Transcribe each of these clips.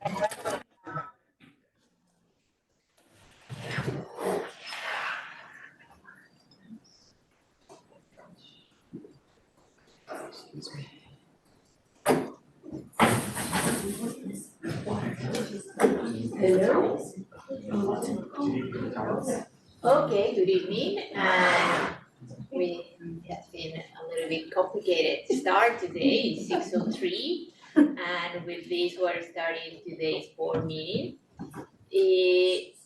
Hello. Okay, good evening. And it has been a little bit complicated start today, it's 6:03. And with this, we're starting today's board meeting.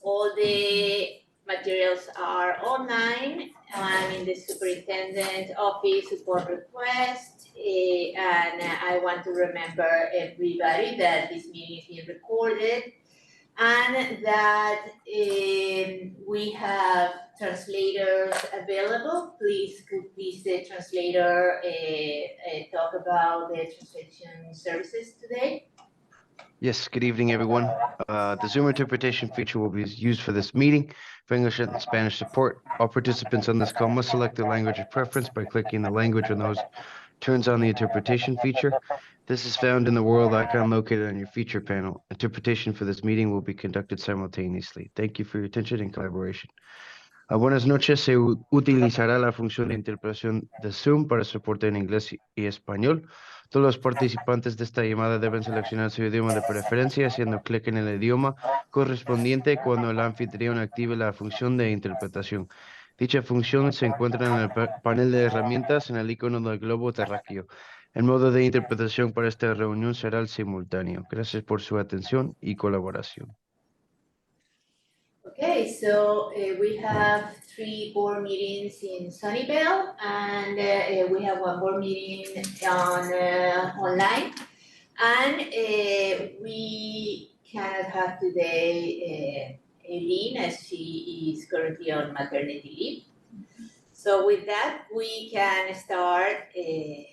All the materials are online and in the superintendent office support request. And I want to remember everybody that this meeting is being recorded and that we have translators available. Could the translator talk about the translation services today? Yes, good evening, everyone. The Zoom interpretation feature will be used for this meeting for English and Spanish support. All participants on this call must select their language of preference by clicking the language when those turns on the interpretation feature. This is found in the world icon located on your feature panel. Interpretation for this meeting will be conducted simultaneously. Thank you for your attention and collaboration. Buenas noches, se utilizará la función de interpretación de Zoom para soporte en inglés y español. Todos los participantes de esta llamada deben seleccionar su idioma de preferencia haciendo clic en el idioma correspondiente cuando el anfitrión active la función de interpretación. Dicha función se encuentra en el panel de herramientas en el icono del globo terráqueo. El modo de interpretación para esta reunión será el simultáneo. Gracias por su atención y colaboración. Okay, so we have 3 board meetings in Sunnyvale, and we have 1 board meeting on online. And we cannot have today Eileen, as she is currently on maternity leave. So with that, we can start the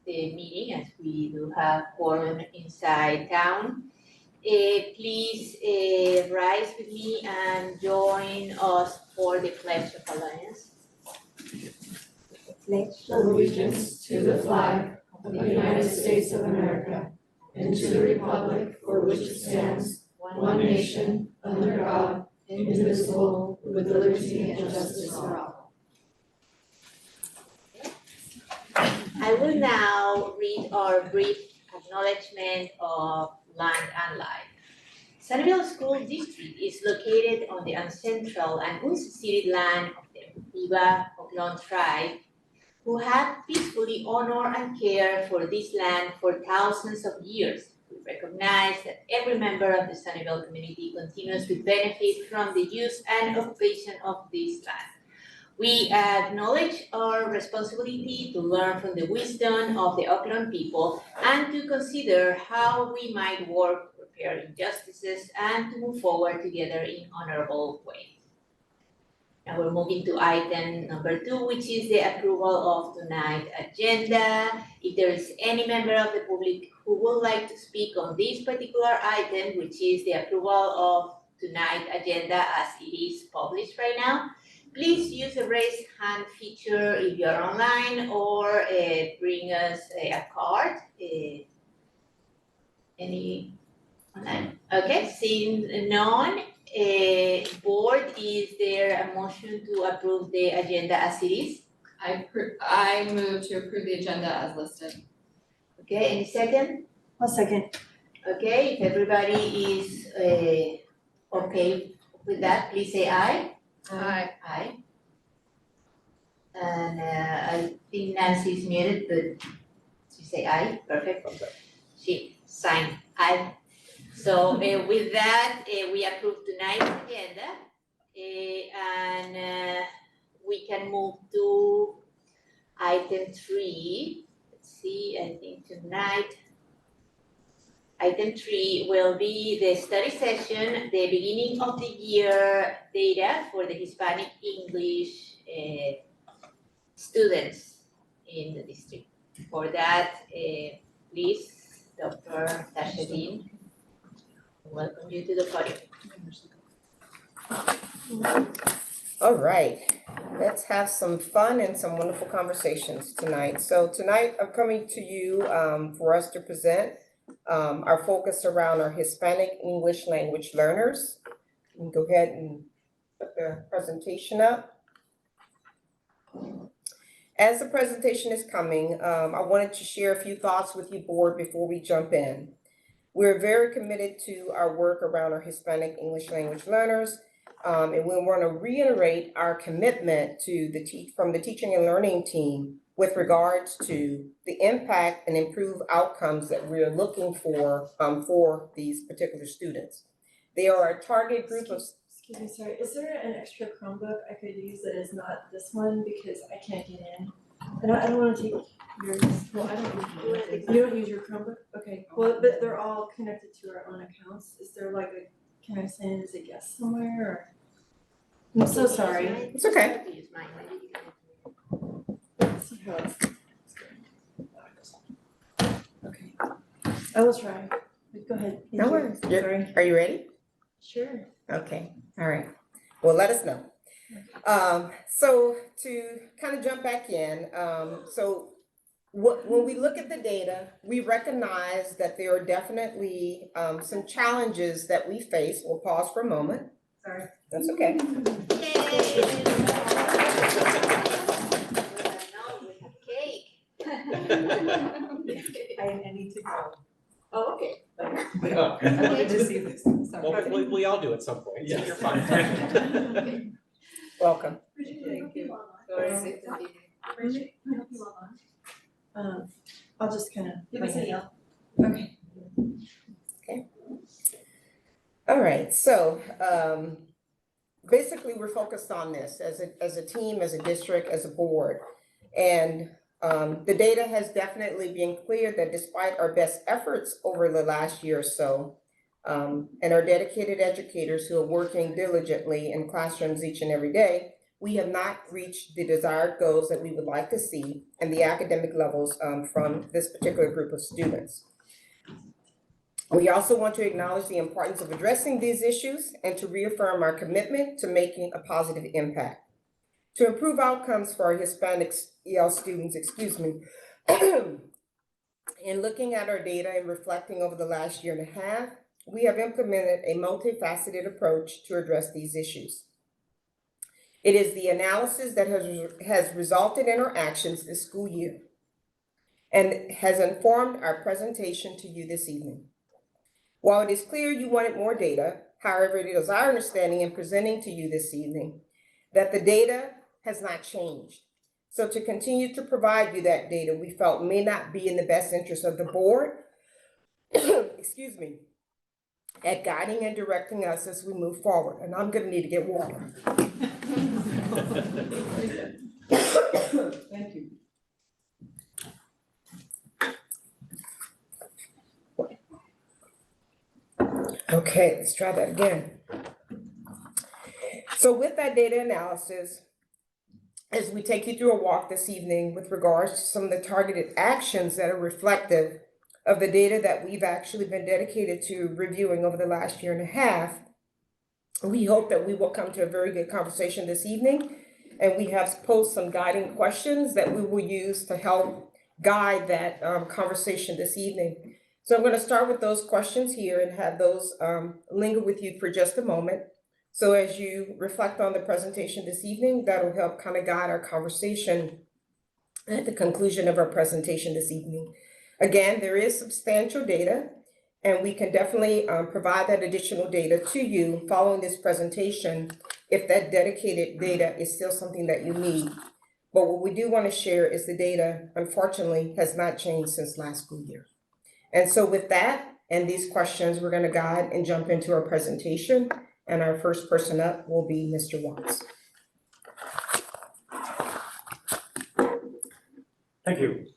meeting, as we do have quorum inside town. Please rise with me and join us for the Pledge of Allegiance. Pledge allegiance to the flag of the United States of America and to the republic for which it stands, one nation, under God, indivisible, with liberty and justice for all. I will now read our brief acknowledgement of land and life. Sunnyvale School District is located on the ancestral and unceded land of the Iba Oglon tribe, who have peacefully honored and cared for this land for thousands of years. We recognize that every member of the Sunnyvale community continues to benefit from the use and occupation of this land. We acknowledge our responsibility to learn from the wisdom of the Oglon people and to consider how we might work to repair injustices and to move forward together in honorable ways. Now we're moving to item number 2, which is the approval of tonight's agenda. If there is any member of the public who would like to speak on this particular item, which is the approval of tonight's agenda as it is published right now, please use the raise hand feature if you are online, or bring us a card. Any online? Okay, seeing none. Board, is there a motion to approve the agenda as it is? I move to approve the agenda as listed. Okay, any second? I'll second. Okay, if everybody is okay with that, please say aye. Aye. Aye. And I think Nancy is muted, but she say aye, perfect. She signed aye. So with that, we approve tonight's agenda, and we can move to item 3. Let's see, I think tonight, item 3 will be the study session, the beginning of the year data for the Hispanic English students in the district. For that, please, Dr. Tasha Dean, welcome you to the podium. All right, let's have some fun and some wonderful conversations tonight. So tonight I'm coming to you for us to present our focus around our Hispanic English language learners. You can go ahead and put the presentation up. As the presentation is coming, I wanted to share a few thoughts with you, board, before we jump in. We're very committed to our work around our Hispanic English language learners. And we want to reiterate our commitment to from the teaching and learning team with regards to the impact and improved outcomes that we're looking for these particular students. They are a target group of. Excuse me, sorry, is there an extra Chromebook I could use that is not this one, because I can't get in? I don't wanna take yours, well, I don't, you don't use your Chromebook? Okay, well, but they're all connected to our own accounts, is there like a, can I send as a guest somewhere, or? I'm so sorry. It's okay. Use mine. Let's see how it's. Okay, I will try, go ahead. Thank No you. worries. Sorry. Are you ready? Sure. Okay, all right. Well, let us know. So to kind of jump back in, when we look at the data, we recognize that there are definitely some challenges that we face. We'll pause for a moment. Sorry. That's okay. I need to go. Oh, okay. Yeah. I wanted to see this, sorry. Well, we all do at some point, so Yes. you're fine. Welcome. Thank you. I'll just kind of. Give us a yell. Okay. All right, so basically we're focused on this as a team, as a district, as a board. And the data has definitely been clear that despite our best efforts over the last year or so, and our dedicated educators who are working diligently in classrooms each and every day, we have not reached the desired goals that we would like to see and the academic levels from this particular group of students. We also want to acknowledge the importance of addressing these issues and to reaffirm our commitment to making a positive impact. To improve outcomes for our Hispanic EL students, in looking at our data and reflecting over the last year and a half, we have implemented a multifaceted approach to address these issues. It is the analysis that has resulted in our actions this school year and has informed our presentation to you this evening. While it is clear you wanted more data, however, it is our understanding in presenting to you this evening that the data has not changed. So to continue to provide you that data, we felt may not be in the best interest of the board, excuse me, at guiding and directing us as we move forward. And I'm gonna need to get water. Thank you. Okay, let's try that again. So with that data analysis, as we take you through a walk this evening with regards to some of the targeted actions that are reflective of the data that we've actually been dedicated to reviewing over the last year and a half, we hope that we will come to a very good conversation this evening. And we have posed some guiding questions that we will use to help guide that conversation this evening. So I'm going to start with those questions here and have those linger with you for just a moment. So as you reflect on the presentation this evening, that'll help kind of guide our conversation at the conclusion of our presentation this evening. Again, there is substantial data, and we can definitely provide that additional data to you following this presentation if that dedicated data is still something that you need. But what we do want to share is the data, unfortunately, has not changed since last school year. And so with that and these questions, we're going to guide and jump into our presentation. And our first person up will be Mr. Watts. Thank you.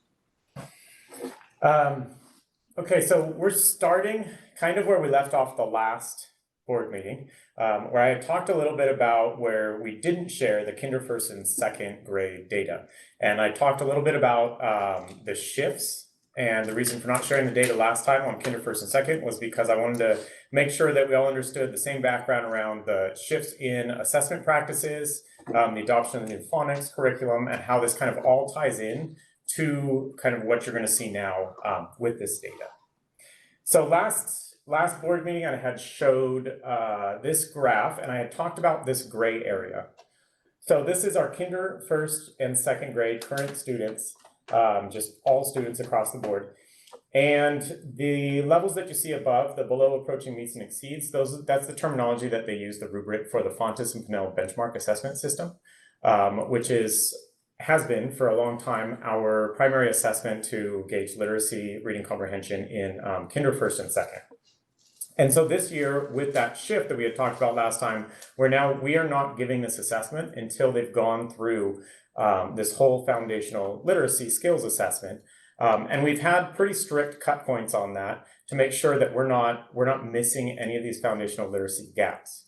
Okay, so we're starting kind of where we left off the last board meeting, where I had talked a little bit about where we didn't share the kinder first and second grade data. And I talked a little bit about the shifts, and the reason for not sharing the data last time on kinder first and second was because I wanted to make sure that we all understood the same background around the shifts in assessment practices, the adoption of the new phonics curriculum, and how this kind of all ties in to kind of what you're going to see now with this data. So last board meeting, I had showed this graph, and I had talked about this gray area. So this is our kinder, first, and second grade current students, just all students across the board. And the levels that you see above, the below approaching meets and exceeds, that's the terminology that they use, the rubric for the Fontes and Pinnell benchmark assessment system, which has been for a long time our primary assessment to gauge literacy, reading comprehension in kinder, first, and second. And so this year, with that shift that we had talked about last time, we are not giving this assessment until they've gone through this whole foundational literacy skills assessment. And we've had pretty strict cut points on that to make sure that we're not missing any of these foundational literacy gaps.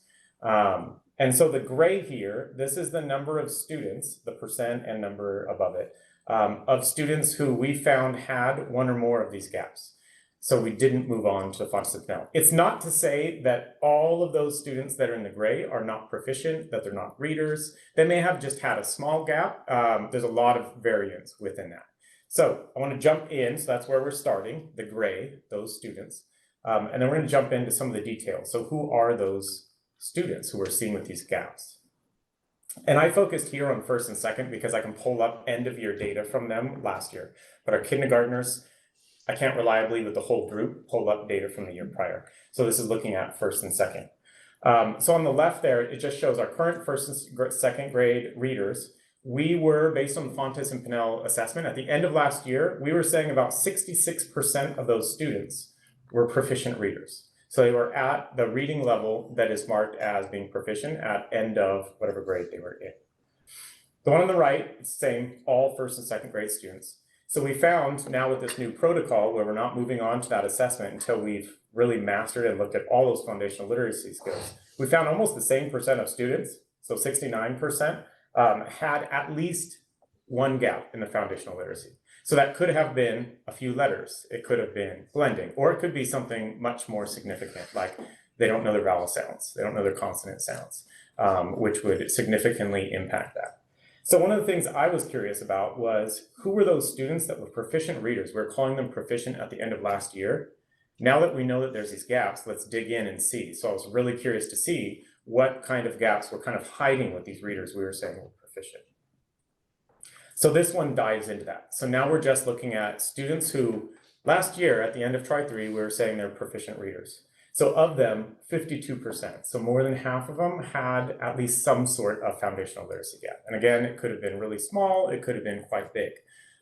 And so the gray here, this is the number of students, the percent and number above it, of students who we found had one or more of these gaps. So we didn't move on to Fontes and Pinnell. It's not to say that all of those students that are in the gray are not proficient, that they're not readers. They may have just had a small gap. There's a lot of variance within that. So I want to jump in. So that's where we're starting, the gray, those students. And then we're going to jump into some of the details. So who are those students who are seeing with these gaps? And I focused here on first and second because I can pull up end of year data from them last year. But our kindergartners, I can't reliably with the whole group pull up data from the year prior. So this is looking at first and second. So on the left there, it just shows our current first and second grade readers. We were, based on the Fontes and Pinnell assessment, at the end of last year, we were saying about 66% of those students were proficient readers. So they were at the reading level that is marked as being proficient at end of whatever grade they were in. The one on the right, it's the same, all first and second grade students. So we found now with this new protocol where we're not moving on to that assessment until we've really mastered and looked at all those foundational literacy skills, we found almost the same percent of students, so 69%, had at least one gap in the foundational literacy. So that could have been a few letters, it could have been blending, or it could be something much more significant, like they don't know their vowel sounds, they don't know their consonant sounds, which would significantly impact that. So one of the things I was curious about was who were those students that were proficient readers? We were calling them proficient at the end of last year. Now that we know that there's these gaps, let's dig in and see. So I was really curious to see what kind of gaps were kind of hiding with these readers we were saying were proficient. So this one dives into that. So now we're just looking at students who last year at the end of Tri 3, we were saying they're proficient readers. So of them, 52%, so more than half of them had at least some sort of foundational literacy gap. And again, it could have been really small, it could have been quite big.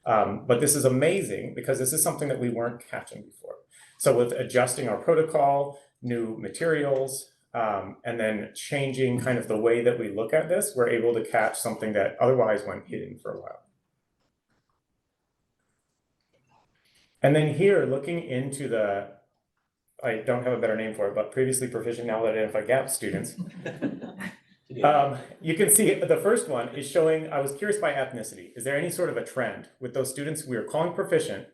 But this is amazing because this is something that we weren't catching before. So with adjusting our protocol, new materials, and then changing kind of the way that we look at this, we're able to catch something that otherwise went hidden for a while. And then here, looking into the, I don't have a better name for it, but previously proficient, now identified gap students. You can see the first one is showing, I was curious by ethnicity. Is there any sort of a trend with those students we were calling proficient,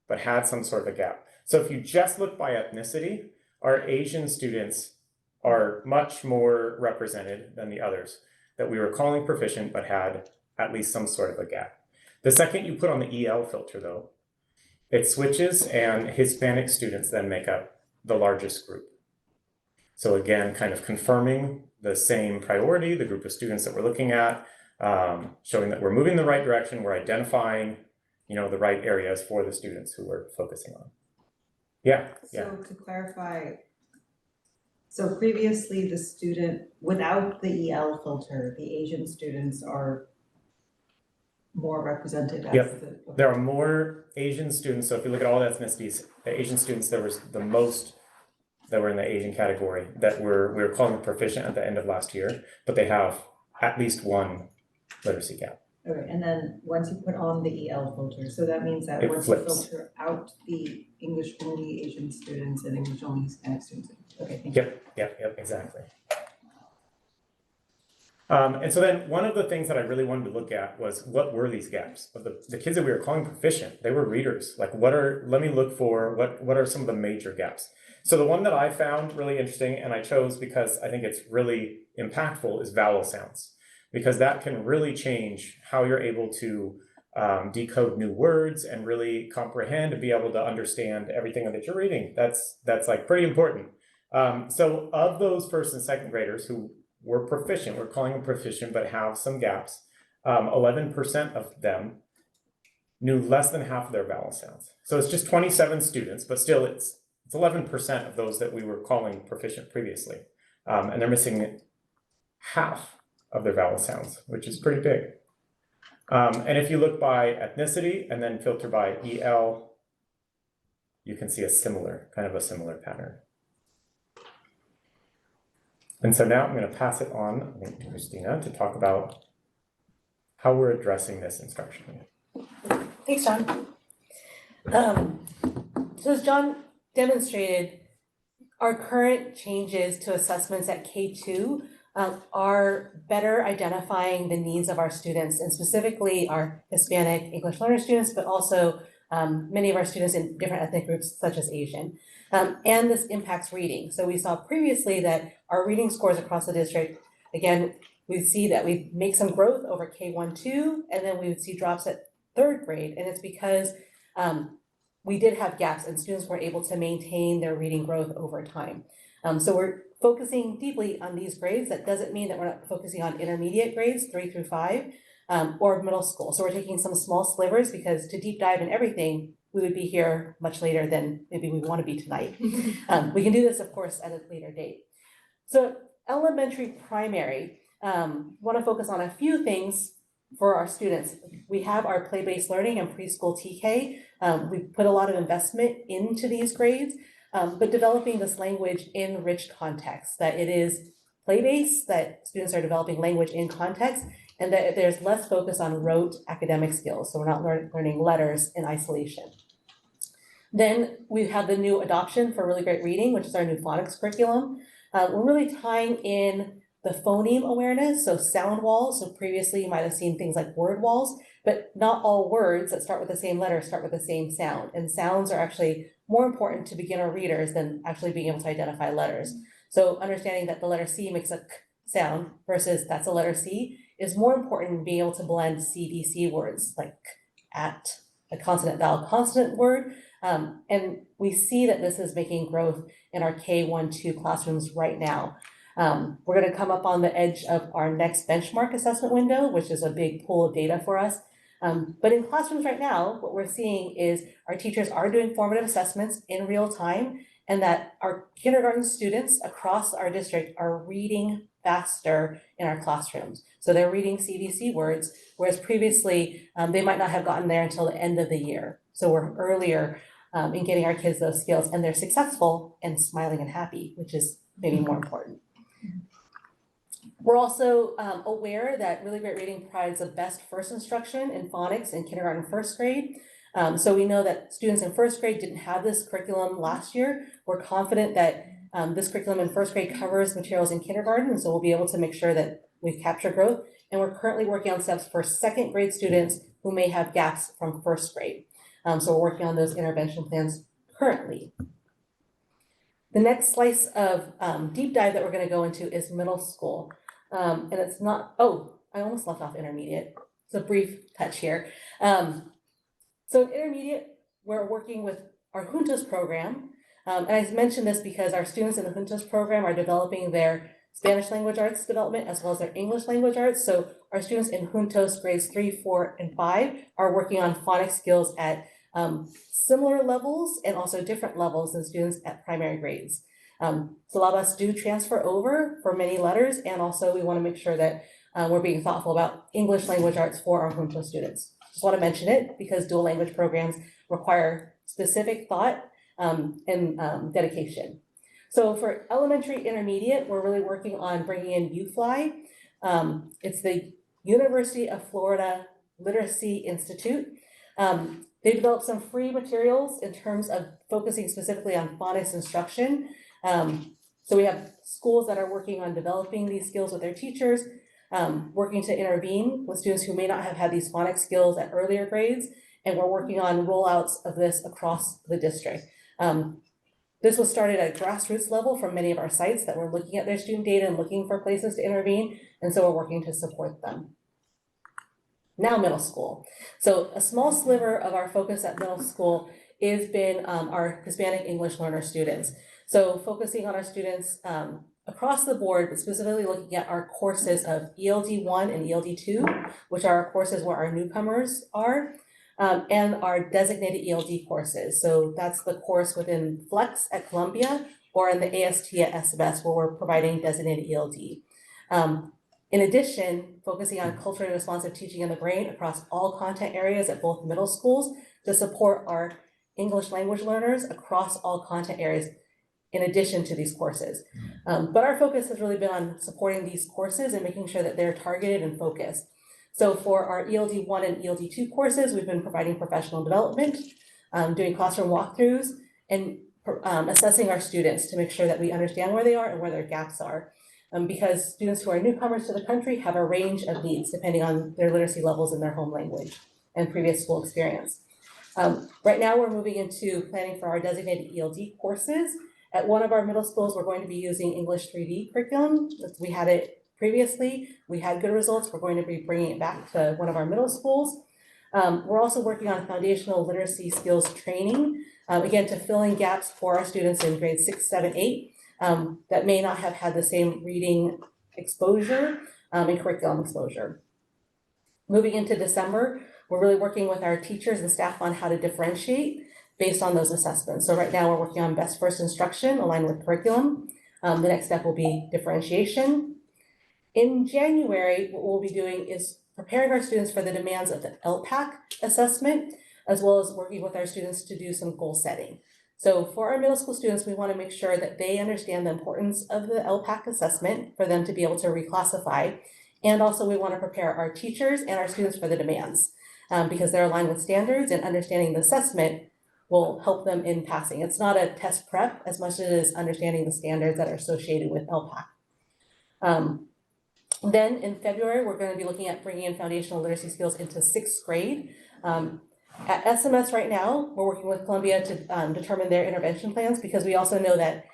but had some sort of a gap? So if you just look by ethnicity, our Asian students are much more represented than the others that we were calling proficient, but had at least some sort of a gap. The second you put on the EL filter though, it switches and Hispanic students then make up the largest group. So again, kind of confirming the same priority, the group of students that we're looking at, showing that we're moving in the right direction, we're identifying, the right areas for the students who we're focusing on. Yeah. So to clarify, so previously the student, without the EL filter, the Asian students are more represented as the. There are more Asian students. So if you look at all the ethnicities, the Asian students, there was the most that were in the Asian category that we were calling proficient at the end of last year, but they have at least one literacy gap. Okay, and then once you put on the EL filter, so that means that It once flips. you filter out the English only Asian students and English only Hispanic students. Okay, thank you. Yep, exactly. And so then one of the things that I really wanted to look at was what were these gaps of the kids that we were calling proficient? They were readers. Like let me look for what are some of the major gaps. So the one that I found really interesting and I chose because I think it's really impactful is vowel sounds, because that can really change how you're able to decode new words and really comprehend and be able to understand everything that you're reading. That's like pretty important. So of those first and second graders who were proficient, we're calling them proficient, but have some gaps, 11% of them knew less than half of their vowel sounds. So it's just 27 students, but still it's 11% of those that we were calling proficient previously. And they're missing half of their vowel sounds, which is pretty big. And if you look by ethnicity and then filter by EL, you can see a similar pattern. And so now I'm going to pass it on, I think, to Christina to talk about how we're addressing this instructionally. Thanks, John. So as John demonstrated, our current changes to assessments at K2 are better identifying the needs of our students, and specifically our Hispanic English learner students, but also many of our students in different ethnic groups such as Asian. And this impacts reading. So we saw previously that our reading scores across the district, again, we see that we make some growth over K1, 2, and then we would see drops at third grade. And it's because we did have gaps and students weren't able to maintain their reading growth over time. So we're focusing deeply on these grades. That doesn't mean that we're not focusing on intermediate grades, 3 through 5, or middle school. So we're taking some small slivers because to deep dive in everything, we would be here much later than maybe we want to be tonight. We can do this, of course, at a later date. So elementary, primary, want to focus on a few things for our students. We have our play-based learning and preschool TK. We put a lot of investment into these grades, but developing this language in rich context, that it is play-based, that students are developing language in context, and that there's less focus on rote academic skills. So we're not learning letters in isolation. Then we have the new adoption for Really Great Reading, which is our new phonics curriculum. We're really tying in the phoneme awareness, so sound walls. So previously you might have seen things like word walls, but not all words that start with the same letter start with the same sound. And sounds are actually more important to beginner readers than actually being able to identify letters. So understanding that the letter C makes a k sound versus that's a letter C is more important than being able to blend CDC words like at, a consonant vowel consonant word. And we see that this is making growth in our K1, 2 classrooms right now. We're going to come up on the edge of our next benchmark assessment window, which is a big pool of data for us. But in classrooms right now, what we're seeing is our teachers are doing formative assessments in real time, and that our kindergarten students across our district are reading faster in our classrooms. So they're reading CVC words, whereas previously they might not have gotten there until the end of the year. So we're earlier in getting our kids those skills, and they're successful and smiling and happy, which is maybe more important. We're also aware that Really Great Reading provides the best first instruction in phonics in kindergarten, first grade. So we know that students in first grade didn't have this curriculum last year. We're confident that this curriculum in first grade covers materials in kindergarten, and so we'll be able to make sure that we capture growth. And we're currently working on steps for second grade students who may have gaps from first grade. So we're working on those intervention plans currently. The next slice of deep dive that we're going to go into is middle school. And it's not, oh, I almost left off intermediate. It's a brief touch here. So in intermediate, we're working with our Juntos program. And I mentioned this because our students in the Juntos program are developing their Spanish language arts development as well as their English language arts. So our students in Juntos grades 3, 4, and 5 are working on phonics skills at similar levels and also different levels than students at primary grades. Syllabus do transfer over for many letters, and also we want to make sure that we're being thoughtful about English language arts for our Juntos students. Just want to mention it because dual language programs require specific thought and dedication. So for elementary intermediate, we're really working on bringing in UFly. It's the University of Florida Literacy Institute. They developed some free materials in terms of focusing specifically on phonics instruction. So we have schools that are working on developing these skills with their teachers, working to intervene with students who may not have had these phonics skills at earlier grades, and we're working on rollouts of this across the district. This was started at a grassroots level from many of our sites that were looking at their student data and looking for places to intervene, and so we're working to support them. now middle school. So a small sliver of our focus at middle school has been our Hispanic English learner students. So focusing on our students across the board, but specifically looking at our courses of ELD 1 and ELD 2, which are our courses where our newcomers are, and our designated ELD courses. So that's the course within Flex at Columbia or in the AST at SBS where we're providing designated ELD. In addition, focusing on culturally responsive teaching in the brain across all content areas at both middle schools to support our English language learners across all content areas in addition to these courses. But our focus has really been on supporting these courses and making sure that they're targeted and focused. So for our ELD 1 and ELD 2 courses, we've been providing professional development, doing classroom walkthroughs, and assessing our students to make sure that we understand where they are and where their gaps are. Because students who are newcomers to the country have a range of needs depending on their literacy levels in their home language and previous school experience. Right now, we're moving into planning for our designated ELD courses. At one of our middle schools, we're going to be using English 3D curriculum. We had it previously. We had good results. We're going to be bringing it back to one of our middle schools. We're also working on foundational literacy skills training, again, to fill in gaps for our students in grades 6, 7, 8 that may not have had the same reading exposure and curriculum exposure. Moving into December, we're really working with our teachers and staff on how to differentiate based on those assessments. So right now we're working on best first instruction aligned with curriculum. The next step will be differentiation. In January, what we'll be doing is preparing our students for the demands of the LPAC assessment, as well as working with our students to do some goal setting. So for our middle school students, we want to make sure that they understand the importance of the LPAC assessment for them to be able to reclassify. And also we want to prepare our teachers and our students for the demands because they're aligned with standards, and understanding the assessment will help them in passing. It's not a test prep as much as it is understanding the standards that are associated with LPAC. Then in February, we're going to be looking at bringing in foundational literacy skills into 6th grade. At SMS right now, we're working with Columbia to determine their intervention plans, because we also know that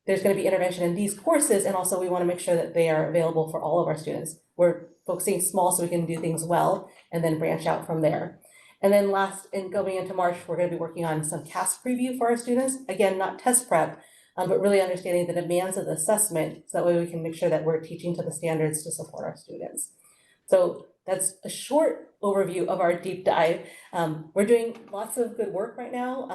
there's going to be intervention in these courses, and also we want to make sure that they are available for all of our students. We're focusing small so we can do things well and then branch out from there. And then last, in going into March, we're going to be working on some CAS preview for our students. Again, not test prep, but really understanding the demands of the assessment, so that way we can make sure that we're teaching to the standards to support our students. So that's a short overview of our deep dive. We're doing lots of good work right now.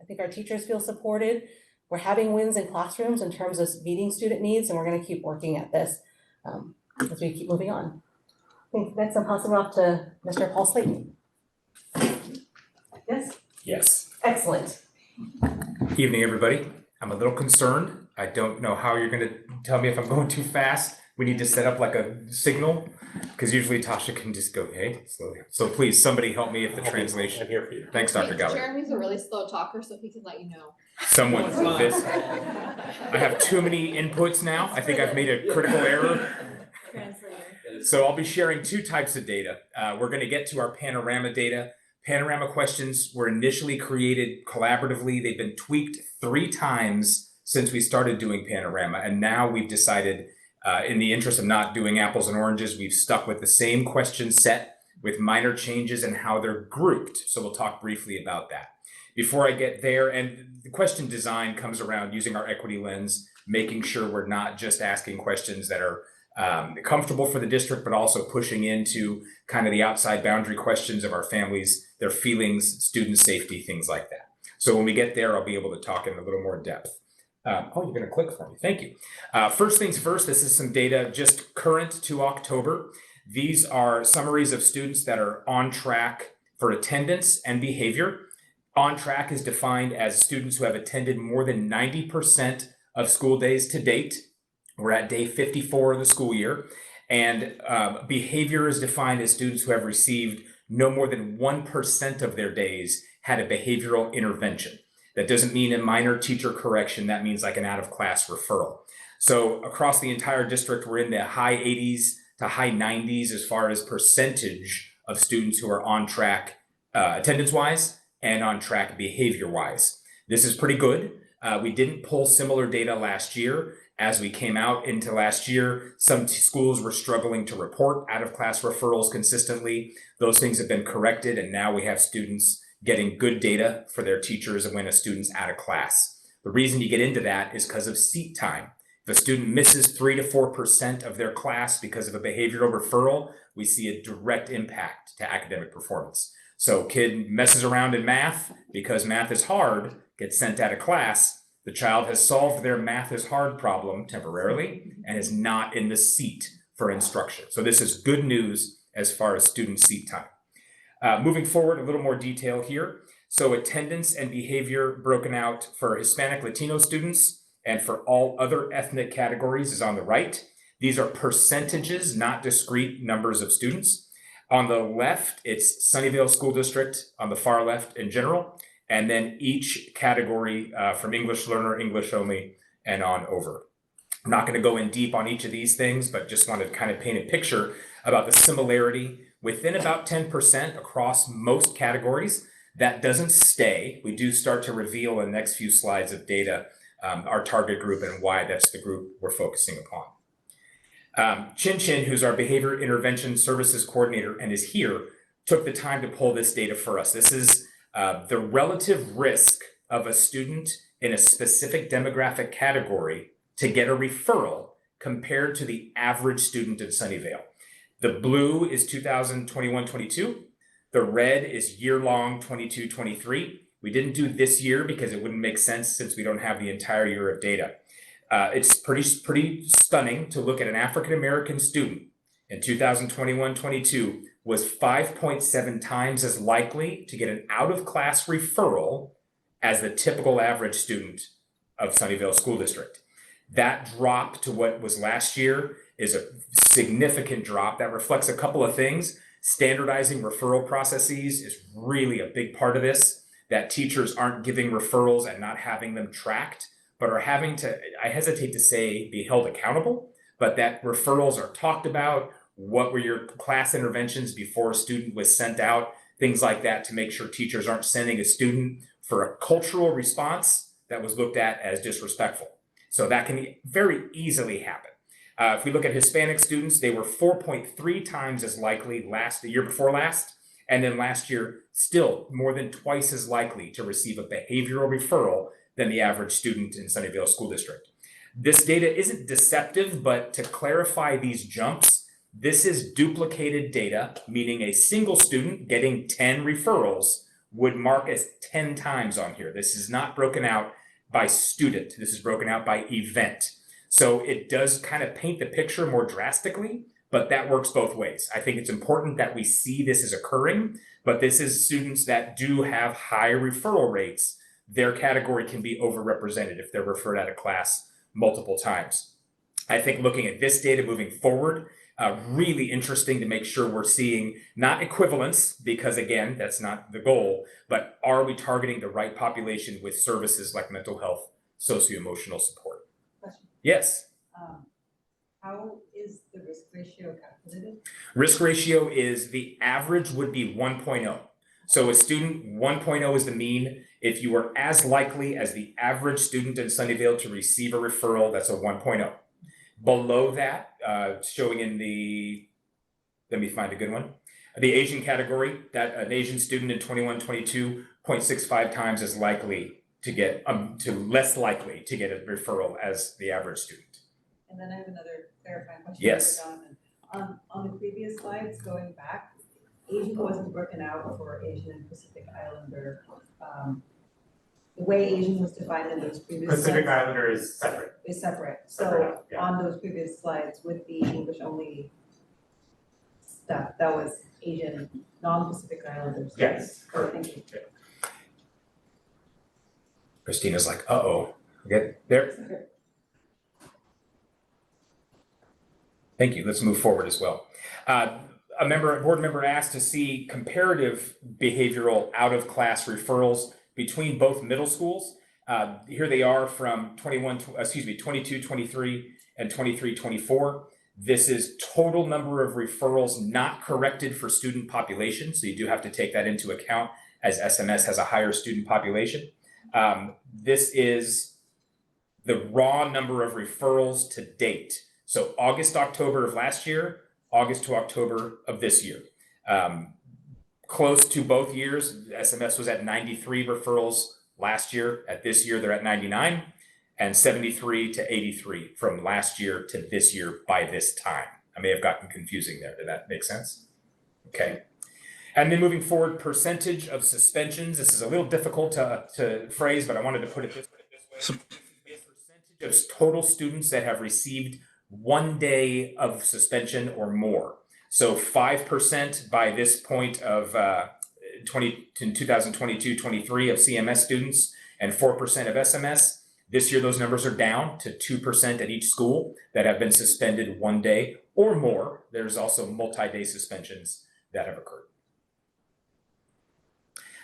I think our teachers feel supported. We're having wins in classrooms in terms of meeting student needs, and we're going to keep working at this as we keep moving on. I think next I'm passing it off to Mr. Paul Slayton. Yes? Yes. Excellent. Evening, everybody. I'm a little concerned. I don't know how you're going to tell me if I'm going too fast. We need to set up like a signal, because usually Tasha can just go, hey, slowly. So please, somebody help me if the translation. I'm here for you. Thanks, Dr. Gallagher. Jeremy's a really slow talker, so he can let you know. Someone, this, I have too many inputs now. I think I've made a critical error. So I'll be sharing 2 types of data. We're going to get to our panorama data. Panorama questions were initially created collaboratively. They've been tweaked 3 times since we started doing Panorama. And now we've decided, in the interest of not doing apples and oranges, we've stuck with the same question set with minor changes in how they're grouped. So we'll talk briefly about that. Before I get there, and the question design comes around using our equity lens, making sure we're not just asking questions that are comfortable for the district, but also pushing into kind of the outside boundary questions of our families, their feelings, student safety, things like that. So when we get there, I'll be able to talk in a little more depth. Oh, you're going to click for me. Thank you. First things first, this is some data just current to October. These are summaries of students that are on track for attendance and behavior. On track is defined as students who have attended more than 90% of school days to date. We're at day 54 of the school year. And behavior is defined as students who have received no more than 1% of their days had a behavioral intervention. That doesn't mean a minor teacher correction. That means like an out-of-class referral. So across the entire district, we're in the high 80s to high 90s as far as percentage of students who are on track attendance-wise and on track behavior-wise. This is pretty good. We didn't pull similar data last year. As we came out into last year, some schools were struggling to report out of class referrals consistently. Those things have been corrected, and now we have students getting good data for their teachers when a student's out of class. The reason you get into that is because of seat time. If a student misses 3 to 4% of their class because of a behavioral referral, we see a direct impact to academic performance. So kid messes around in math because math is hard, gets sent out of class. The child has solved their math is hard problem temporarily and is not in the seat for instruction. So this is good news as far as student seat time. Moving forward, a little more detail here. So attendance and behavior broken out for Hispanic Latino students and for all other ethnic categories is on the right. These are percentages, not discrete numbers of students. On the left, it's Sunnyvale School District, on the far left in general, and then each category from English learner, English only, and on over. I'm not going to go in deep on each of these things, but just want to kind of paint a picture about the similarity within about 10% across most categories. That doesn't stay. We do start to reveal in the next few slides of data our target group and why that's the group we're focusing upon. Chin Chin, who's our Behavior Intervention Services Coordinator and is here, took the time to pull this data for us. This is the relative risk of a student in a specific demographic category to get a referral compared to the average student in Sunnyvale. The blue is 2021-22. The red is year-long 22-23. We didn't do this year because it wouldn't make sense since we don't have the entire year of data. It's pretty stunning to look at an African-American student in 2021-22 was 5.7 times as likely to get an out-of-class referral as the typical average student of Sunnyvale School District. That drop to what was last year is a significant drop. That reflects a couple of things. Standardizing referral processes is really a big part of this, that teachers aren't giving referrals and not having them tracked, but are having to, I hesitate to say be held accountable, but that referrals are talked about. What were your class interventions before a student was sent out? Things like that to make sure teachers aren't sending a student for a cultural response that was looked at as disrespectful. So that can very easily happen. If we look at Hispanic students, they were 4.3 times as likely the year before last, and then last year, still more than twice as likely to receive a behavioral referral than the average student in Sunnyvale School District. This data isn't deceptive, but to clarify these jumps, this is duplicated data, meaning a single student getting 10 referrals would mark as 10 times on here. This is not broken out by student. This is broken out by event. So it does kind of paint the picture more drastically, but that works both ways. I think it's important that we see this is occurring, but this is students that do have high referral rates. Their category can be overrepresented if they're referred out of class multiple times. I think looking at this data moving forward, really interesting to make sure we're seeing not equivalence, because again, that's not the goal, but are we targeting the right population with services like mental health, socio-emotional support? Question. Yes. How is the risk ratio calculated? Risk ratio is the average would be 1.0. So a student, 1.0 is the mean. If you are as likely as the average student in Sunnyvale to receive a referral, that's a 1.0. Below that, showing in the, let me find a good one. The Asian category, that an Asian student in 21-22, 0.65 times as likely to get, less likely to get a referral as the average student. And then I have another clarifying question. Yes. For Jonathan. On the previous slides, going back, Asian wasn't broken out for Asian and Pacific Islander. The way Asian was defined in those previous slides. Pacific Islander is separate. Is separate. Separate, So yeah. on those previous slides with the English only stuff, that was Asian, non-Pacific Islanders. Yes. Oh, thank you. Christina's like, uh-oh, get there. Thank you. Let's move forward as well. A board member asked to see comparative behavioral out-of-class referrals between both middle schools. Here they are from 22-23 and 23-24. This is total number of referrals not corrected for student population. So you do have to take that into account as SMS has a higher student population. This is the raw number of referrals to date. So August, October of last year, August to October of this year. Close to both years, SMS was at 93 referrals last year. At this year, they're at 99, and 73 to 83 from last year to this year by this time. I may have gotten confusing there. Did that make sense? Okay. And then moving forward, percentage of suspensions. This is a little difficult to phrase, but I wanted to put it this way. Percentage of total students that have received 1 day of suspension or more. So 5% by this point of 2022-23 of CMS students and 4% of SMS. This year, those numbers are down to 2% at each school that have been suspended 1 day or more. There's also multi-day suspensions that have occurred.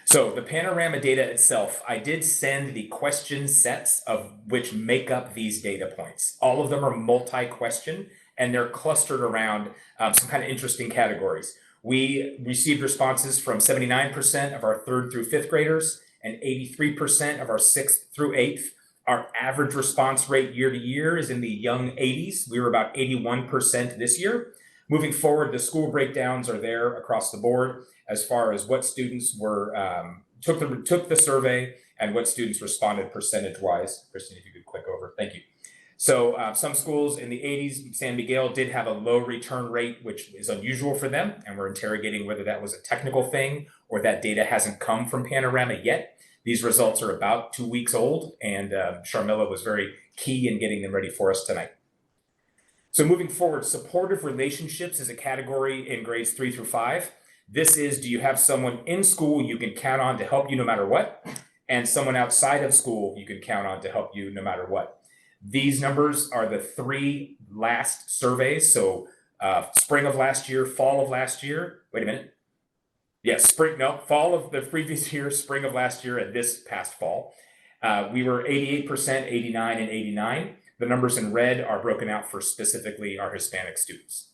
So the panorama data itself, I did send the question sets of which make up these data points. All of them are multi-question, and they're clustered around some kind of interesting categories. We received responses from 79% of our 3rd through 5th graders and 83% of our 6th through 8th. Our average response rate year to year is in the young 80s. We were about 81% this year. Moving forward, the school breakdowns are there across the board as far as what students were took the survey and what students responded percentage-wise. Christine, if you could click over, thank you. So some schools in the 80s, San Miguel did have a low return rate, which is unusual for them. And we're interrogating whether that was a technical thing or that data hasn't come from Panorama yet. These results are about 2 weeks old, and Sharmila was very key in getting them ready for us tonight. So moving forward, supportive relationships is a category in grades 3 through 5. This is, do you have someone in school you can count on to help you no matter what? And someone outside of school you can count on to help you no matter what? These numbers are the 3 last surveys. So spring of last year, fall of last year. Wait a minute. Yes, fall of the previous year, spring of last year, and this past fall. We were 88%, 89, and 89. The numbers in red are broken out for specifically our Hispanic students.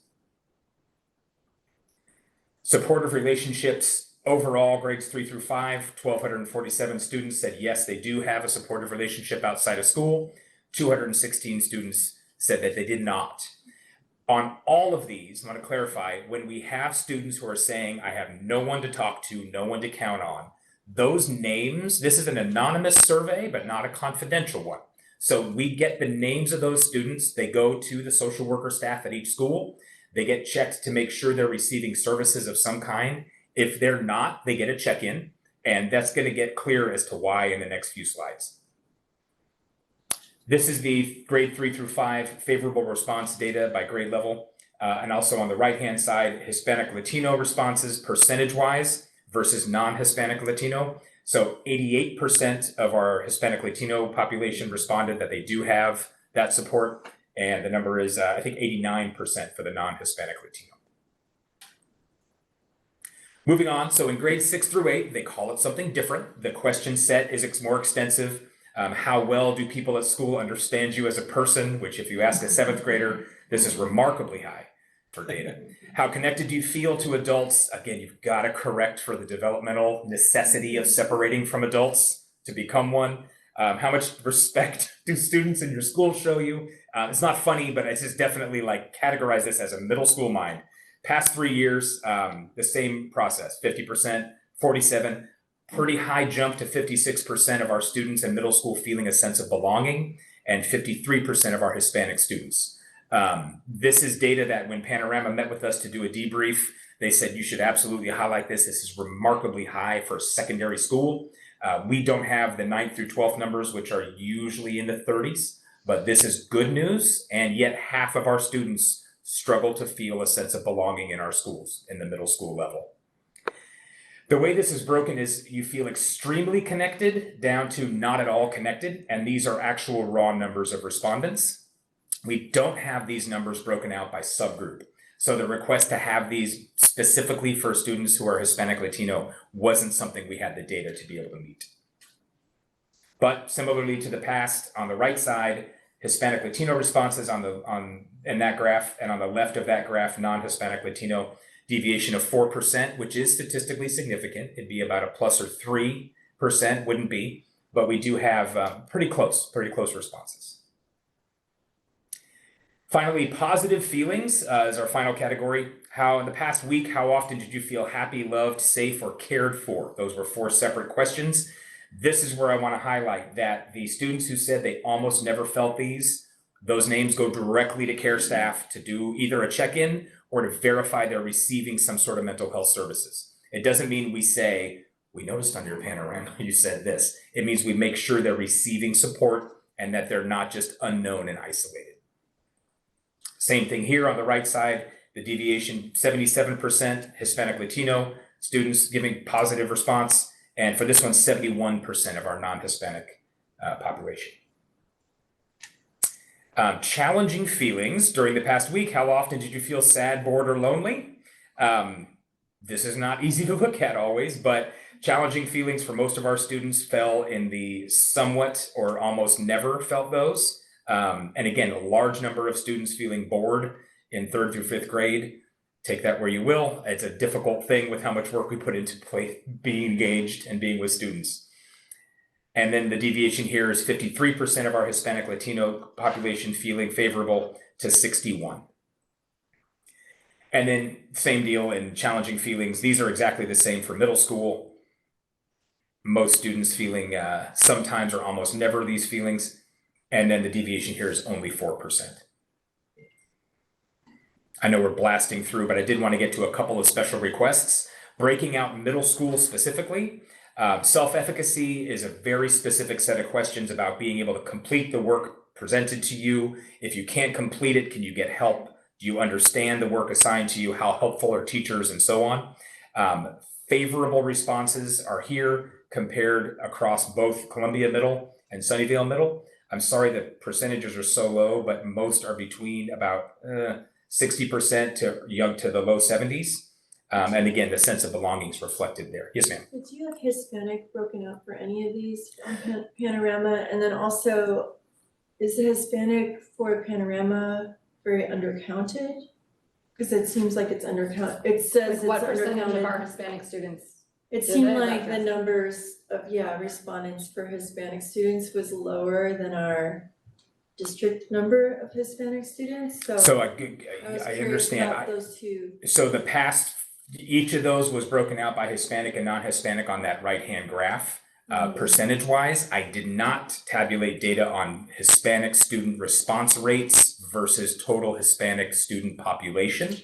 Supportive relationships, overall, grades 3 through 5, 1,247 students said yes, they do have a supportive relationship outside of school. 216 students said that they did not. On all of these, I want to clarify, when we have students who are saying, I have no one to talk to, no one to count on, those names, this is an anonymous survey, but not a confidential one. So we get the names of those students, they go to the social worker staff at each school, they get checked to make sure they're receiving services of some kind. If they're not, they get a check-in, and that's going to get clear as to why in the next few slides. This is the grade 3 through 5 favorable response data by grade level. And also on the right-hand side, Hispanic Latino responses percentage-wise versus non-Hispanic Latino. So 88% of our Hispanic Latino population responded that they do have that support. And the number is, I think, 89% for the non-Hispanic Latino. Moving on, so in grades 6 through 8, they call it something different. The question set is more extensive. How well do people at school understand you as a person, which if you ask a 7th grader, this is remarkably high for data. How connected do you feel to adults? Again, you've got to correct for the developmental necessity of separating from adults to become one. How much respect do students in your school show you? It's not funny, but it's just definitely like categorize this as a middle school mind. Past 3 years, the same process, 50%, 47%. Pretty high jump to 56% of our students in middle school feeling a sense of belonging, and 53% of our Hispanic students. This is data that when Panorama met with us to do a debrief, they said you should absolutely highlight this. This is remarkably high for secondary school. We don't have the 9th through 12th numbers, which are usually in the 30s, but this is good news. And yet half of our students struggle to feel a sense of belonging in our schools in the middle school level. The way this is broken is you feel extremely connected down to not at all connected, and these are actual raw numbers of respondents. We don't have these numbers broken out by subgroup. So the request to have these specifically for students who are Hispanic Latino wasn't something we had the data to be able to meet. But similarly to the past, on the right side, Hispanic Latino responses in that graph, and on the left of that graph, non-Hispanic Latino, deviation of 4%, which is statistically significant. It'd be about a plus or 3%, wouldn't be, but we do have pretty close responses. Finally, positive feelings is our final category. How in the past week, how often did you feel happy, loved, safe, or cared for? Those were 4 separate questions. This is where I want to highlight that the students who said they almost never felt these, those names go directly to care staff to do either a check-in or to verify they're receiving some sort of mental health services. It doesn't mean we say, we noticed on your panorama you said this. It means we make sure they're receiving support and that they're not just unknown and isolated. Same thing here on the right side, the deviation, 77% Hispanic Latino students giving positive response. And for this one, 71% of our non-Hispanic population. Challenging feelings during the past week. How often did you feel sad, bored, or lonely? This is not easy to look at always, but challenging feelings for most of our students fell in the somewhat or almost never felt those. And again, a large number of students feeling bored in 3rd through 5th grade. Take that where you will. It's a difficult thing with how much work we put into being engaged and being with students. And then the deviation here is 53% of our Hispanic Latino population feeling favorable to 61. And then same deal in challenging feelings. These are exactly the same for middle school. Most students feeling sometimes or almost never these feelings. And then the deviation here is only 4%. I know we're blasting through, but I did want to get to a couple of special requests. Breaking out middle school specifically. Self-efficacy is a very specific set of questions about being able to complete the work presented to you. If you can't complete it, can you get help? Do you understand the work assigned to you? How helpful are teachers and so on? Favorable responses are here compared across both Columbia Middle and Sunnyvale Middle. I'm sorry the percentages are so low, but most are between about 60% to the low 70s. And again, the sense of belonging is reflected there. Yes, ma'am. Do you have Hispanic broken out for any of these on Panorama? And then also, is the Hispanic for Panorama very undercounted? Because it seems like it's undercounted. It says it's What percentage of undercounted. our Hispanic students? It did seemed they? like the numbers of, respondents for Hispanic students was lower than our district number of Hispanic students, so So I was I curious understand. about those two. So the past, each of those was broken out by Hispanic and non-Hispanic on that right-hand graph. Percentage-wise, I did not tabulate data on Hispanic student response rates versus total Hispanic student population.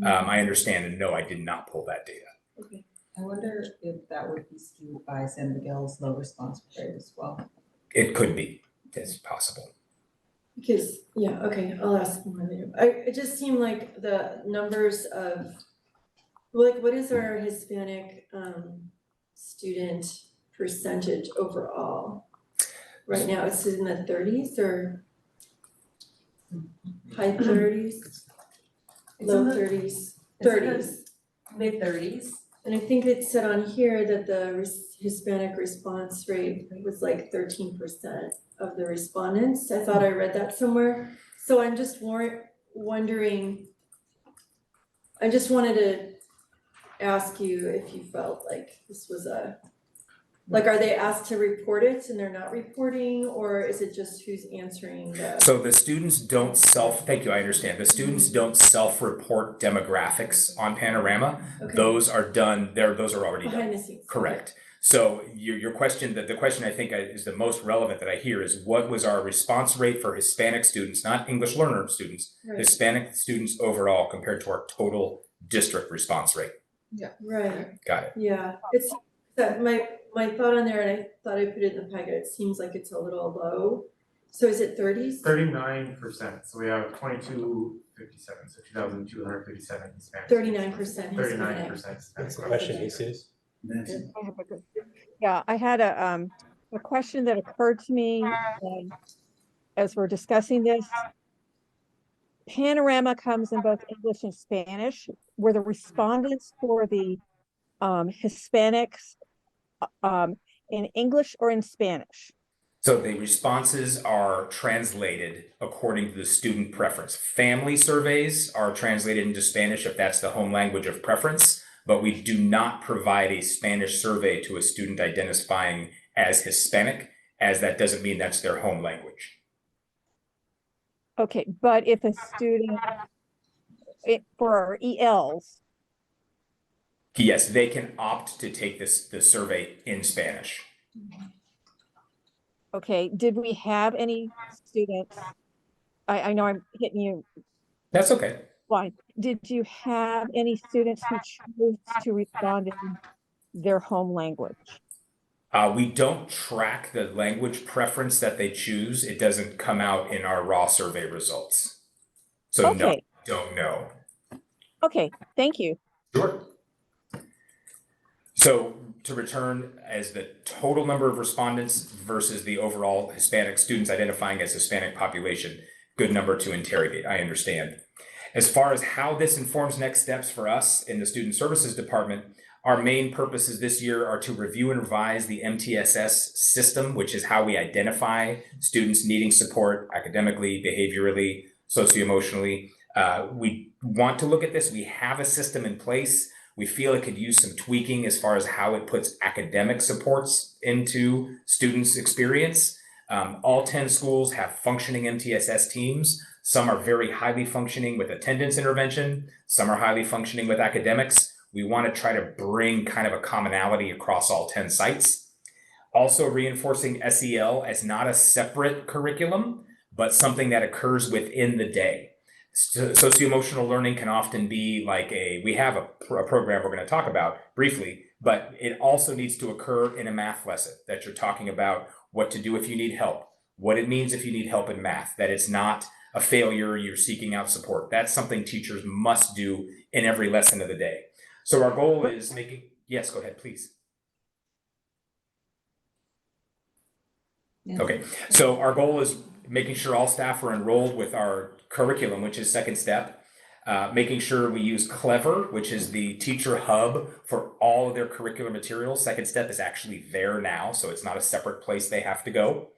I understand, and no, I did not pull that data. Okay. I wonder if that would be skewed by San Miguel's low response rate as well. It could be, it's possible. Because, okay, I'll ask more later. It just seemed like the numbers of, like, what is our Hispanic student percentage overall? Right now, it's in the 30s or high 30s, low 30s, 30s. Mid-30s. And I think it said on here that the Hispanic response rate was like 13% of the respondents. I thought I read that somewhere. So I'm just wondering, I just wanted to ask you if you felt like this was like, are they asked to report it and they're not reporting, or is it just who's answering the? So the students don't thank you, I understand. The students don't self-report demographics on Panorama. Okay. Those are done, those are already done. Behind the scenes. Correct. So your question, the question I think is the most relevant that I hear is what was our response rate for Hispanic students, not English learner students, Right. Hispanic students overall compared to our total district response rate? Right. Got it. Yeah, it's that my thought on there, and I thought I put it in the packet, it seems like it's a little low. So is it 30s? 39%, so we have 2257, so 2,257 Hispanic. 39% 39%. That's the question, Jesus. Yeah, I had a question that occurred to me as we're discussing this. Panorama comes in both English and Spanish. Were the respondents for the Hispanics in English or in Spanish? So the responses are translated according to the student preference. Family surveys are translated into Spanish if that's the home language of preference, but we do not provide a Spanish survey to a student identifying as Hispanic, as that doesn't mean that's their home language. Okay, but if a student, for our ELs, Yes, they can opt to take the survey in Spanish. okay, did we have any students? I know I'm hitting you. That's okay. Fine. Did you have any students who chose to respond in their home language? We don't track the language preference that they choose. It doesn't come out in our raw survey results. So no, Okay. don't know. Okay, thank you. Sure. So to return as the total number of respondents versus the overall Hispanic students identifying as Hispanic population, good number to interrogate, I understand. As far as how this informs next steps for us in the Student Services Department, our main purposes this year are to review and revise the MTSS system, which is how we identify students needing support academically, behaviorally, socio-emotionally. We want to look at this. We have a system in place. We feel it could use some tweaking as far as how it puts academic supports into students' experience. All 10 schools have functioning MTSS teams. Some are very highly functioning with attendance intervention. Some are highly functioning with academics. We want to try to bring kind of a commonality across all 10 sites. Also reinforcing SEL as not a separate curriculum, but something that occurs within the day. Socio-emotional learning can often be like we have a program we're going to talk about briefly, but it also needs to occur in a math lesson that you're talking about what to do if you need help, what it means if you need help in math, that it's not a failure, you're seeking out support. That's something teachers must do in every lesson of the day. So our goal is making, yes, go ahead, please. Yes. Okay, so our goal is making sure all staff are enrolled with our curriculum, which is second step, making sure we use Clever, which is the teacher hub for all of their curricular materials. Second step is actually there now, so it's not a separate place they have to go.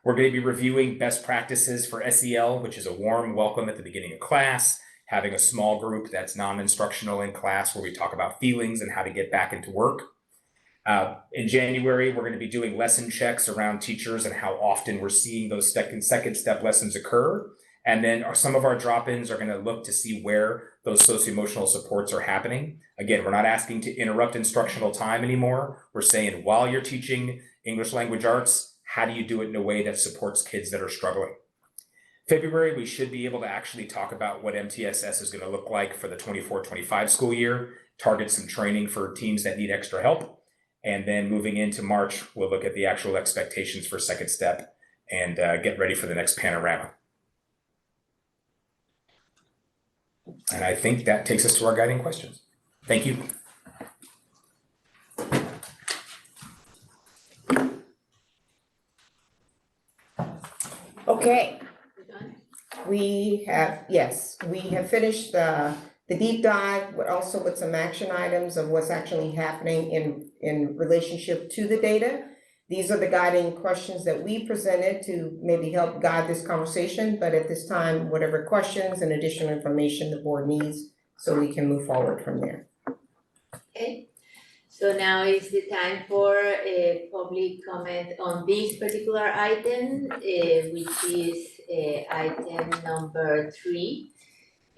We're going to be reviewing best practices for SEL, which is a warm welcome at the beginning of class, having a small group that's non-instructional in class where we talk about feelings and how to get back into work. In January, we're going to be doing lesson checks around teachers and how often we're seeing those second step lessons occur. And then some of our drop-ins are going to look to see where those socio-emotional supports are happening. Again, we're not asking to interrupt instructional time anymore. We're saying while you're teaching English language arts, how do you do it in a way that supports kids that are struggling? February, we should be able to actually talk about what MTSS is going to look like for the 24-25 school year, target some training for teams that need extra help. And then moving into March, we'll look at the actual expectations for second step and get ready for the next panorama. And I think that takes us to our guiding questions. Thank you. Okay. We have finished the deep dive, but also with some action items of what's actually happening in relationship to the data. These are the guiding questions that we presented to maybe help guide this conversation, but at this time, whatever questions and additional information the board needs, so we can move forward from there. Okay, so now is the time for a public comment on this particular item, which is item number 3.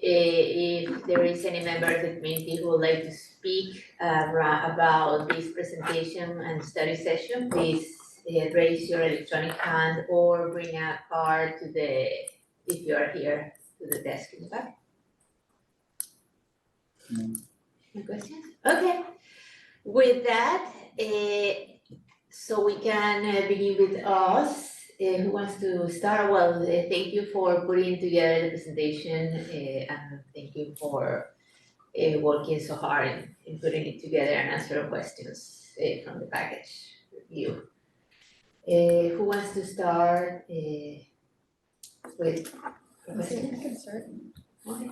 If there is any member of the community who would like to speak about this presentation and study session, please raise your electronic hand or bring a card to if you are here, to the desk in the back. No questions? Okay. With that, so we can begin with us. Who wants to start? Well, thank you for putting together the presentation and thank you for working so hard in putting it together and answering questions from the package review. Who wants to start with a question? I can start. Okay.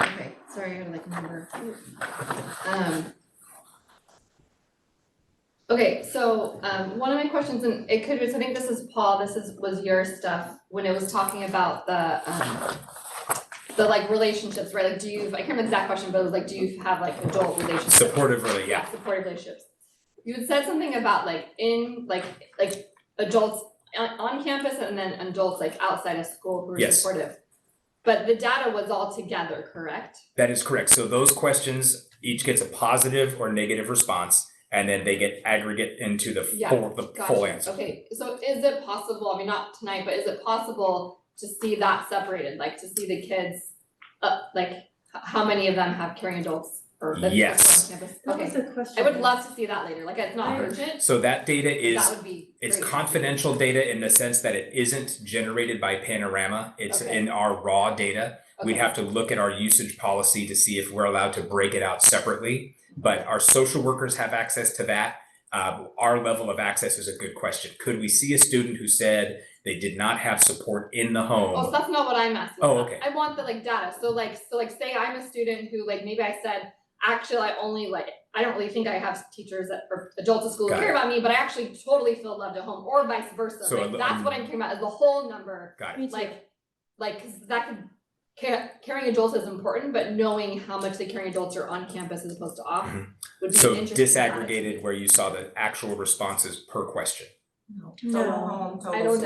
Okay, sorry, I gotta remember. Okay, so one of my questions, and it could be, I think this is Paul, was your stuff when it was talking about the like relationships, right? Like, I can't remember the exact question, but it was like, do you have like adult relationships? Supportive, really, yeah. Supportive relationships. You had said something about like adults on campus and then adults like outside of school who are Yes. supportive. But the data was all together, correct? That is correct. So those questions each gets a positive or negative response, and then they get aggregate into the Yeah, full Gotcha. answer. Okay, so is it possible, I mean, not tonight, but is it possible to see that separated, like to see the kids, how many of them have caring adults or that Yes. on campus? That was Okay, a question. I would love to see that later, like it's not urgent, So that data but is that would be it's great. confidential data in the sense that it isn't generated by Panorama. It's Okay. in our raw data. We'd Okay. have to look at our usage policy to see if we're allowed to break it out separately. But our social workers have access to that. Our level of access is a good question. Could we see a student who said they did not have support in the home? Oh, so that's not what I'm asking Oh, about. okay. I want the data, so say I'm a student who maybe I said, actually, I don't really think I have teachers or adults at school who Got care it. about me, but I actually totally feel loved at home, or vice versa. So, That's what I'm caring about, is the whole number. Got it. Me too. 'Cause that could, caring adults is important, but knowing how much the caring adults are on campus as opposed to off would be So interesting. data to disaggregated me. where you saw the actual responses per question. No. home, I don't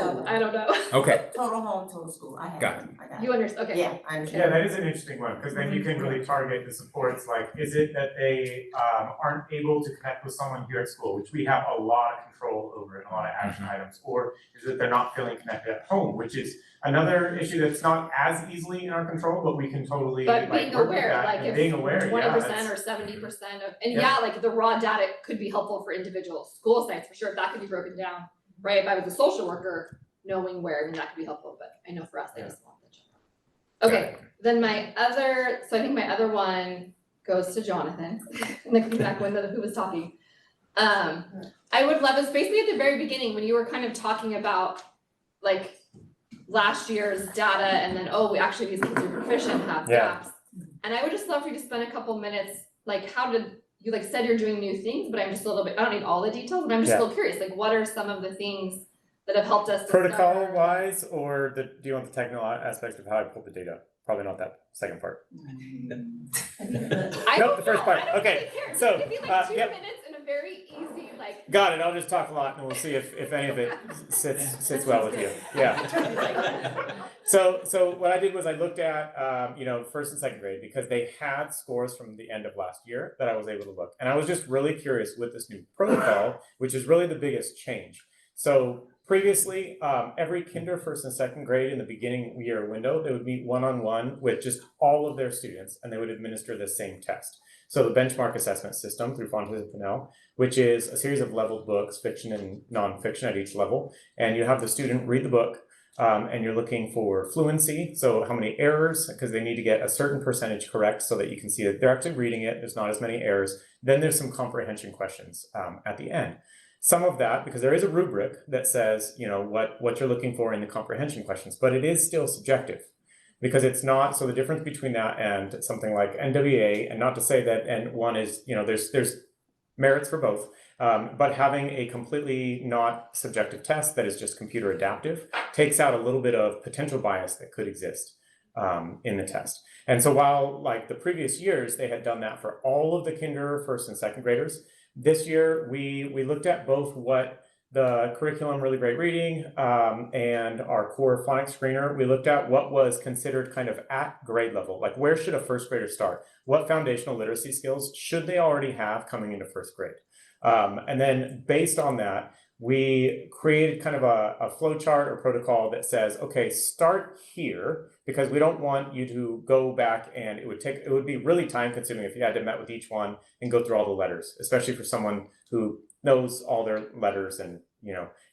know. Okay, Total home, total school, I have Got it, I got You understand, okay. Yeah, I understand. Yeah, that is an interesting one, because then you can really target the supports, like, is it that they aren't able to connect with someone here at school, which we have a lot of control over and a lot of action items, or is it they're not feeling connected at home, which is another issue that's not as easily in our control, but we can totally But like being work with aware, that, like and if being aware, 20% or 70% of, and Yeah. the raw data could be helpful for individual school sites, for sure, if that could be broken down, right? If I was a social worker, knowing where, I mean, that could be helpful, but I know for us, they just want the check. Okay, then so I think my other one goes to Jonathan, and then back when who was talking. I would love, it's basically at the very beginning, when you were kind of talking about last year's data and then, these kids are proficient, have Yeah. gaps. And I would just love for you to spend a couple minutes, how did, you said you're doing new things, but I'm just a little bit, I don't need all the details, but I'm just a Yeah. little curious, what are some of the things that have helped us discover? Protocol wise, or do you want the technical aspect of how I pulled the data? Probably not that second part. I Nope, don't the first know. part. I don't Okay, really care. so, Give me two yep. minutes in a very easy, Got it, I'll just talk a lot and we'll see if any of it sits well with you, yeah. So what I did was I looked at, first and second grade, because they had scores from the end of last year that I was able to look. And I was just really curious with this new protocol, which is really the biggest change. So previously, every kinder, first and second grade in the beginning year window, they would meet one-on-one with just all of their students and they would administer the same test. So the benchmark assessment system through Fontes and Pinnell, which is a series of leveled books, fiction and nonfiction at each level. And you have the student read the book and you're looking for fluency. So how many errors, because they need to get a certain percentage correct so that you can see that they're actually reading it. There's not as many errors. Then there's some comprehension questions at the end. Some of that, because there is a rubric that says, what you're looking for in the comprehension questions, but it is still subjective. Because it's not, so the difference between that and something like NWA, and not to say that N1 is, there's merits for both, but having a completely not subjective test that is just computer adaptive takes out a little bit of potential bias that could exist in the test. And so while the previous years, they had done that for all of the kinder, first and second graders, this year we looked at both what the curriculum Really Great Reading and our core phonics screener, we looked at what was considered kind of at grade level, like where should a first grader start? What foundational literacy skills should they already have coming into first grade? And then based on that, we created kind of a flow chart or protocol that says, okay, start here, because we don't want you to go back and it would be really time consuming if you had to met with each one and go through all the letters, especially for someone who knows all their letters and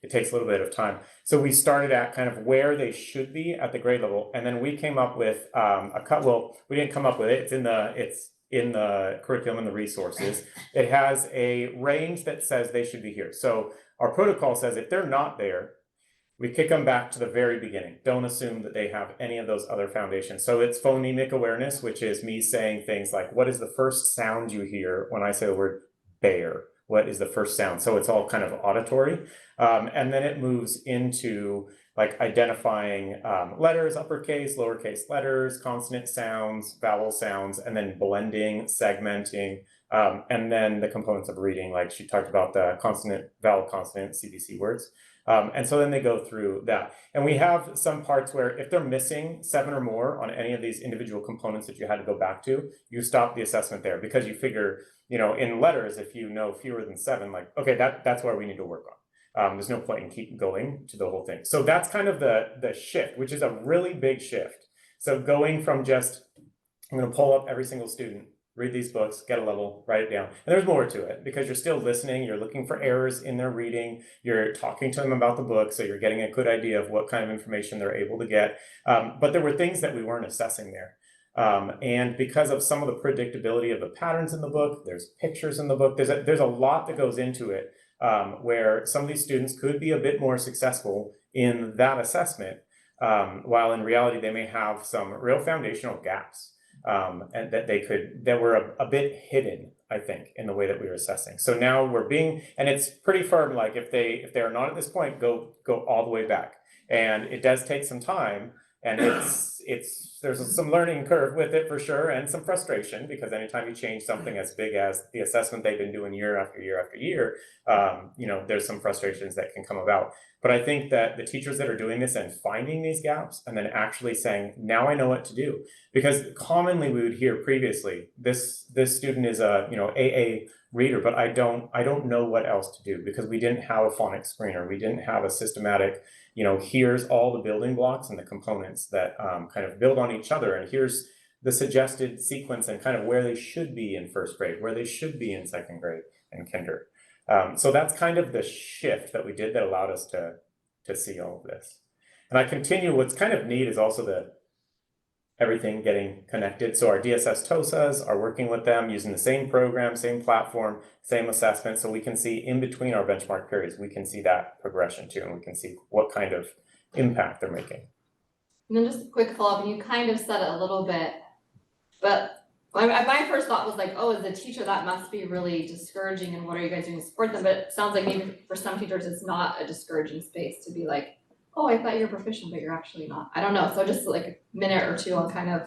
it takes a little bit of time. So we started at kind of where they should be at the grade level, and then we came up with we didn't come up with it, it's in the curriculum and the resources. It has a range that says they should be here. So our protocol says if they're not there, we kick them back to the very beginning. Don't assume that they have any of those other foundations. So it's phonemic awareness, which is me saying things like, what is the first sound you hear when I say the word bear? What is the first sound? So it's all kind of auditory. And then it moves into identifying letters, uppercase, lowercase letters, consonant sounds, vowel sounds, and then blending, segmenting, and then the components of reading, like she talked about the consonant, vowel, consonant, CBC words. And so then they go through that. And we have some parts where if they're missing 7 or more on any of these individual components that you had to go back to, you stop the assessment there because you figure, you know, in letters, if you know fewer than 7, like, okay, that's where we need to work on. There's no point in keep going to the whole thing. So that's kind of the shift, which is a really big shift. So going from just, I'm going to pull up every single student, read these books, get a level, write it down. And there's more to it because you're still listening, you're looking for errors in their reading, you're talking to them about the book, so you're getting a good idea of what kind of information they're able to get. But there were things that we weren't assessing there. And because of some of the predictability of the patterns in the book, there's pictures in the book, there's a lot that goes into it, where some of these students could be a bit more successful in that assessment, while in reality they may have some real foundational gaps. And that were a bit hidden, I think, in the way that we were assessing. So now we're being, and it's pretty firm, like if they are not at this point, go all the way back. And it does take some time, and there's some learning curve with it for sure, and some frustration, because anytime you change something as big as the assessment they've been doing year after year after year, you know, there's some frustrations that can come about. But I think that the teachers that are doing this and finding these gaps and then actually saying, now I know what to do, because commonly we would hear previously, this student is a, you know, AA reader, but I don't know what else to do, because we didn't have a phonics screener, we didn't have a systematic, you know, here's all the building blocks and the components that kind of build on each other, and here's the suggested sequence and kind of where they should be in first grade, where they should be in second grade and kinder. So that's kind of the shift that we did that allowed us to see all of this. And I continue, what's kind of neat is also everything getting connected. So our DSS TOSAs are working with them using the same program, same platform, same assessment. So we can see in between our benchmark periods, we can see that progression too, and we can see what kind of impact they're making. And then just a quick follow-up, you kind of said it a little bit, but my first thought was like, oh, as a teacher, that must be really discouraging, and what are you guys doing to support them? But it sounds like maybe for some teachers, it's not a discouraging space to be like, oh, I thought you were proficient, but you're actually not. I don't know, so just like a minute or two on kind of.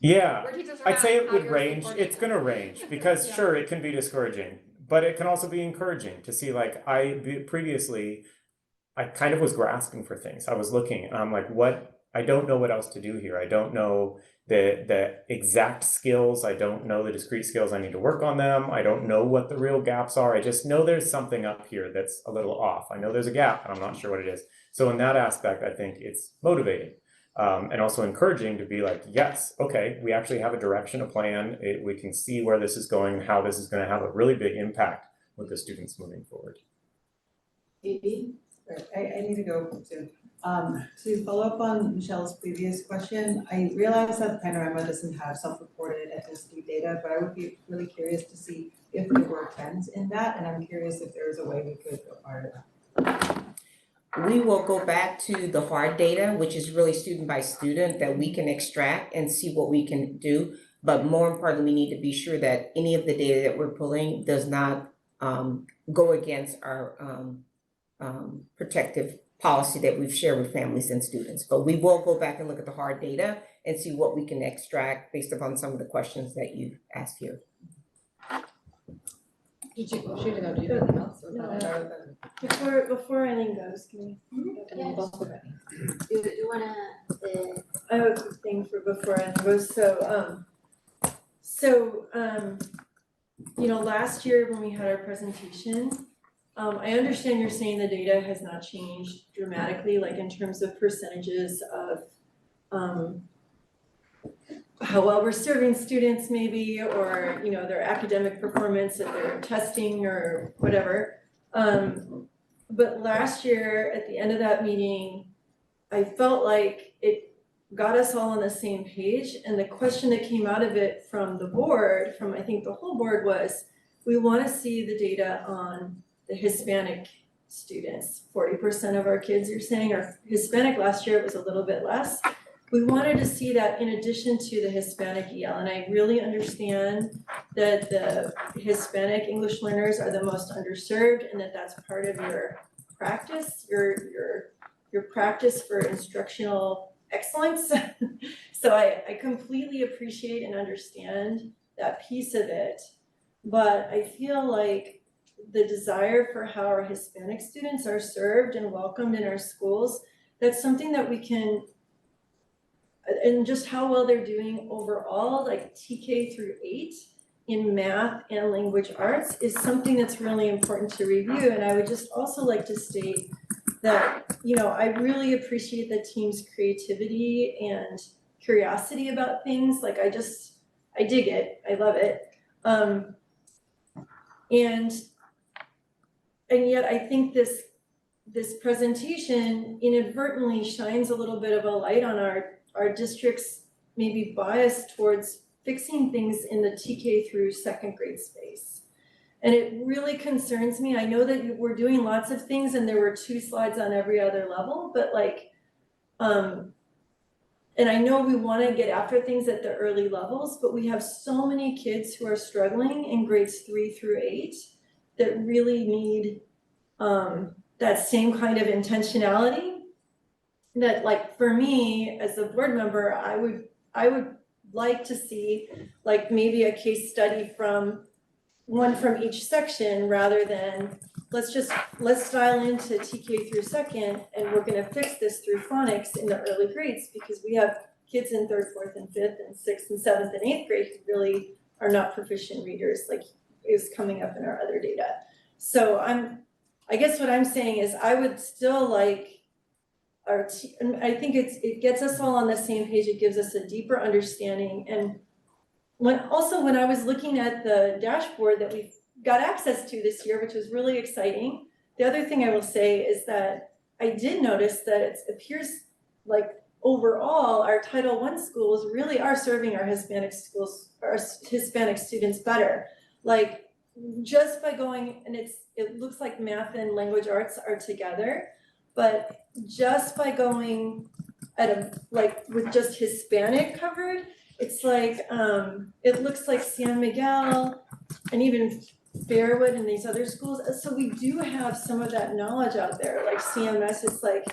Yeah, where teachers are I'd at say and it how would you're range, supporting it's them. gonna range, because Yeah. sure, it can be discouraging, but it can also be encouraging to see, like, previously, I kind of was grasping for things. I was looking, and I'm like, I don't know what else to do here. I don't know the exact skills. I don't know the discrete skills. I need to work on them. I don't know what the real gaps are. I just know there's something up here that's a little off. I know there's a gap, and I'm not sure what it is. So in that aspect, I think it's motivating, and also encouraging to be like, yes, okay, we actually have a direction, a plan. We can see where this is going and how this is going to have a really big impact with the students moving forward. Maybe. I need to go soon. To follow up on Michelle's previous question, I realize that Panorama doesn't have self-reported ethnicity data, but I would be really curious to see if there were trends in that, and I'm curious if there's a way we could acquire that. We will go back to the hard data, which is really student by student, that we can extract and see what we can do. But more importantly, we need to be sure that any of the data that we're pulling does not go against our protective policy that we've shared with families and students. But we will go back and look at the hard data and see what we can extract based upon some of the questions that you asked here. Did you, she didn't go, do you have anything else? Or No. is that- Before Eileen goes, can we? And both of it. You wanna, I have a quick thing for before Eileen goes, you know, last year when we had our presentation, I understand you're saying the data has not changed dramatically, like in terms of percentages of how well we're serving students maybe, or, you know, their academic performance at their testing or whatever. But last year, at the end of that meeting, I felt like it got us all on the same page, and the question that came out of it from the board, from I think the whole board, was we want to see the data on the Hispanic students. 40% of our kids, you're saying, are Hispanic. Last year it was a little bit less. We wanted to see that in addition to the Hispanic EL, and I really understand that the Hispanic English learners are the most underserved, and that that's part of your practice, your practice for instructional excellence. So I completely appreciate and understand that piece of it, but I feel like the desire for how our Hispanic students are served and welcomed in our schools, that's something that we can, and just how well they're doing overall, like TK through 8 in math and language arts is something that's really important to review. And I would just also like to state that, you know, I really appreciate the team's creativity and curiosity about things. Like I dig it, I love it. And yet I think this presentation inadvertently shines a little bit of a light on our district's maybe bias towards fixing things in the TK through 2nd grade space. And it really concerns me. I know that we're doing lots of things and there were 2 slides on every other level, but like, and I know we want to get after things at the early levels, but we have so many kids who are struggling in grades 3 through 8 that really need that same kind of intentionality. That, like, for me as a board member, I would like to see like maybe a case study from one from each section rather than let's dial into TK through 2nd and we're going to fix this through phonics in the early grades, because we have kids in 3rd, 4th, and 5th, and 6th, and 7th, and 8th grade who really are not proficient readers, like is coming up in our other data. So I guess what I'm saying is I would still like I think it gets us all on the same page. It gives us a deeper understanding. And when I was looking at the dashboard that we've got access to this year, which was really exciting, the other thing I will say is that I did notice that it appears like overall our Title I schools really are serving our Hispanic students better. Like just by going, and it looks like math and language arts are together, but just by going with just Hispanic covered, it's like it looks like San Miguel and even Fairwood and these other schools. So we do have some of that knowledge out there. Like CMS, it's like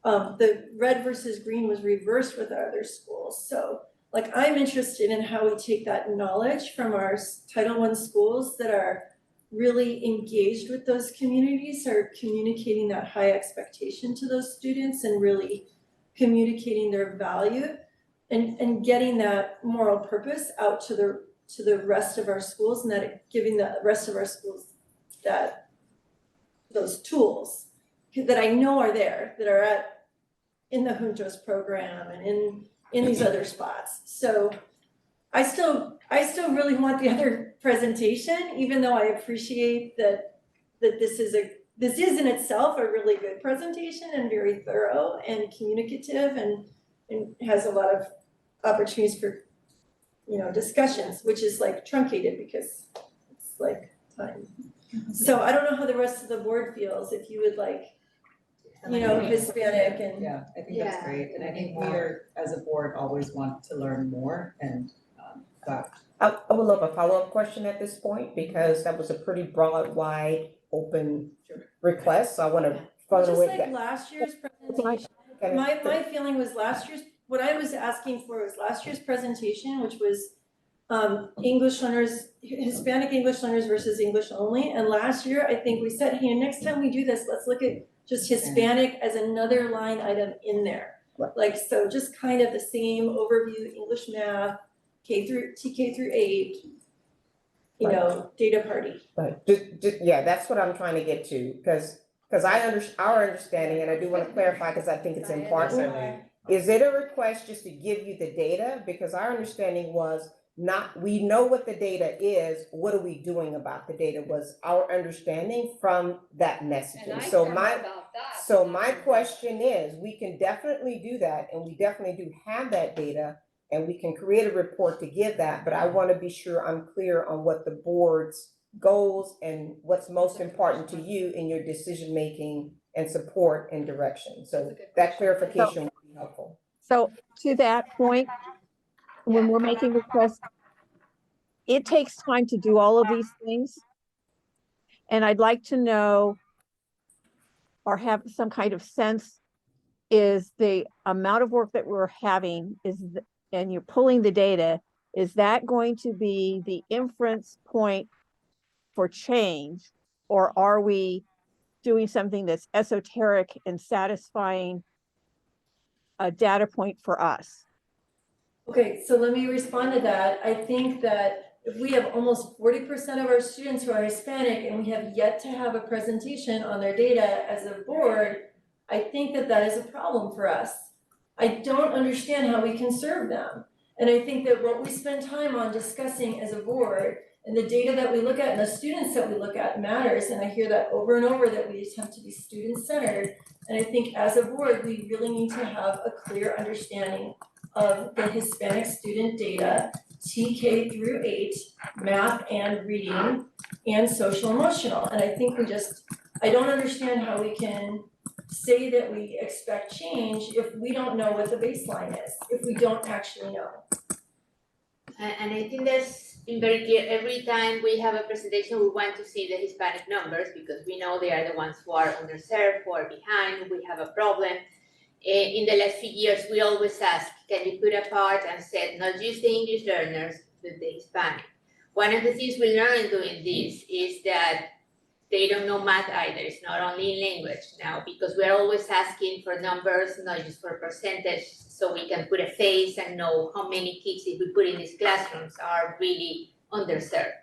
the red versus green was reversed with our other schools. So like I'm interested in how we take that knowledge from our Title I schools that are really engaged with those communities, are communicating that high expectation to those students and really communicating their value and getting that moral purpose out to the rest of our schools, and that giving the rest of our schools those tools that I know are there, that are in the Juntos program and in these other spots. So I still really want the other presentation, even though I appreciate that this is in itself a really good presentation and very thorough and communicative and has a lot of opportunities for, you know, discussions, which is like truncated because it's like time. So I don't know how the rest of the board feels, if you would like, you know, Hispanic and. Yeah, I think that's great, and I think we are, as a board, always want to learn more, and that. I would love a follow-up question at this point, because that was a pretty broad, wide, open request, so I want to follow with that. Just like last year's presentation, my feeling was what I was asking for was last year's presentation, which was English learners, Hispanic English learners versus English only. And last year, I think we said, hey, next time we do this, let's look at just Hispanic as another line item in there. Right. Like, so just kind of the same overview, English, math, TK through 8, you know, data party. Right, yeah, that's what I'm trying to get to, because our understanding, and I do want to clarify, because I think it's important. Is it a request just to give you the data? Because our understanding was we know what the data is, what are we doing about the data, was our understanding from that messaging. So my question is, we can definitely do that, and we definitely do have that data, and we can create a report to give that, but I want to be sure I'm clear on what the board's goals and what's most important to you in your decision-making and support and direction. So that clarification would be helpful. So to that point, when we're making requests, it takes time to do all of these things. And I'd like to know or have some kind of sense, is the amount of work that we're having and you're pulling the data, is that going to be the inference point for change? Or are we doing something that's esoteric and satisfying a data point for us? Okay, so let me respond to that. I think that if we have almost 40% of our students who are Hispanic and we have yet to have a presentation on their data as a board, I think that that is a problem for us. I don't understand how we can serve them. And I think that what we spend time on discussing as a board and the data that we look at and the students that we look at matters. And I hear that over and over, that we attempt to be student-centered. And I think as a board, we really need to have a clear understanding of the Hispanic student data, TK through 8, math and reading, and social emotional. And I think I don't understand how we can say that we expect change if we don't know what the baseline is, if we don't actually know. And I think that's been very clear. Every time we have a presentation, we want to see the Hispanic numbers because we know they are the ones who are underserved, who are behind, we have a problem. In the last few years, we always ask, can you put apart and set not just the English learners, but the Hispanic? One of the things we learned doing this is that they don't know math either. It's not only in language now, because we're always asking for numbers, not just for percentage, so we can put a face and know how many kids, if we put in these classrooms, are really underserved.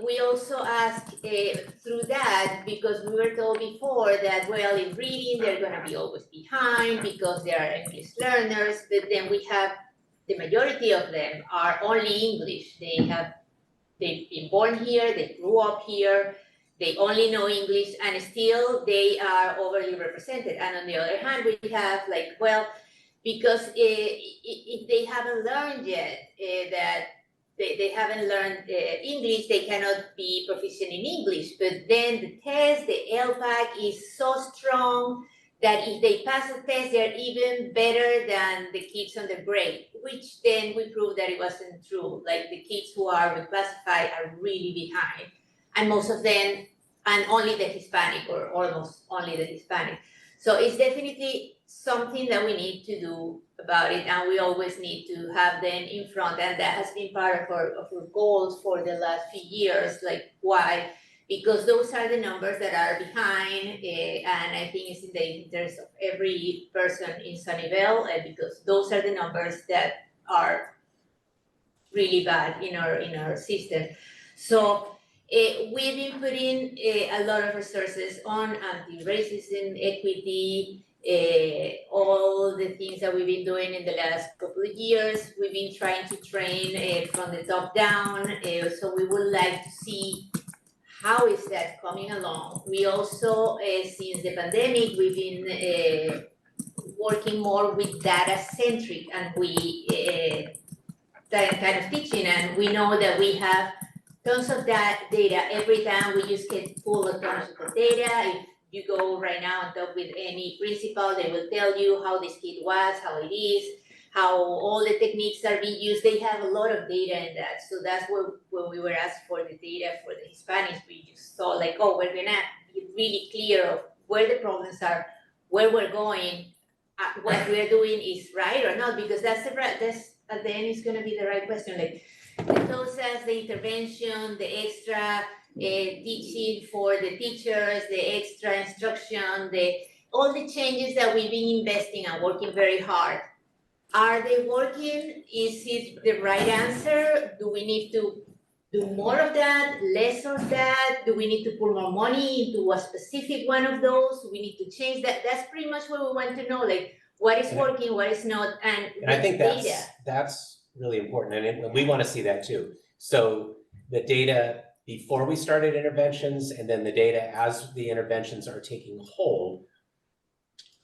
We also ask through that, because we were told before that, well, in reading, they're gonna be always behind because they are English learners, but then we have, the majority of them are only English. They've been born here, they grew up here, they only know English, and still they are overly represented. And on the other hand, we have like, well, because if they haven't learned yet that they haven't learned English, they cannot be proficient in English. But then the test, the LPAC is so strong that if they pass the test, they're even better than the kids on the grade, which then we proved that it wasn't true. Like the kids who are reclassified are really behind. And most of them, and only the Hispanic, or almost only the Hispanic. So it's definitely something that we need to do about it, and we always need to have them in front, and that has been part of our goals for the last few years. Like, why? Because those are the numbers that are behind, and I think it's in the interest of every person in Sunnyvale, because those are the numbers that are really bad in our system. So we've been putting a lot of resources on anti-racism, equity, all the things that we've been doing in the last couple of years. We've been trying to train from the top down, so we would like to see how is that coming along. We also, since the pandemic, we've been working more with data-centric, and we kind of teaching, and we know that we have tons of that data. Every time we just get full of tons of the data. If you go right now and talk with any principal, they will tell you how this kid was, how it is, how all the techniques are being used. They have a lot of data in that. So that's when we were asked for the data for the Hispanics, we just thought like, oh, we're gonna be really clear of where the problems are, where we're going, what we're doing is right or not, because that's at the end is gonna be the right question. Like the COSAS, the intervention, the extra teaching for the teachers, the extra instruction, all the changes that we've been investing and working very hard. Are they working? Is it the right answer? Do we need to do more of that, less of that? Do we need to put more money into a specific one of those? We need to change that. That's pretty much what we want to know, like what is working, what is not, and I think data. that's really important, and we want to see that too. So the data before we started interventions, and then the data as the interventions are taking hold,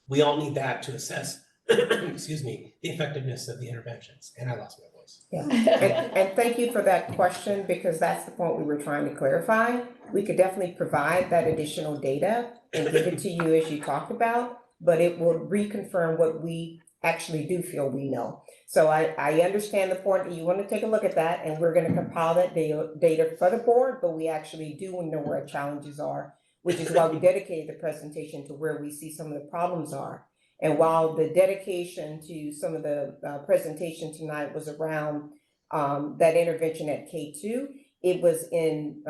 we all need that to assess, excuse me, the effectiveness of the interventions. And I lost my voice. Yeah, and thank you for that question, because that's the point we were trying to clarify. We could definitely provide that additional data and give it to you as you talked about, but it will reconfirm what we actually do feel we know. So I understand the point that you want to take a look at that, and we're going to compile that data for the board, but we actually do know where our challenges are, which is why we dedicated the presentation to where we see some of the problems are. And while the dedication to some of the presentation tonight was around that intervention at K2, it was in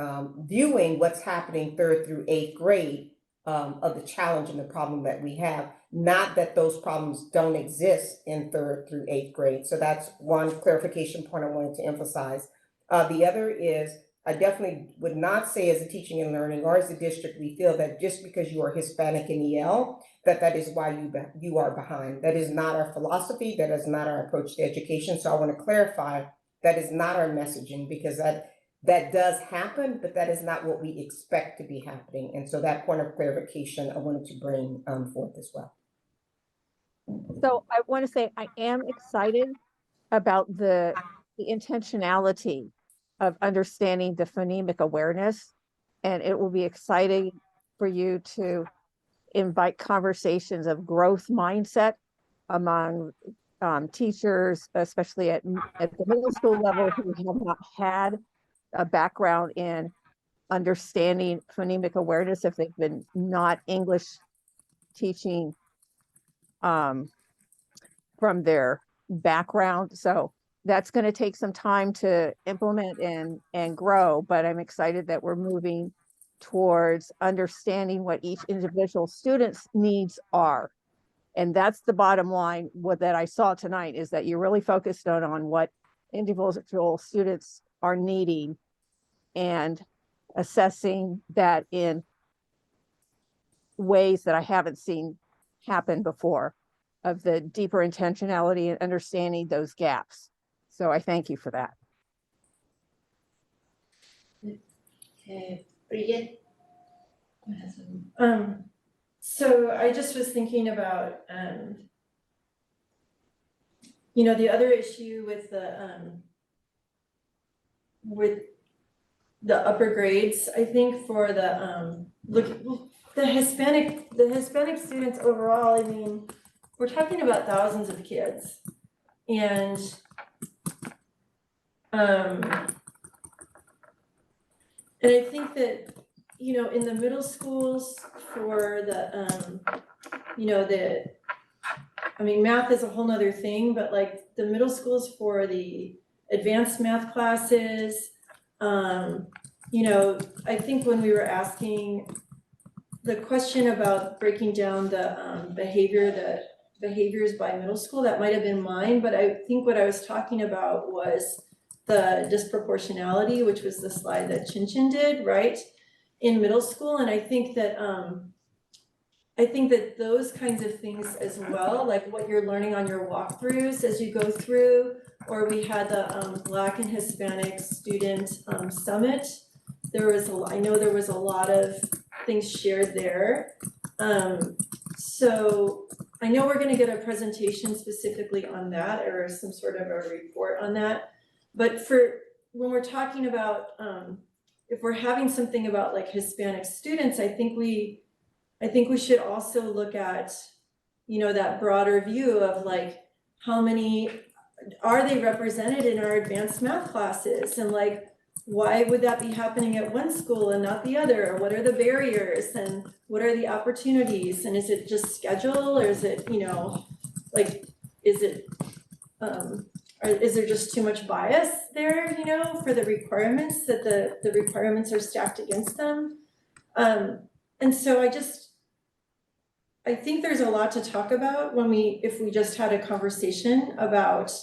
viewing what's happening 3rd through 8th grade of the challenge and the problem that we have, not that those problems don't exist in 3rd through 8th grade. So that's one clarification point I wanted to emphasize. The other is, I definitely would not say as a teaching and learning or as a district, we feel that just because you are Hispanic in EL, that is why you are behind. That is not our philosophy. That is not our approach to education. So I want to clarify that is not our messaging, because that does happen, but that is not what we expect to be happening. And so that point of clarification I wanted to bring forth as well. So I want to say I am excited about the intentionality of understanding the phonemic awareness. And it will be exciting for you to invite conversations of growth mindset among teachers, especially at the middle school level, who have not had a background in understanding phonemic awareness if they've been not English teaching from their background. So that's going to take some time to implement and grow, but I'm excited that we're moving towards understanding what each individual student's needs are. And that's the bottom line. What that I saw tonight is that you're really focused on what individual students are needing and assessing that in ways that I haven't seen happen before, of the deeper intentionality and understanding those gaps. So I thank you for that. Bridget? So I just was thinking about, you know, the other issue with the upper grades, I think for the the Hispanic students overall, I mean, we're talking about thousands of kids. And I think that, you know, in the middle schools for the, you know, I mean, math is a whole nother thing, but like the middle schools for the advanced math classes, you know, I think when we were asking the question about breaking down the behaviors by middle school, that might have been mine, but I think what I was talking about was the disproportionality, which was the slide that Chin did, right, in middle school. And I think that those kinds of things as well, like what you're learning on your walkthroughs as you go through, or we had the Black and Hispanic student summit. I know there was a lot of things shared there. So I know we're gonna get a presentation specifically on that, or some sort of a report on that. But when we're talking about, if we're having something about like Hispanic students, I think we should also look at, you know, that broader view of like, how many are they represented in our advanced math classes? And like, why would that be happening at one school and not the other? What are the barriers and what are the opportunities? And is it just schedule, or is it, you know, like, is it, or is there just too much bias there, you know, for the requirements, that the requirements are stacked against them? And so I think there's a lot to talk about if we just had a conversation about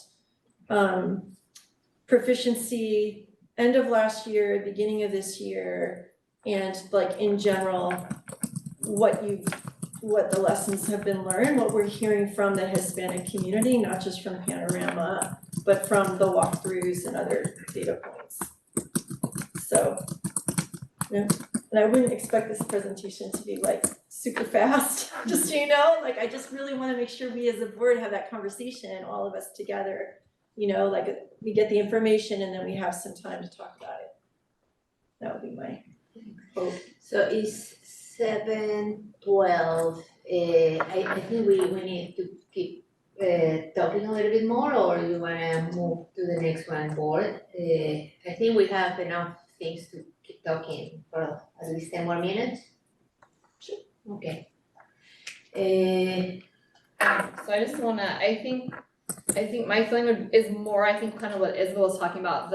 proficiency end of last year, beginning of this year, and like in general, what the lessons have been learned, what we're hearing from the Hispanic community, not just from Panorama, but from the walkthroughs and other data points. So, yeah. And I wouldn't expect this presentation to be like super fast, just so you know, like I just really want to make sure we as a board have that conversation, all of us together, you know, like we get the information and then we have some time to talk about it. That would be my hope. So it's 7:12. I think we need to keep talking a little bit more, or you wanna move to the next one, board? I think we have enough things to keep talking for at least 10 more minutes. Sure. Okay. So I just wanna, I think my feeling is more, I think kind of what Isabel was talking about,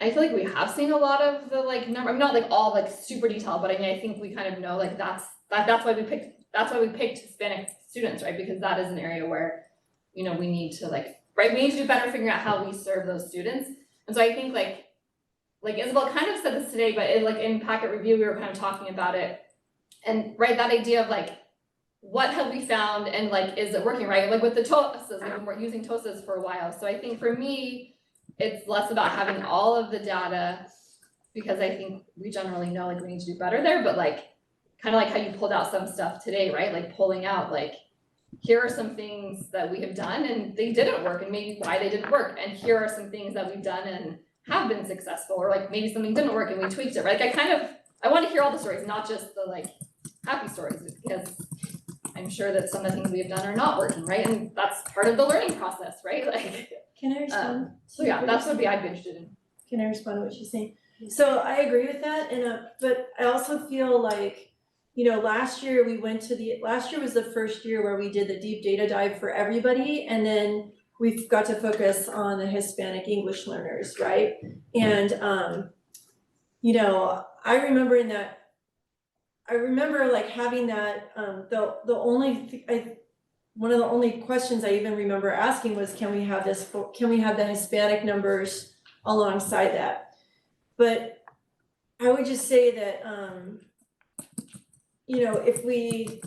I feel like we have seen a lot of the like number, I'm not like all like super detailed, but I mean, I think we kind of know like that's why we picked Hispanic students, right? Because that is an area where, you know, we need to like, right, we need to do better figuring out how we serve those students. And so I think like Isabel kind of said this today, but in packet review, we were kind of talking about it. And right, that idea of like, what have we found and like, is it working, right? Like with the TOSAs, we've been using TOSAs for a while. So I think for me, it's less about having all of the data, because I think we generally know like we need to do better there, but like, kind of like how you pulled out some stuff today, right? Like pulling out like, here are some things that we have done and they didn't work and maybe why they didn't work. And here are some things that we've done and have been successful, or like maybe something didn't work and we tweaked it, right? Like I want to hear all the stories, not just the like happy stories, because I'm sure that some of the things we have done are not working, right? And that's part of the learning process, right? Like, Can I respond? so yeah, that's what I'd be interested in. Can I respond to what she's saying? So I agree with that, and but I also feel like, you know, last year was the first year where we did the deep data dive for everybody, and then we've got to focus on the Hispanic English learners, right? And you know, I remember like having that, one of the only questions I even remember asking was, can we have the Hispanic numbers alongside that? But I would just say that, you know, if we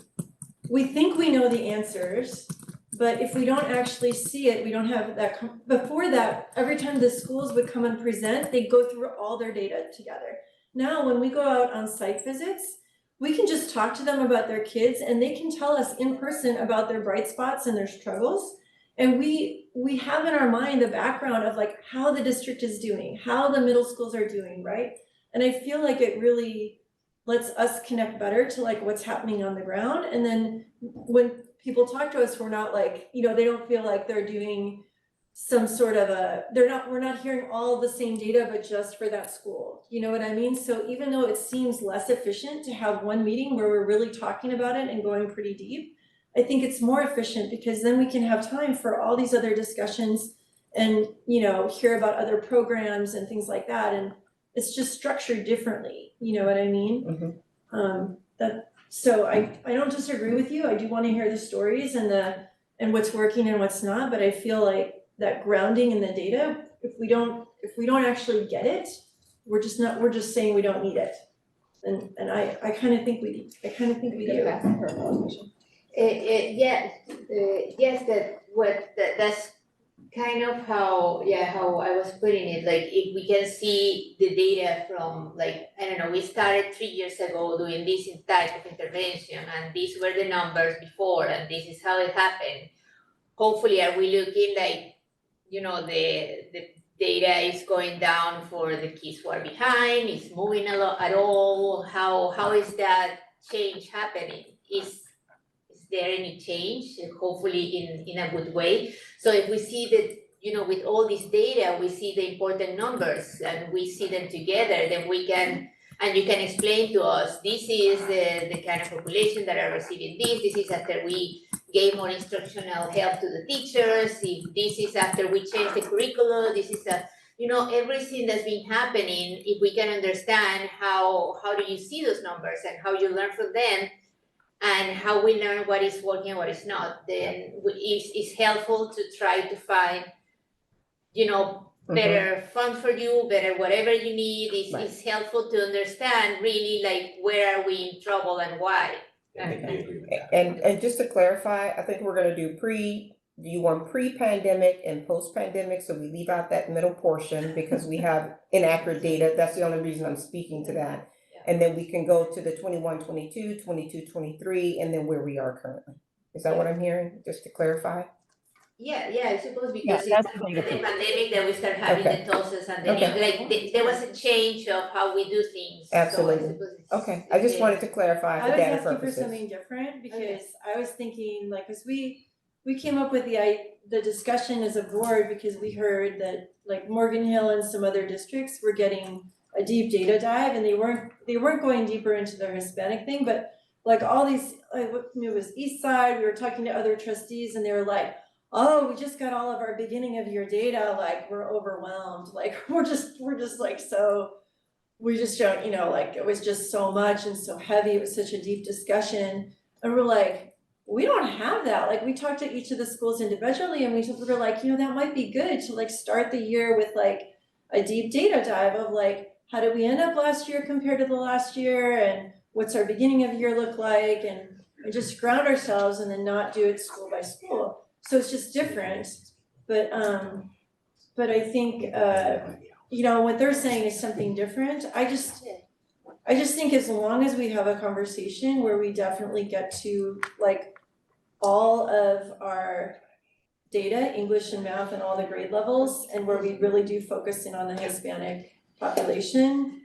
think we know the answers, but if we don't actually see it, we don't have that. Before that, every time the schools would come and present, they'd go through all their data together. Now, when we go out on site visits, we can just talk to them about their kids and they can tell us in person about their bright spots and their struggles. And we have in our mind the background of like how the district is doing, how the middle schools are doing, right? And I feel like it really lets us connect better to like what's happening on the ground. And then when people talk to us, we're not like, you know, they don't feel like they're doing some sort of we're not hearing all the same data, but just for that school. You know what I mean? So even though it seems less efficient to have one meeting where we're really talking about it and going pretty deep, I think it's more efficient because then we can have time for all these other discussions and, you know, hear about other programs and things like that. And it's just structured differently. You know what I mean? Mm-hmm. So I don't disagree with you. I do want to hear the stories and what's working and what's not, but I feel like that grounding in the data, if we don't actually get it, we're just saying we don't need it. And I kind of think we do. That's kind of how I was putting it. Like if we can see the data from like, I don't know, we started 3 years ago doing this type of intervention and these were the numbers before and this is how it happened. Hopefully, are we looking like, you know, the data is going down for the kids who are behind, it's moving a lot at all? How is that change happening? Is there any change? Hopefully in a good way. So if we see that, you know, with all this data, we see the important numbers and we see them together, then we can, and you can explain to us, this is the kind of population that are receiving this is after we gave more instructional help to the teachers, if this is after we changed the curriculum, this is you know, everything that's been happening, if we can understand how do you see those numbers and how you learn from them and how we learn what is working and what is not, then it's helpful to try to find, you know, better funds for you, better whatever you need. It's helpful to understand really like where are we in trouble and why. And just to clarify, I think we're gonna do pre-pandemic and post-pandemic, so we leave out that middle portion because we have inaccurate data. That's the only reason I'm speaking to that. And then we can go to the 21-22, 22-23, and then where we are currently. Is that what I'm hearing, just to clarify? Yeah, I suppose because it's after the pandemic that we start having the TOSAs and there was a change of how we do things. Absolutely. So Okay, I just wanted to clarify for data purposes. I was asking for something different because I was thinking like, cause we came up with the discussion as a board because we heard that like Morgan Hill and some other districts were getting a deep data dive and they weren't going deeper into their Hispanic thing, but like all these, like it was East Side, we were talking to other trustees and they were like, oh, we just got all of our beginning of year data, like we're overwhelmed, like we're just like so, we just don't, like it was just so much and so heavy, it was such a deep discussion. And we're like, we don't have that. Like we talked to each of the schools individually and we were like, that might be good to like start the year with like a deep data dive of like, how did we end up last year compared to the last year, and what's our beginning of year look like, and just ground ourselves and then not do it school by school. So it's just different. But I think what they're saying is something different. I just think as long as we have a conversation where we definitely get to like all of our data, English and math and all the grade levels, and where we really do focus in on the Hispanic population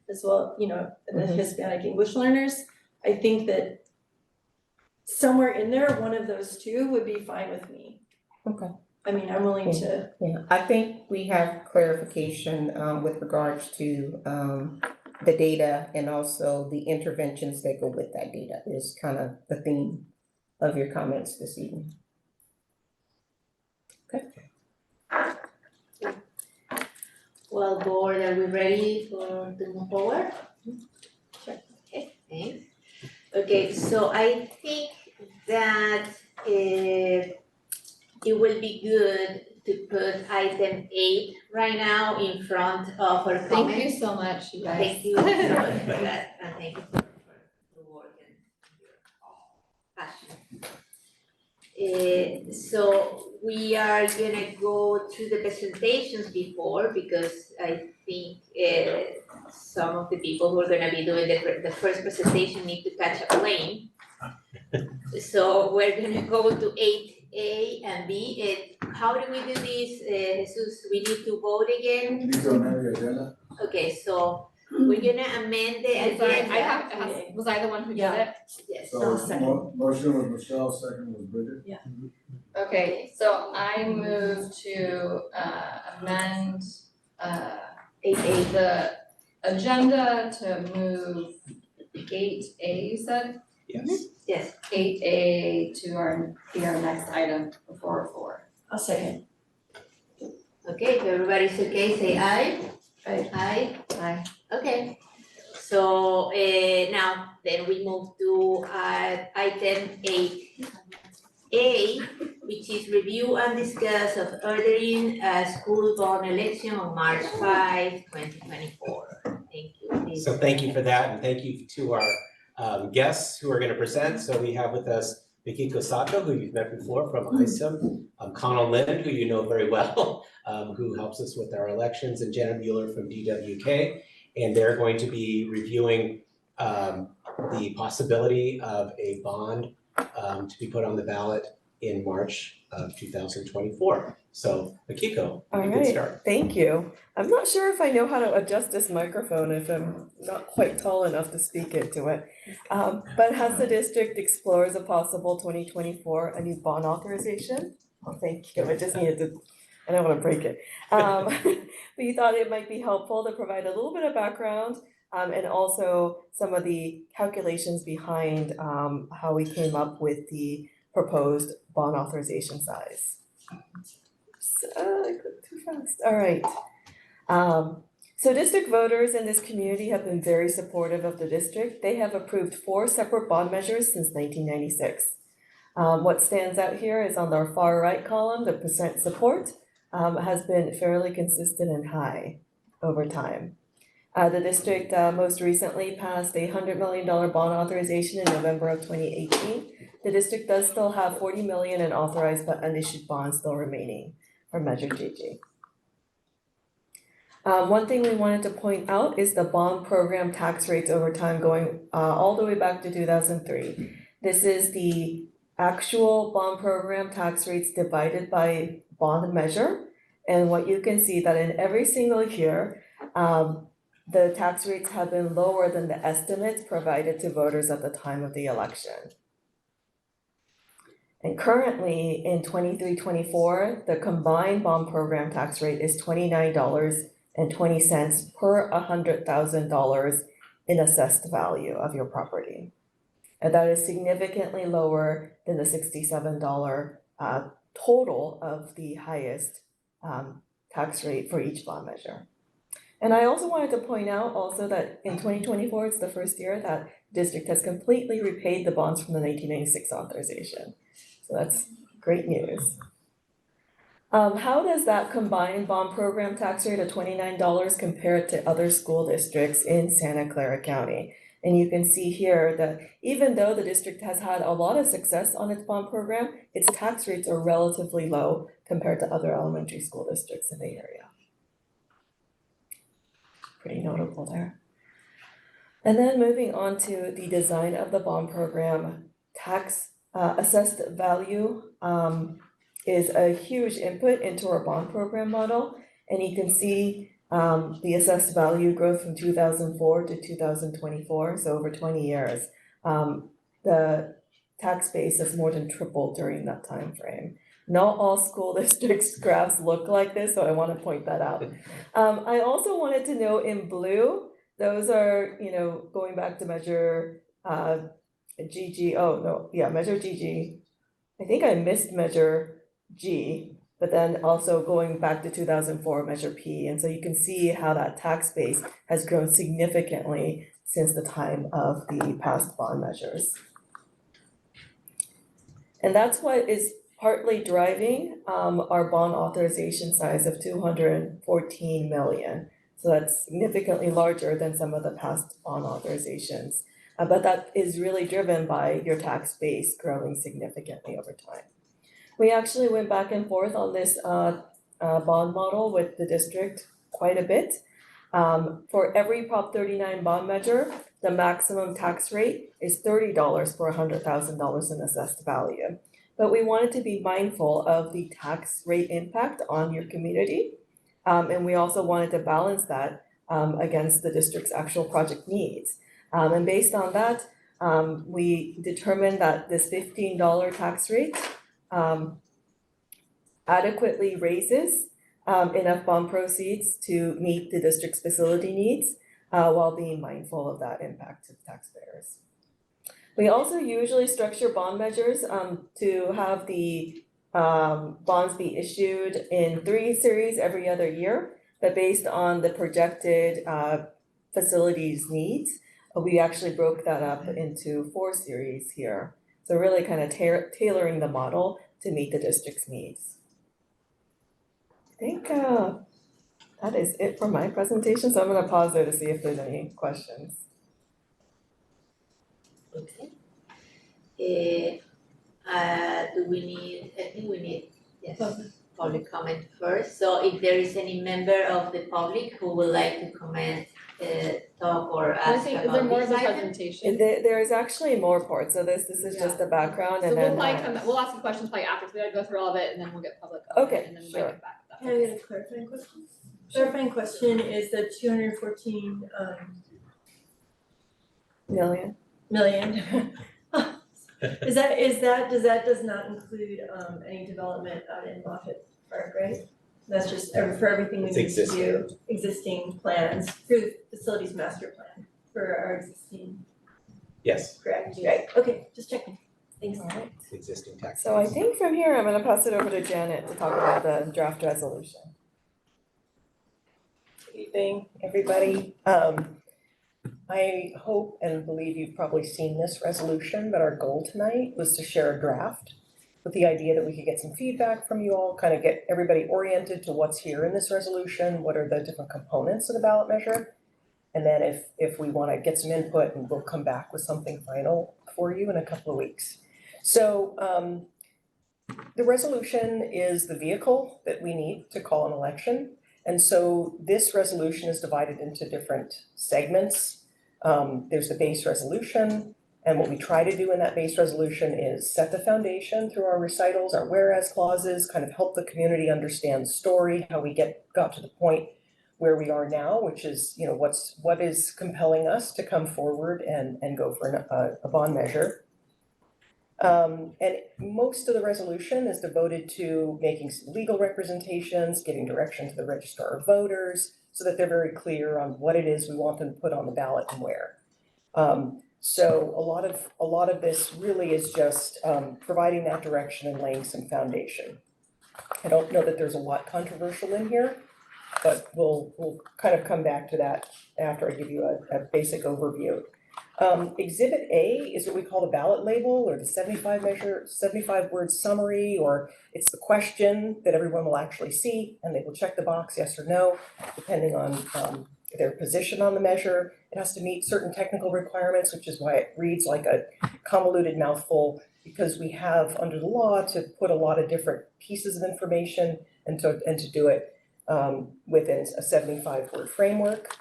as well, the Hispanic English learners, I think that somewhere in there, one of those two would be fine with me. Okay. I mean, I'm willing to. Yeah, I think we have clarification with regards to the data and also the interventions that go with that data is kind of the theme of your comments this evening. Okay. Well, board, are we ready to move forward? Sure. Okay, thanks. Okay, so I think that it will be good to put item 8 right now in front of our comments. Thank you so much, you guys. Thank you so much for that, and thank you for the work and your passion. So we are gonna go through the presentations before, because I think some of the people who are gonna be doing the first presentation need to catch a plane. So we're gonna go to 8A and B. How do we do this, Jesus? We need to vote again? You need to amend the agenda. Okay, so we're gonna amend the I'm sorry, agenda. was I the one who did Yeah. it? Yes. So second. motion was Michelle, second was Bridget. Okay, so I move to amend 8A. the agenda to move 8A, you said? Yes. Yes. 8A to be our next item before 4. I'll second. Okay, if everybody's okay, say aye. Aye. Aye. Aye. Okay. So now then we move to item 8A, which is review and discuss of ordering a school board election on March 5, 2024. Thank you. So thank you for that, and thank you to our guests who are going to present. So we have with us Mikiko Sato, who you've met before from ISOM, Connell Lind, who you know very well, who helps us with our elections, and Jenna Mueller from DWK. And they're going to be reviewing the possibility of a bond to be put on the ballot in March of 2024. So Mikiko, you can start. Thank you. I'm not sure if I know how to adjust this microphone if I'm not quite tall enough to speak into it. But as the district explores a possible 2024, a new bond authorization, thank you, I just needed to, I don't want to break it. We thought it might be helpful to provide a little bit of background and also some of the calculations behind how we came up with the proposed bond authorization size. I clicked too fast. All right. So district voters in this community have been very supportive of the district. They have approved 4 separate bond measures since 1996. What stands out here is on the far right column, the percent support has been fairly consistent and high over time. The district most recently passed a $100 million bond authorization in November of 2018. The district does still have $40 million in authorized but unissued bonds still remaining for Measure JJ. One thing we wanted to point out is the bond program tax rates over time going all the way back to 2003. This is the actual bond program tax rates divided by bond measure. And what you can see that in every single year, the tax rates have been lower than the estimates provided to voters at the time of the election. And currently in 23-24, the combined bond program tax rate is $29.20 per $100,000 in assessed value of your property. And that is significantly lower than the $67 total of the highest tax rate for each bond measure. And I also wanted to point out also that in 2024, it's the first year that district has completely repaid the bonds from the 1996 authorization. So that's great news. How does that combined bond program tax rate of $29 compare to other school districts in Santa Clara County? And you can see here that even though the district has had a lot of success on its bond program, its tax rates are relatively low compared to other elementary school districts in the area. Pretty notable there. And then moving on to the design of the bond program, tax assessed value is a huge input into our bond program model. And you can see the assessed value growth from 2004 to 2024, so over 20 years. The tax base has more than tripled during that time frame. Not all school districts graphs look like this, so I want to point that out. I also wanted to note in blue, those are, going back to measure GG, measure GG. I think I missed measure G, but then also going back to 2004, measure P. And so you can see how that tax base has grown significantly since the time of the past bond measures. And that's what is partly driving our bond authorization size of 214 million. So that's significantly larger than some of the past bond authorizations. But that is really driven by your tax base growing significantly over time. We actually went back and forth on this bond model with the district quite a bit. For every Prop 39 bond measure, the maximum tax rate is $30 for $100,000 in assessed value. But we wanted to be mindful of the tax rate impact on your community. And we also wanted to balance that against the district's actual project needs. And based on that, we determined that this $15 tax rate adequately raises enough bond proceeds to meet the district's facility needs while being mindful of that impact to taxpayers. We also usually structure bond measures to have the bonds be issued in 3 series every other year, but based on the projected facilities needs, we actually broke that up into 4 series here. So really kind of tailoring the model to meet the district's needs. I think that is it for my presentation, so I'm going to pause there to see if there's any questions. Okay. Do we need, I think we need, yes, public comment first. So if there is any member of the public who would like to comment, talk or ask Is there about more of this a item? presentation? There is actually more parts, so this is just the background So and we'll then. probably we'll ask you questions probably after, so we gotta go through all of it and then we'll get public comment Okay, and then we sure. might get back. Can I get a clarifying question? Clarifying question is the 214 Million. million. Does not include any development out in Moffett Park, right? That's just for everything we It's need to existing. do, existing plans through the facilities master plan for our existing, Yes, correct, right? Okay, just checking. Thanks. All right. it's existing tax. So I think from here, I'm gonna pass it over to Janet to talk about the draft resolution. Good evening, everybody. I hope and believe you've probably seen this resolution, but our goal tonight was to share a draft with the idea that we could get some feedback from you all, kind of get everybody oriented to what's here in this resolution, what are the different components of the ballot measure. And then if we want to get some input, and we'll come back with something final for you in a couple of weeks. So the resolution is the vehicle that we need to call an election. And so this resolution is divided into different segments. There's the base resolution, and what we try to do in that base resolution is set the foundation through our recitals, our whereas clauses, kind of help the community understand the story, how we got to the point where we are now, which is, what is compelling us to come forward and go for a bond measure. And most of the resolution is devoted to making some legal representations, giving direction to the registrar of voters, so that they're very clear on what it is we want them to put on the ballot and where. So a lot of this really is just providing that direction and laying some foundation. I don't know that there's a lot controversial in here, but we'll kind of come back to that after I give you a basic overview. Exhibit A is what we call the ballot label, or the 75 word summary, or it's the question that everyone will actually see, and they will check the box yes or no, depending on their position on the measure. It has to meet certain technical requirements, which is why it reads like a convoluted mouthful, because we have under the law to put a lot of different pieces of information and to do it within a 75 word framework.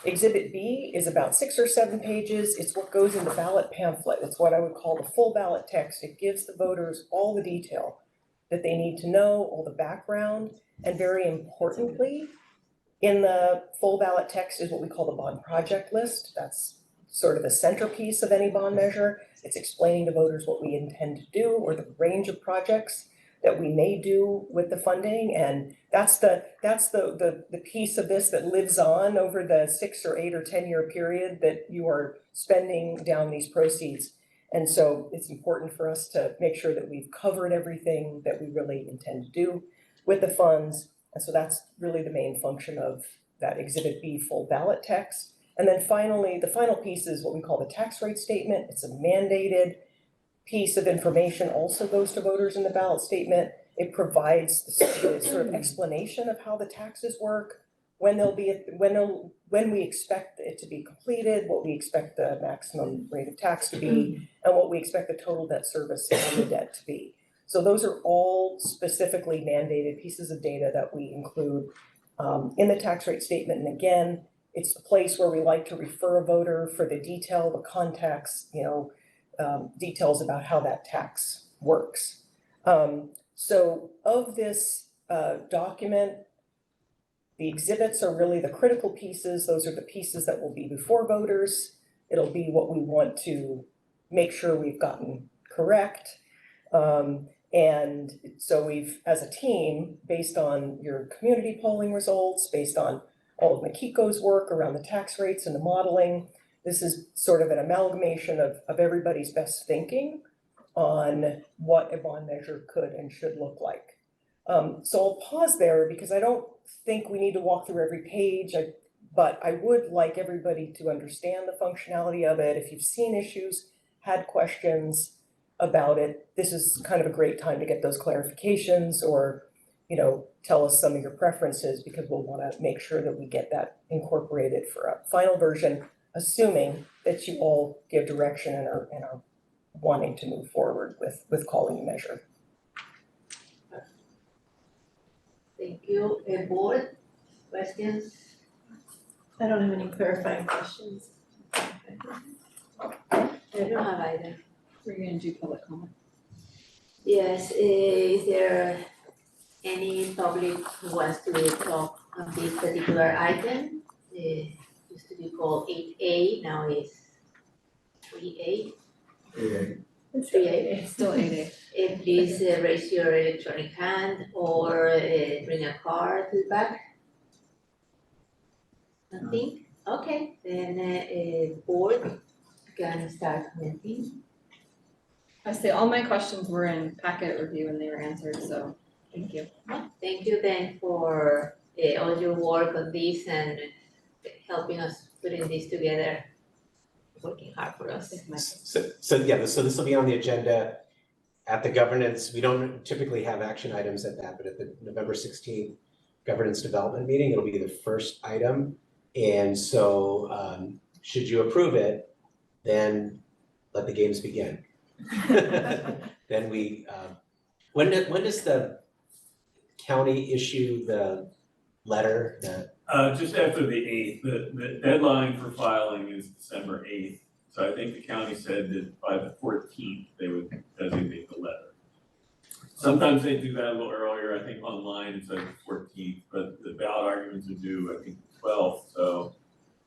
Exhibit B is about 6 or 7 pages. It's what goes in the ballot pamphlet. It's what I would call the full ballot text. It gives the voters all the detail that they need to know, all the background, and very importantly, in the full ballot text is what we call the bond project list. That's sort of the centerpiece of any bond measure. It's explaining to voters what we intend to do, or the range of projects that we may do with the funding, and that's the piece of this that lives on over the 6 or 8 or 10 year period that you are spending down these proceeds. And so it's important for us to make sure that we've covered everything that we really intend to do with the funds. And so that's really the main function of that Exhibit B full ballot text. And then finally, the final piece is what we call the tax rate statement. It's a mandated piece of information, also goes to voters in the ballot statement. It provides the sort of explanation of how the taxes work, when we expect it to be completed, what we expect the maximum rate of tax to be, and what we expect the total debt service on the debt to be. So those are all specifically mandated pieces of data that we include in the tax rate statement. And again, it's the place where we like to refer a voter for the detail, the context, details about how that tax works. So of this document, the exhibits are really the critical pieces. Those are the pieces that will be before voters. It'll be what we want to make sure we've gotten correct. And so we've, as a team, based on your community polling results, based on all of Makiko's work around the tax rates and the modeling, this is sort of an amalgamation of everybody's best thinking on what a bond measure could and should look like. So I'll pause there because I don't think we need to walk through every page, but I would like everybody to understand the functionality of it. If you've seen issues, had questions about it, this is kind of a great time to get those clarifications, or tell us some of your preferences, because we'll want to make sure that we get that incorporated for a final version, assuming that you all give direction and are wanting to move forward with calling the measure. Thank you. Board, questions? I don't have any clarifying questions. I don't have either. We're gonna do public comment. Yes, is there any public who wants to talk on this particular item? Used to be called 8A, now it's 3A. 3A. Still 8A. Please raise your electronic hand or bring a card to the back. Nothing? Okay, then board can start commenting. I say all my questions were in packet review and they were answered, so thank you. Thank you then for all your work on this and helping us putting this together, working hard for us. So this will be on the agenda at the governance. We don't typically have action items at that, but at the November 16th governance development meeting, it'll be the first item. And so should you approve it, then let the games begin. Then we, when does the county issue the letter? Just after the 8th, the deadline for filing is December 8th. So I think the county said that by the 14th, they would designate the letter. Sometimes they do that a little earlier. I think online it says the 14th, but the ballot arguments are due, I think, the 12th. So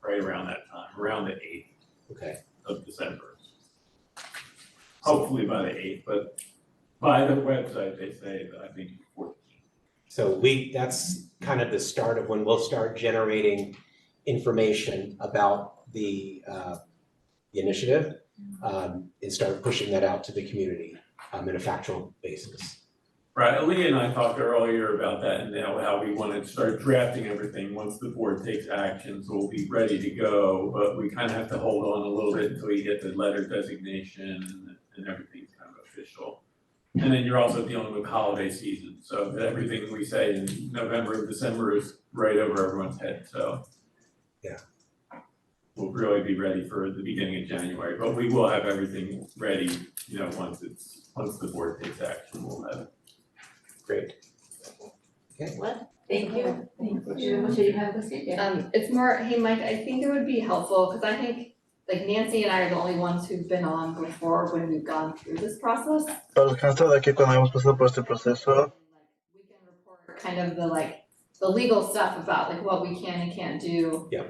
right around that time, around the 8th of December. Hopefully by the 8th, but by the website, they say that I think it's 14th. So that's kind of the start of when we'll start generating information about the the initiative, and start pushing that out to the community, in a factual basis. Right, Leah and I talked earlier about that and how we want to start drafting everything. Once the board takes actions, we'll be ready to go, but we kind of have to hold on a little bit until you get the letter designation and everything's kind of official. And then you're also dealing with holiday season, so everything we say in November, December is right over everyone's head, so. Yeah. We'll really be ready for the beginning of January, but we will have everything ready, once the board takes action, we'll have it. Great. Okay. What? Thank you. Thank you. So you have a question? It's more, hey, Mike, I think it would be helpful, because I think, like Nancy and I are the only ones who've been on before when we've gone through this process. Para los que no están aquí cuando hemos pasado por este proceso, We can report kind of the legal stuff about like what we can and can't do. Yeah.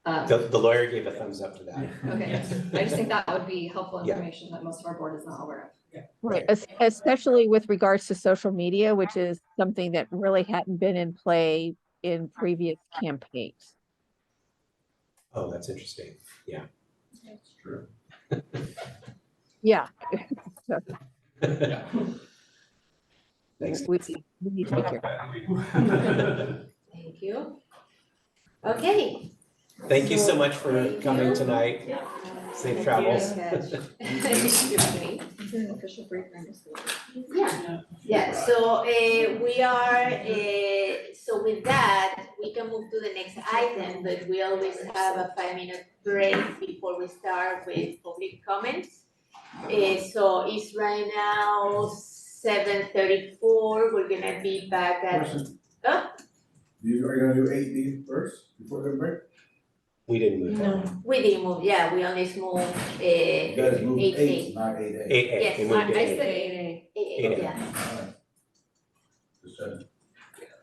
Um, The lawyer gave a thumbs up to that. okay, I just think that would be helpful Yeah. information that most of our board is not aware of. Right, especially with regards to social media, which is something that really hadn't been in play in previous campaigns. Oh, that's interesting. Yeah. That's true. Yeah. Thanks. We need to be careful. Thank you. Okay. Thank you so much for coming tonight. Yeah. Safe travels. Is there an official brief or just? Yeah, so we are, so with that, we can move to the next item, but we always have a 5-minute break before we start with public comments. So it's right now 7:34, we're gonna be back at. Question. Oh, Are you gonna do 8B first before the break? We didn't move that. we didn't move, yeah, we only moved, You guys moved 8A. 8, not 8A. 8A. Yes, We moved I to said 8A. 8A. Yeah. Alright. Just checking.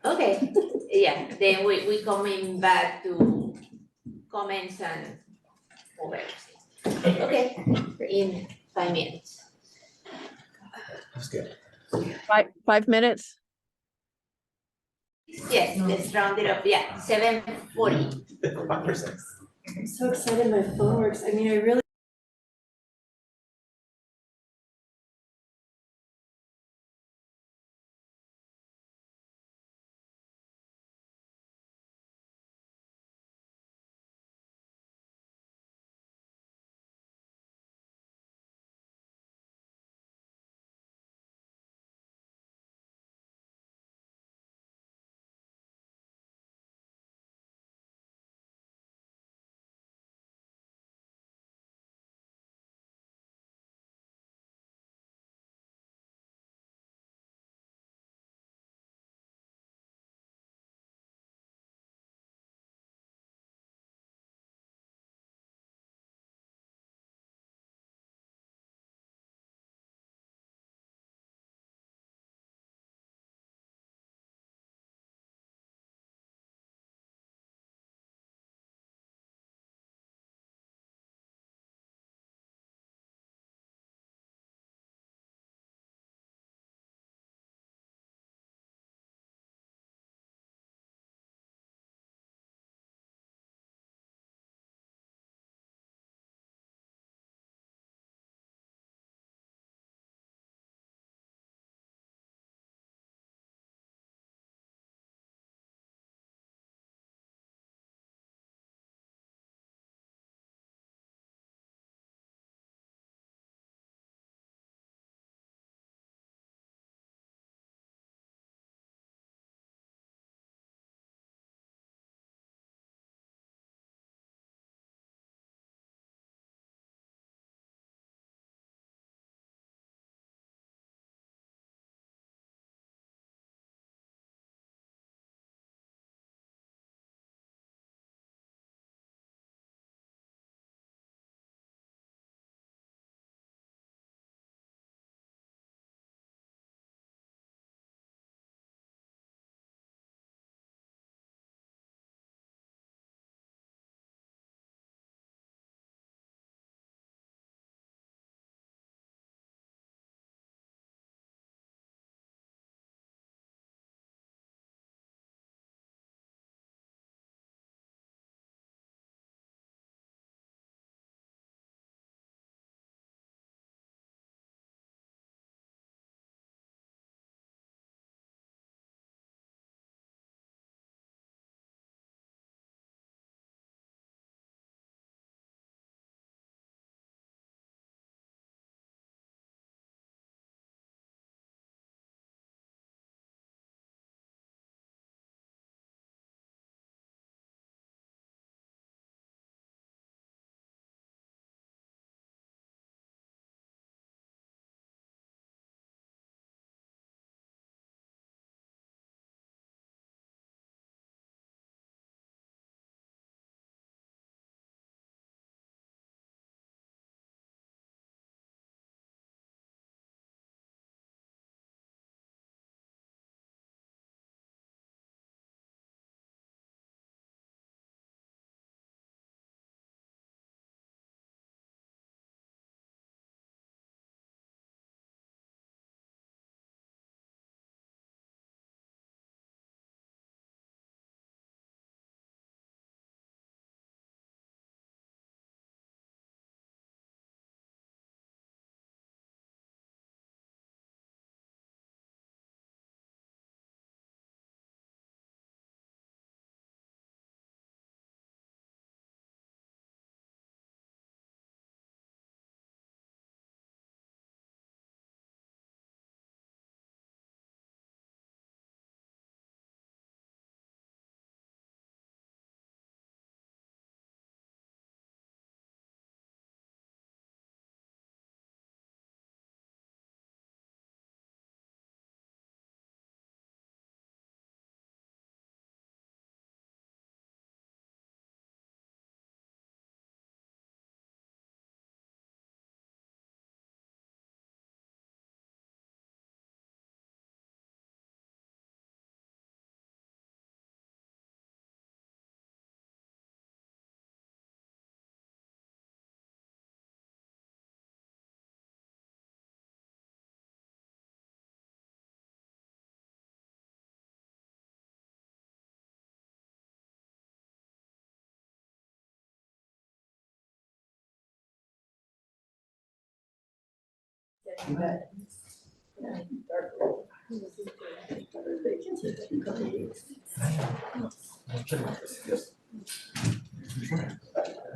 Okay, yeah, then we coming back to comments and over. Okay, in 5 minutes. That's good. 5 minutes? Yes, let's round it up, yeah, 7:40. I'm so excited my phone works. I mean, I really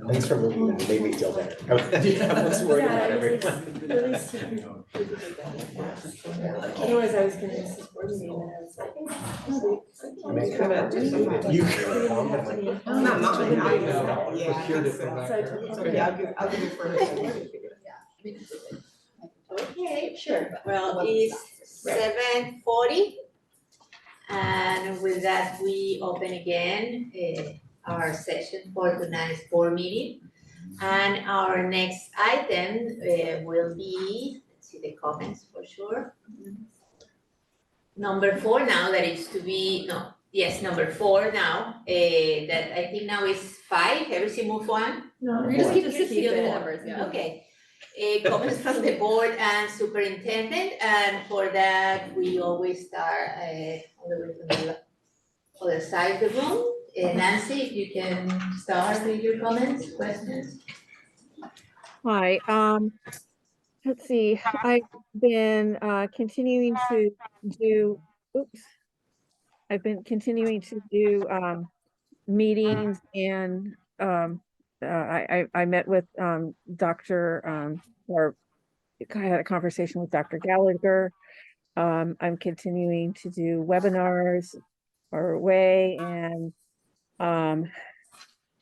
Thanks for moving, that made me feel better. I was worried about everyone. Otherwise, I was gonna miss this board meeting and I was like. You can calm down. Not mine, I know. Yeah. So I told him, okay, I'll give it first. Okay, sure. Well, it's 7:40. And with that, we open again our session for tonight's board meeting. And our next item will be, let's see the comments for sure. Number 4 now, that is to be, no, yes, number 4 now, that I think now is 5, everything move on? No, we just keep the the other numbers, yeah. Okay. Comments from the board and superintendent, and for that, we always start all the way from the other side of the room. Nancy, if you can start with your comments, questions? Hi, let's see, I've been continuing to do, I've been continuing to do meetings, and I met with Dr. or I had a conversation with Dr. Gallagher. I'm continuing to do webinars our way, and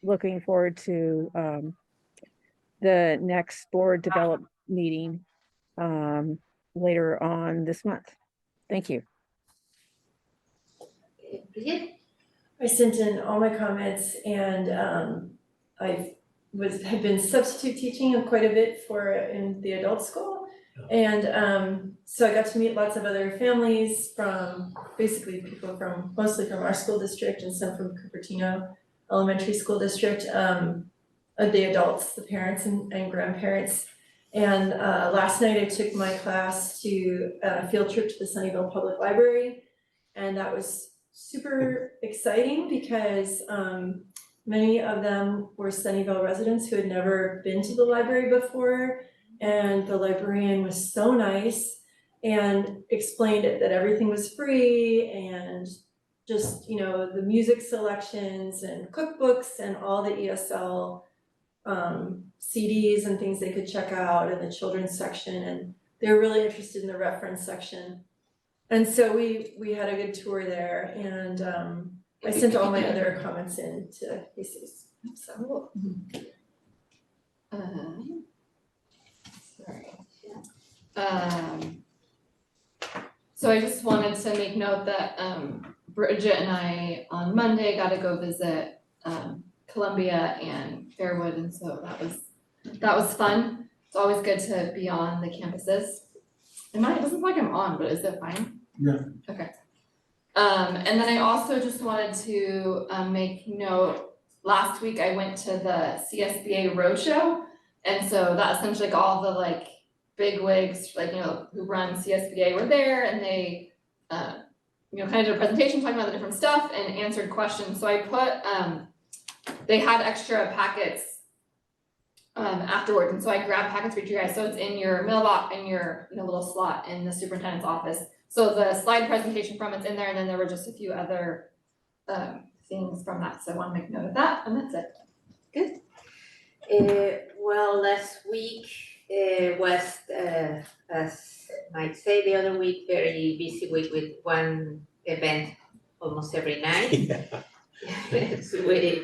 looking forward to the next board development meeting later on this month. Thank you. Bridget? I sent in all my comments and I had been substitute teaching quite a bit in the adult school. And so I got to meet lots of other families from basically people from mostly from our school district and some from Cupertino Elementary School District, the adults, the parents and grandparents. And last night I took my class to a field trip to the Sunnyvale Public Library, and that was super exciting because many of them were Sunnyvale residents who had never been to the library before, and the librarian was so nice and explained that everything was free, and just, you know, the music selections and cookbooks and all the ESL CDs and things they could check out in the children's section, and they were really interested in the reference section. And so we had a good tour there, and I sent all my other comments in to Jesus. So so I just wanted to make note that Bridget and I on Monday got to go visit Columbia and Fairwood, and so that was fun. It's always good to be on the campuses. It doesn't look like I'm on, but is it fine? Yeah. Okay. And then I also just wanted to make note, last week I went to the CSBA Roadshow, and so that essentially like all the like big wigs, like, you know, who run CSBA were there, and they you know, kind of did a presentation talking about the different stuff and answered questions. So I put they had extra packets afterwards, and so I grabbed packets for you guys, so it's in your mailbox, in your, you know, little slot in the superintendent's office. So the slide presentation from it's in there, and then there were just a few other things from that, so I want to make note of that, and that's it. Good. Well, last week was, as Mike said, the other week, very busy week with one event almost every night. Yeah. It's really,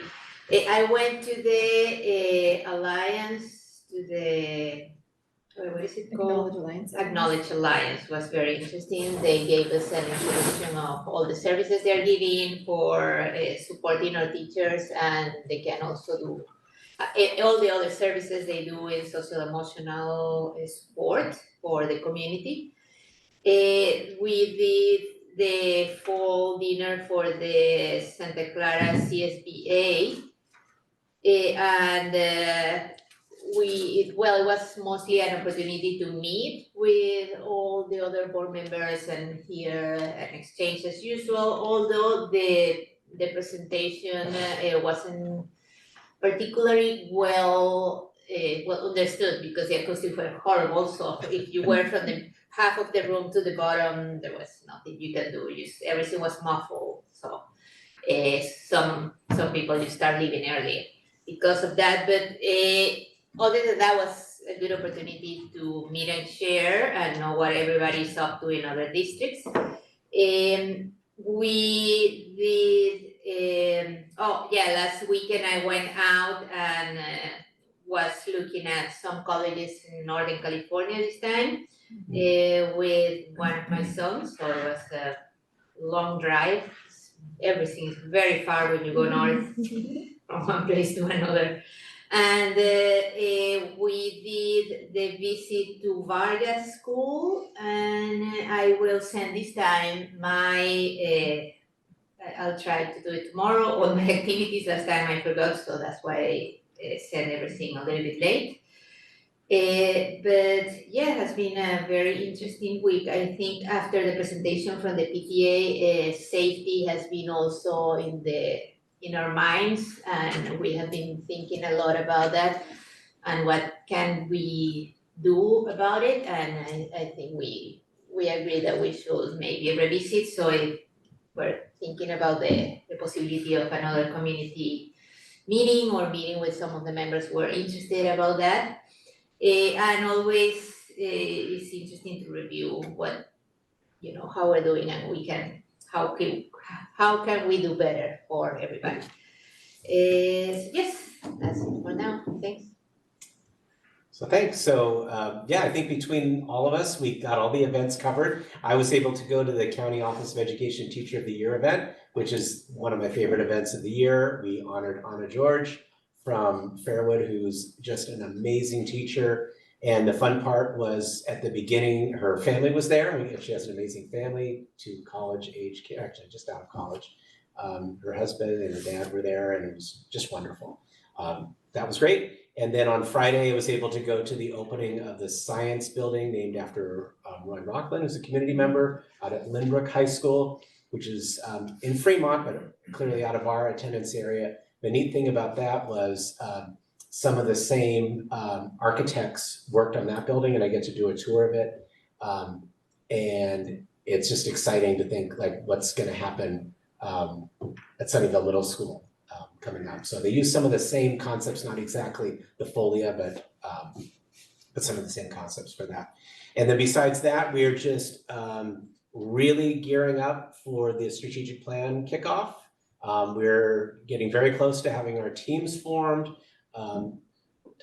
I went to the Alliance, to the, what is it called? Acknowledge Alliance was very interesting. They gave us an introduction of all the services they're giving for supporting our teachers, and they can also do all the other services they do in social emotional support for the community. We did the fall dinner for the Santa Clara CSBA, and it was mostly an opportunity to meet with all the other board members and hear an exchange as usual, although the presentation wasn't particularly well well understood because the acoustics were horrible, so if you were from the half of the room to the bottom, there was nothing you can do, everything was muffled, so some people just start leaving early because of that, but other than that was a good opportunity to meet and share and know what everybody's up to in other districts. We did, last weekend I went out and was looking at some colleges in Northern California this time with one of my sons, so it was a long drive. Everything is very far when you go north from one place to another. And we did the visit to Vargas School, and I will send this time my, I'll try to do it tomorrow, all my activities. Last time I forgot, so that's why I sent everything a little bit late. But yeah, it has been a very interesting week. I think after the presentation from the PTA, safety has been also in our minds, and we have been thinking a lot about that and what can we do about it. And I think we agree that we should maybe revisit. So if we're thinking about the possibility of another community meeting or meeting with some of the members who are interested about that. And always it's interesting to review what, how we're doing and how can we do better for everybody. Yes, that's it for now. Thanks. So thanks. So I think between all of us, we got all the events covered. I was able to go to the County Office of Education Teacher of the Year event, which is one of my favorite events of the year. We honored Anna George from Fairwood, who's just an amazing teacher. And the fun part was at the beginning, her family was there. She has an amazing family, 2 college age kids, actually just out of college. Her husband and her dad were there, and it was just wonderful. That was great. And then on Friday, I was able to go to the opening of the science building named after Roy Rockland, who's a community member out at Lynbrook High School, which is in Fremont, but clearly out of our attendance area. The neat thing about that was some of the same architects worked on that building, and I get to do a tour of it. And it's just exciting to think like what's going to happen at Sunnyvale Middle School coming up. So they use some of the same concepts, not exactly the folia, but some of the same concepts for that. And then besides that, we're just really gearing up for the strategic plan kickoff. We're getting very close to having our teams formed.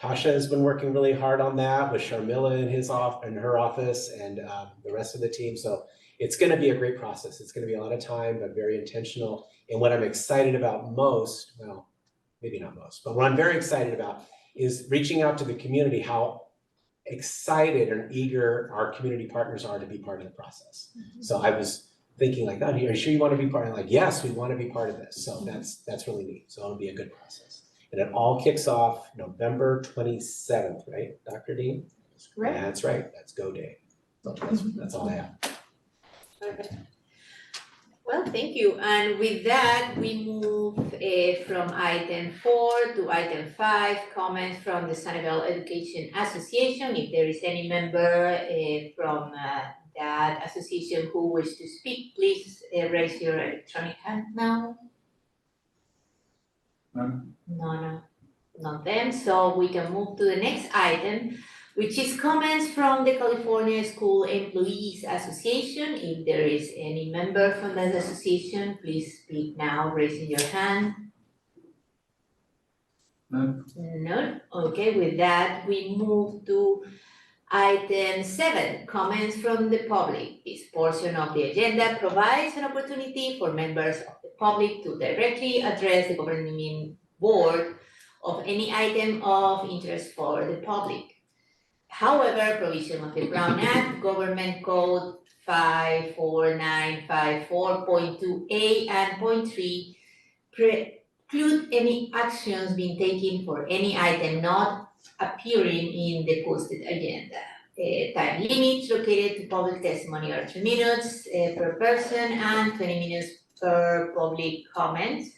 Tasha has been working really hard on that with Sharmila in her office and the rest of the team. So it's going to be a great process. It's going to be a lot of time, but very intentional. And what I'm excited about most, well, maybe not most, but what I'm very excited about is reaching out to the community, how excited and eager our community partners are to be part of the process. Mm-hmm. So I was thinking like, oh, are you sure you want to be part of it? Like, yes, we want to be part of this. So that's really neat. So it'll be a good process. And it all kicks off November 27th, right, Dr. Dean? That's correct. That's right. That's go day. So that's all I have. Okay. Well, thank you. And with that, we move from item 4 to item 5, comments from the Sunnyvale Education Association. If there is any member from that association who wishes to speak, please raise your electronic hand now. No, not them. So we can move to the next item, which is comments from the California School Employees Association. If there is any member from that association, please speak now, raising your hand. No? Okay, with that, we move to item 7, comments from the public. This portion of the agenda provides an opportunity for members of the public to directly address the governing board of any item of interest for the public. However, provision of the Brown Act, Government Code 54954.2a and .3 preclude any actions being taken for any item not appearing in the posted agenda. Time limits located to public testimony are 2 minutes per person and 20 minutes per public comment.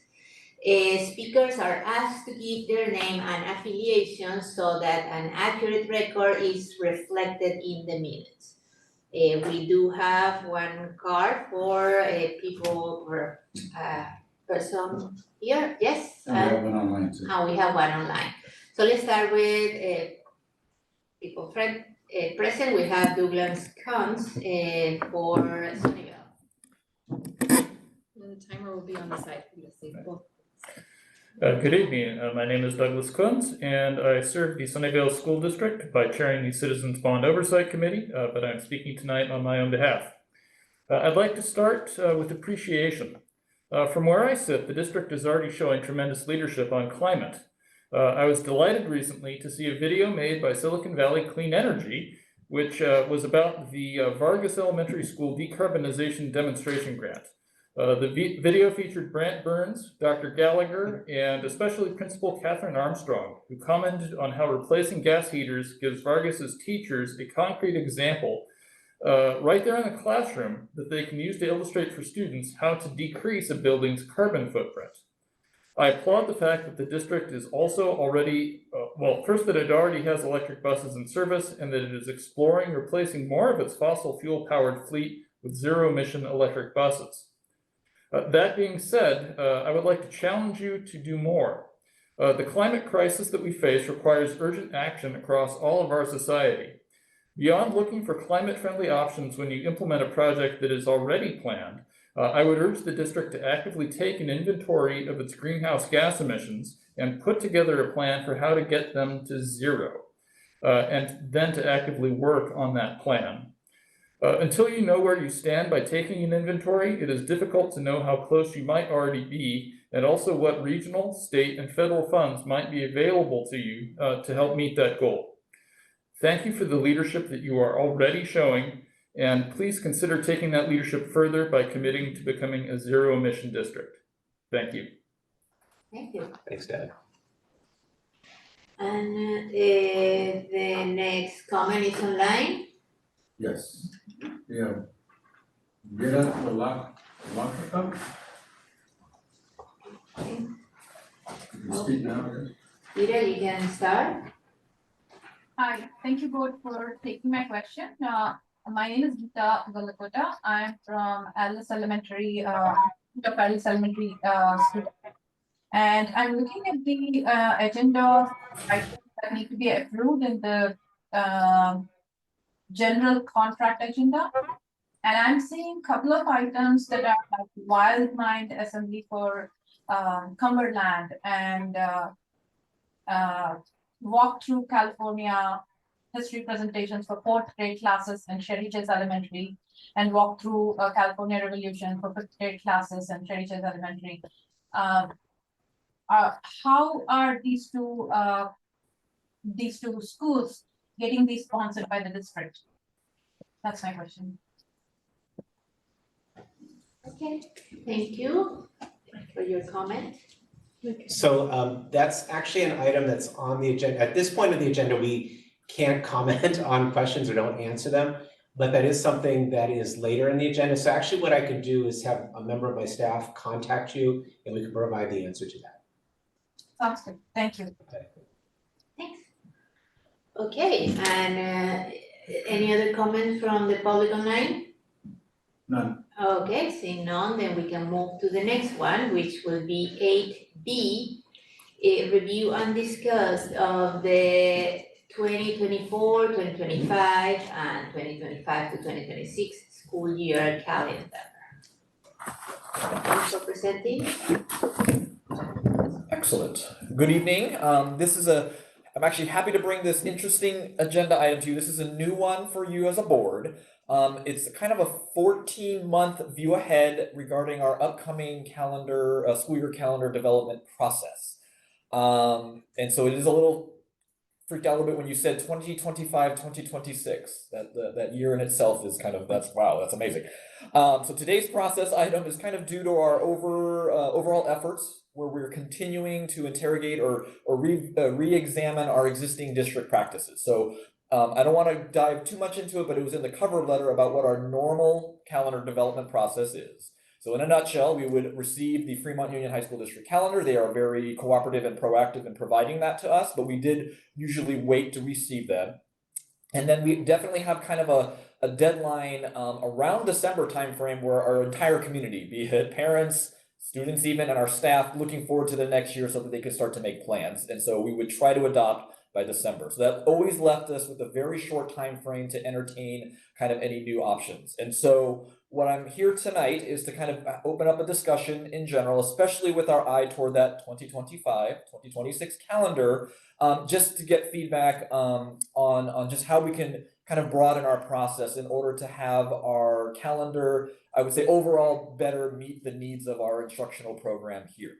Speakers are asked to give their name and affiliation so that an accurate record is reflected in the minutes. We do have one card for people, for person here, yes? And we have one online too. And we have one online. So let's start with people present. We have Douglas Combs for Sunnyvale. And the timer will be on the side for you to see. Good evening. My name is Douglas Kunz, and I serve the Sunnyvale School District by chairing the Citizens Bond Oversight Committee, but I'm speaking tonight on my own behalf. I'd like to start with appreciation. From where I sit, the district is already showing tremendous leadership on climate. I was delighted recently to see a video made by Silicon Valley Clean Energy, which was about the Vargas Elementary School decarbonization demonstration grant. The video featured Brant Burns, Dr. Gallagher, and especially Principal Catherine Armstrong, who commented on how replacing gas heaters gives Vargas's teachers a concrete example right there in the classroom that they can use to illustrate for students how to decrease a building's carbon footprint. I applaud the fact that the district is also already, first that it already has electric buses in service and that it is exploring replacing more of its fossil fuel powered fleet with zero emission electric buses. That being said, I would like to challenge you to do more. The climate crisis that we face requires urgent action across all of our society. Beyond looking for climate-friendly options when you implement a project that is already planned, I would urge the district to actively take an inventory of its greenhouse gas emissions and put together a plan for how to get them to zero, and then to actively work on that plan. Until you know where you stand by taking an inventory, it is difficult to know how close you might already be, and also what regional, state, and federal funds might be available to you to help meet that goal. Thank you for the leadership that you are already showing, and please consider taking that leadership further by committing to becoming a zero emission district. Thank you. Thank you. Thanks, Dad. And the next comment is online. Yes. Yeah. Vera Lacata. You can speak now, yes. Ira, you can start. Hi, thank you both for taking my question. My name is Geeta Galakota. I'm from Alice Elementary, student. And I'm looking at the agenda of items that need to be approved in the general contract agenda. And I'm seeing a couple of items that are like Wild Mind Assembly for Cumberland and Walk Through California history presentations for 4th grade classes in Sherry Chase Elementary, and Walk Through California Revolution for 5th grade classes in Sherry Chase Elementary. How are these two schools getting these sponsored by the district? That's my question. Okay, thank you for your comment. So that's actually an item that's on the agenda. At this point of the agenda, we can't comment on questions or don't answer them, but that is something that is later in the agenda. So actually what I could do is have a member of my staff contact you and we can provide the answer to that. Sounds good, thank you. Thanks. Okay, and any other comments from the public online? None. Okay, seeing none, then we can move to the next one, which will be 8B, a review and discuss of the 2024, 2025, and 2025 to 2026 school year calendar. Thanks for presenting. Excellent. Good evening. I'm actually happy to bring this interesting agenda item to you. This is a new one for you as a board. It's kind of a 14-month view ahead regarding our upcoming calendar, school year calendar development process. And so it is a little freaked out a little bit when you said 2025, 2026. That year in itself is kind of, that's amazing. So today's process item is kind of due to our overall efforts where we're continuing to interrogate or re-examine our existing district practices. So I don't want to dive too much into it, but it was in the cover letter about what our normal calendar development process is. So in a nutshell, we would receive the Fremont Union High School District calendar. They are very cooperative and proactive in providing that to us, but we did usually wait to receive them. And then we definitely have kind of a deadline around December timeframe where our entire community, be it parents, students even, and our staff, looking forward to the next year so that they could start to make plans. And so we would try to adopt by December. So that always left us with a very short time frame to entertain kind of any new options. And so what I'm here tonight is to kind of open up a discussion in general, especially with our eye toward that 2025, 2026 calendar, just to get feedback on just how we can kind of broaden our process in order to have our calendar, I would say overall, better meet the needs of our instructional program here.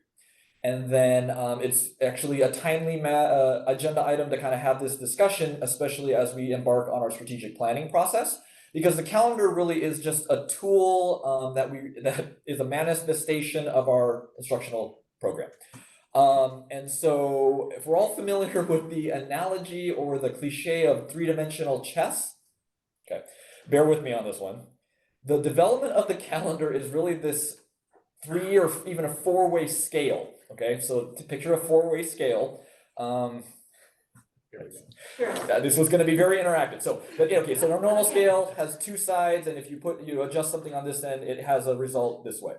And then it's actually a timely agenda item to kind of have this discussion, especially as we embark on our strategic planning process, because the calendar really is just a tool that is a manifestation of our instructional program. And so if we're all familiar with the analogy or the cliche of three-dimensional chess, okay, bear with me on this one. The development of the calendar is really this 3 or even a 4-way scale. Okay, so to picture a 4-way scale. This was going to be very interactive. So, okay, so our normal scale has 2 sides, and if you adjust something on this end, it has a result this way.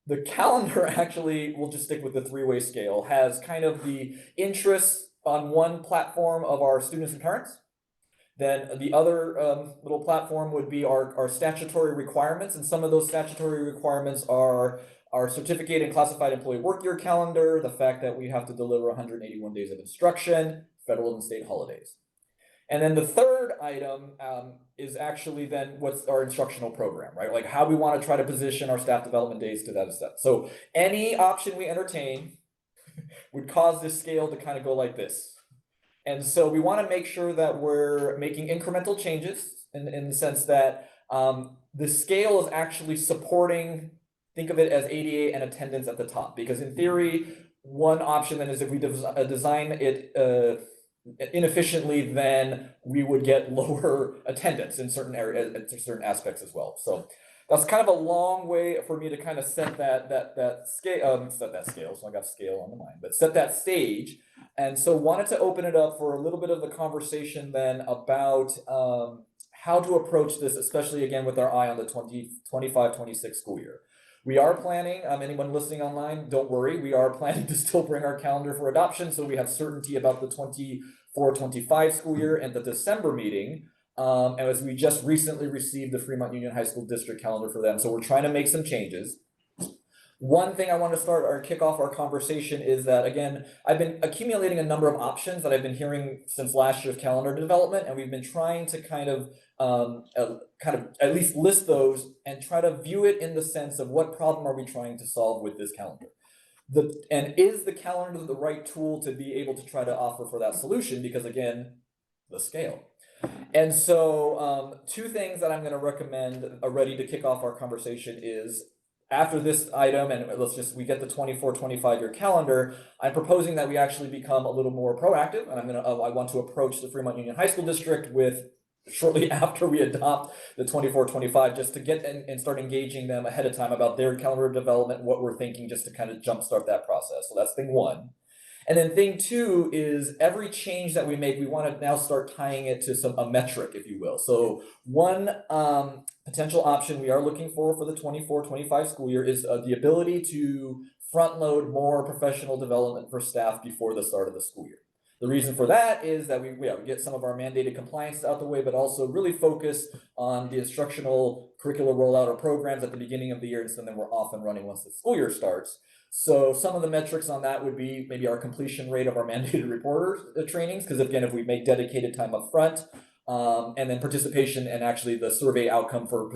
The calendar actually, we'll just stick with the 3-way scale, has kind of the interests on one platform of our students and parents. Then the other little platform would be our statutory requirements, and some of those statutory requirements are our certificate and classified employee work year calendar, the fact that we have to deliver 181 days of instruction, federal and state holidays. And then the third item is actually then what's our instructional program, right? Like how we want to try to position our staff development days to that extent. So any option we entertain would cause this scale to kind of go like this. And so we want to make sure that we're making incremental changes in the sense that the scale is actually supporting, think of it as ADA and attendance at the top, because in theory, one option then is if we design it inefficiently, then we would get lower attendance in certain areas, certain aspects as well. So that's kind of a long way for me to kind of set that scale, so I got scale on the mind, but set that stage. And so wanted to open it up for a little bit of the conversation then about how to approach this, especially again with our eye on the 25-26 school year. We are planning, anyone listening online, don't worry, we are planning to still bring our calendar for adoption, so we have certainty about the 24-25 school year and the December meeting. And as we just recently received the Fremont Union High School District calendar for them, so we're trying to make some changes. One thing I want to start or kick off our conversation is that, again, I've been accumulating a number of options that I've been hearing since last year's calendar development, and we've been trying to kind of at least list those and try to view it in the sense of what problem are we trying to solve with this calendar. And is the calendar the right tool to be able to try to offer for that solution? Because again, the scale. And so 2 things that I'm going to recommend already to kick off our conversation is, after this item, and we get the 24-25 year calendar, I'm proposing that we actually become a little more proactive, and I want to approach the Fremont Union High School District with shortly after we adopt the 24-25, just to get and start engaging them ahead of time about their calendar development, what we're thinking, just to kind of jumpstart that process. So that's thing 1. And then thing 2 is every change that we make, we want to now start tying it to a metric, if you will. So one potential option we are looking for the 24-25 school year is the ability to front load more professional development for staff before the start of the school year. The reason for that is that we get some of our mandated compliance out the way, but also really focus on the instructional curricular rollout or programs at the beginning of the year, and so then we're off and running once the school year starts. So some of the metrics on that would be maybe our completion rate of our mandated reporter trainings, because again, if we make dedicated time up front, and then participation and actually the survey outcome for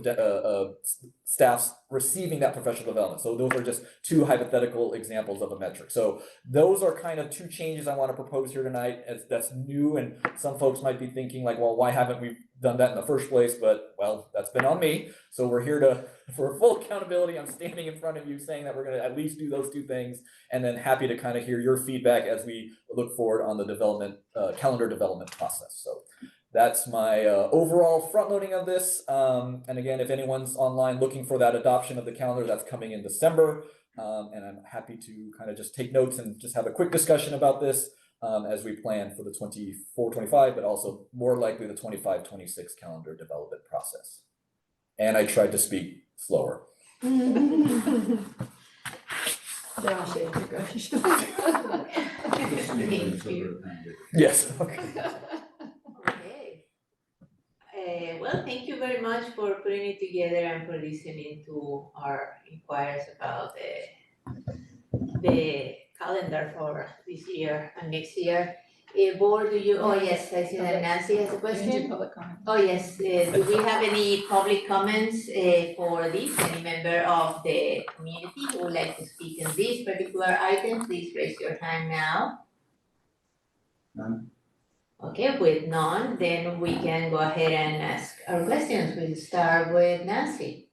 staffs receiving that professional development. So those are just 2 hypothetical examples of a metric. So those are kind of 2 changes I want to propose here tonight. That's new, and some folks might be thinking like, well, why haven't we done that in the first place? But well, that's been on me. So we're here for full accountability. I'm standing in front of you saying that we're going to at least do those 2 things, and then happy to kind of hear your feedback as we look forward on the development calendar development process. So that's my overall front loading of this. And again, if anyone's online looking for that adoption of the calendar, that's coming in December. And I'm happy to kind of just take notes and just have a quick discussion about this as we plan for the 24-25, but also more likely the 25-26 calendar development process. And I tried to speak slower. Thank you. Yes. Okay. Okay. Well, thank you very much for putting it together and for listening to our inquiries about the calendar for this year and next year. Board, do you, oh yes, I see that Nancy has a question. Public comment. Oh yes, do we have any public comments for this? Any member of the community who would like to speak on this particular item, please raise your hand now. None. Okay, with none, then we can go ahead and ask our questions. We'll start with Nancy.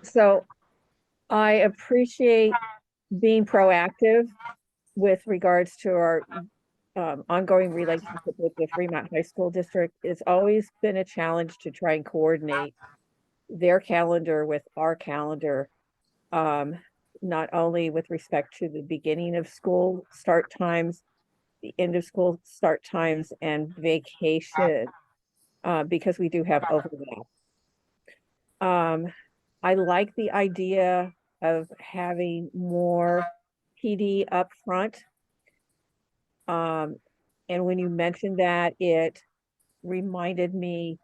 So I appreciate being proactive with regards to our ongoing relationship with the Fremont High School District. It's always been a challenge to try and coordinate their calendar with our calendar, not only with respect to the beginning of school start times, the end of school start times, and vacation, because we do have overlap. I like the idea of having more PD up front. And when you mentioned that, it reminded me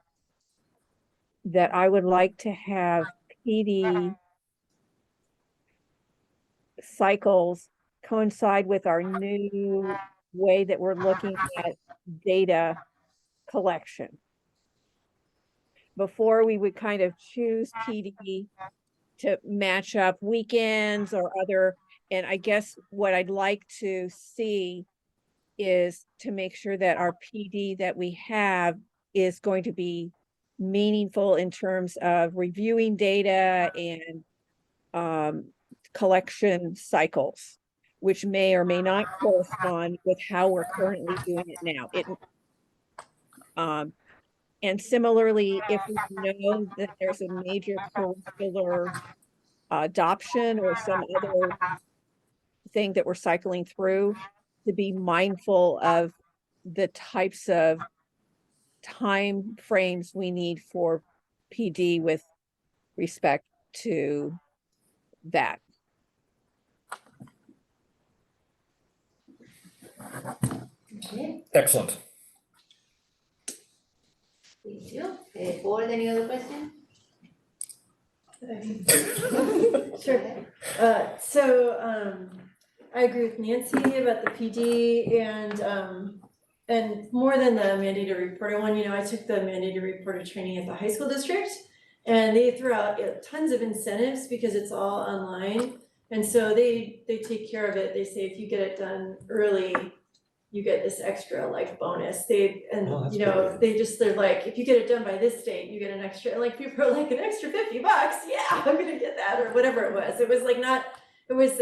that I would like to have PD cycles coincide with our new way that we're looking at data collection. Before, we would kind of choose PD to match up weekends or other, and I guess what I'd like to see is to make sure that our PD that we have is going to be meaningful in terms of reviewing data and collection cycles, which may or may not correspond with how we're currently doing it now. And similarly, if we know that there's a major curricular adoption or some other thing that we're cycling through, to be mindful of the types of time frames we need for PD with respect to that. Okay, Excellent. thank you. Board, any other question? Sure. I agree with Nancy about the PD and more than the mandated reporter one, I took the mandated reporter training at the high school district, and they threw out tons of incentives because it's all online. And so they take care of it. They say if you get it done early, you get this extra bonus. They're like, if you get it done by this date, you get an extra, people are like, an extra $50. Yeah, I'm gonna get that, or whatever it was. It was like it was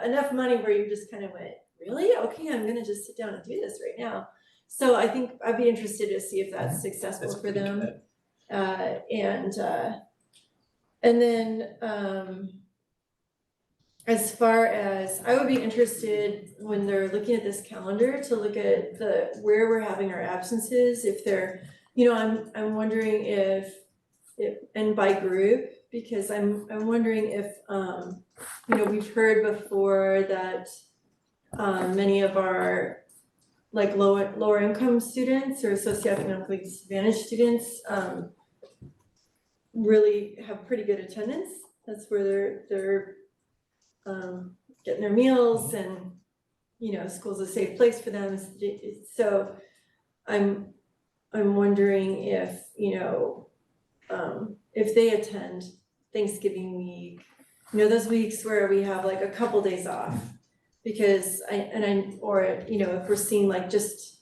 enough money where you just kind of went, really? Okay, I'm gonna just sit down and do this right now. So I think I'd be interested to see if that's successful for them. And then as far as, I would be interested when they're looking at this calendar to look at where we're having our absences, if they're, I'm wondering if and by group, because I'm wondering if, we've heard before that many of our lower income students or socioeconomically disadvantaged students really have pretty good attendance. That's where they're getting their meals, and school's a safe place for them. So I'm wondering if if they attend Thanksgiving week, those weeks where we have a couple days off, because if we're seeing just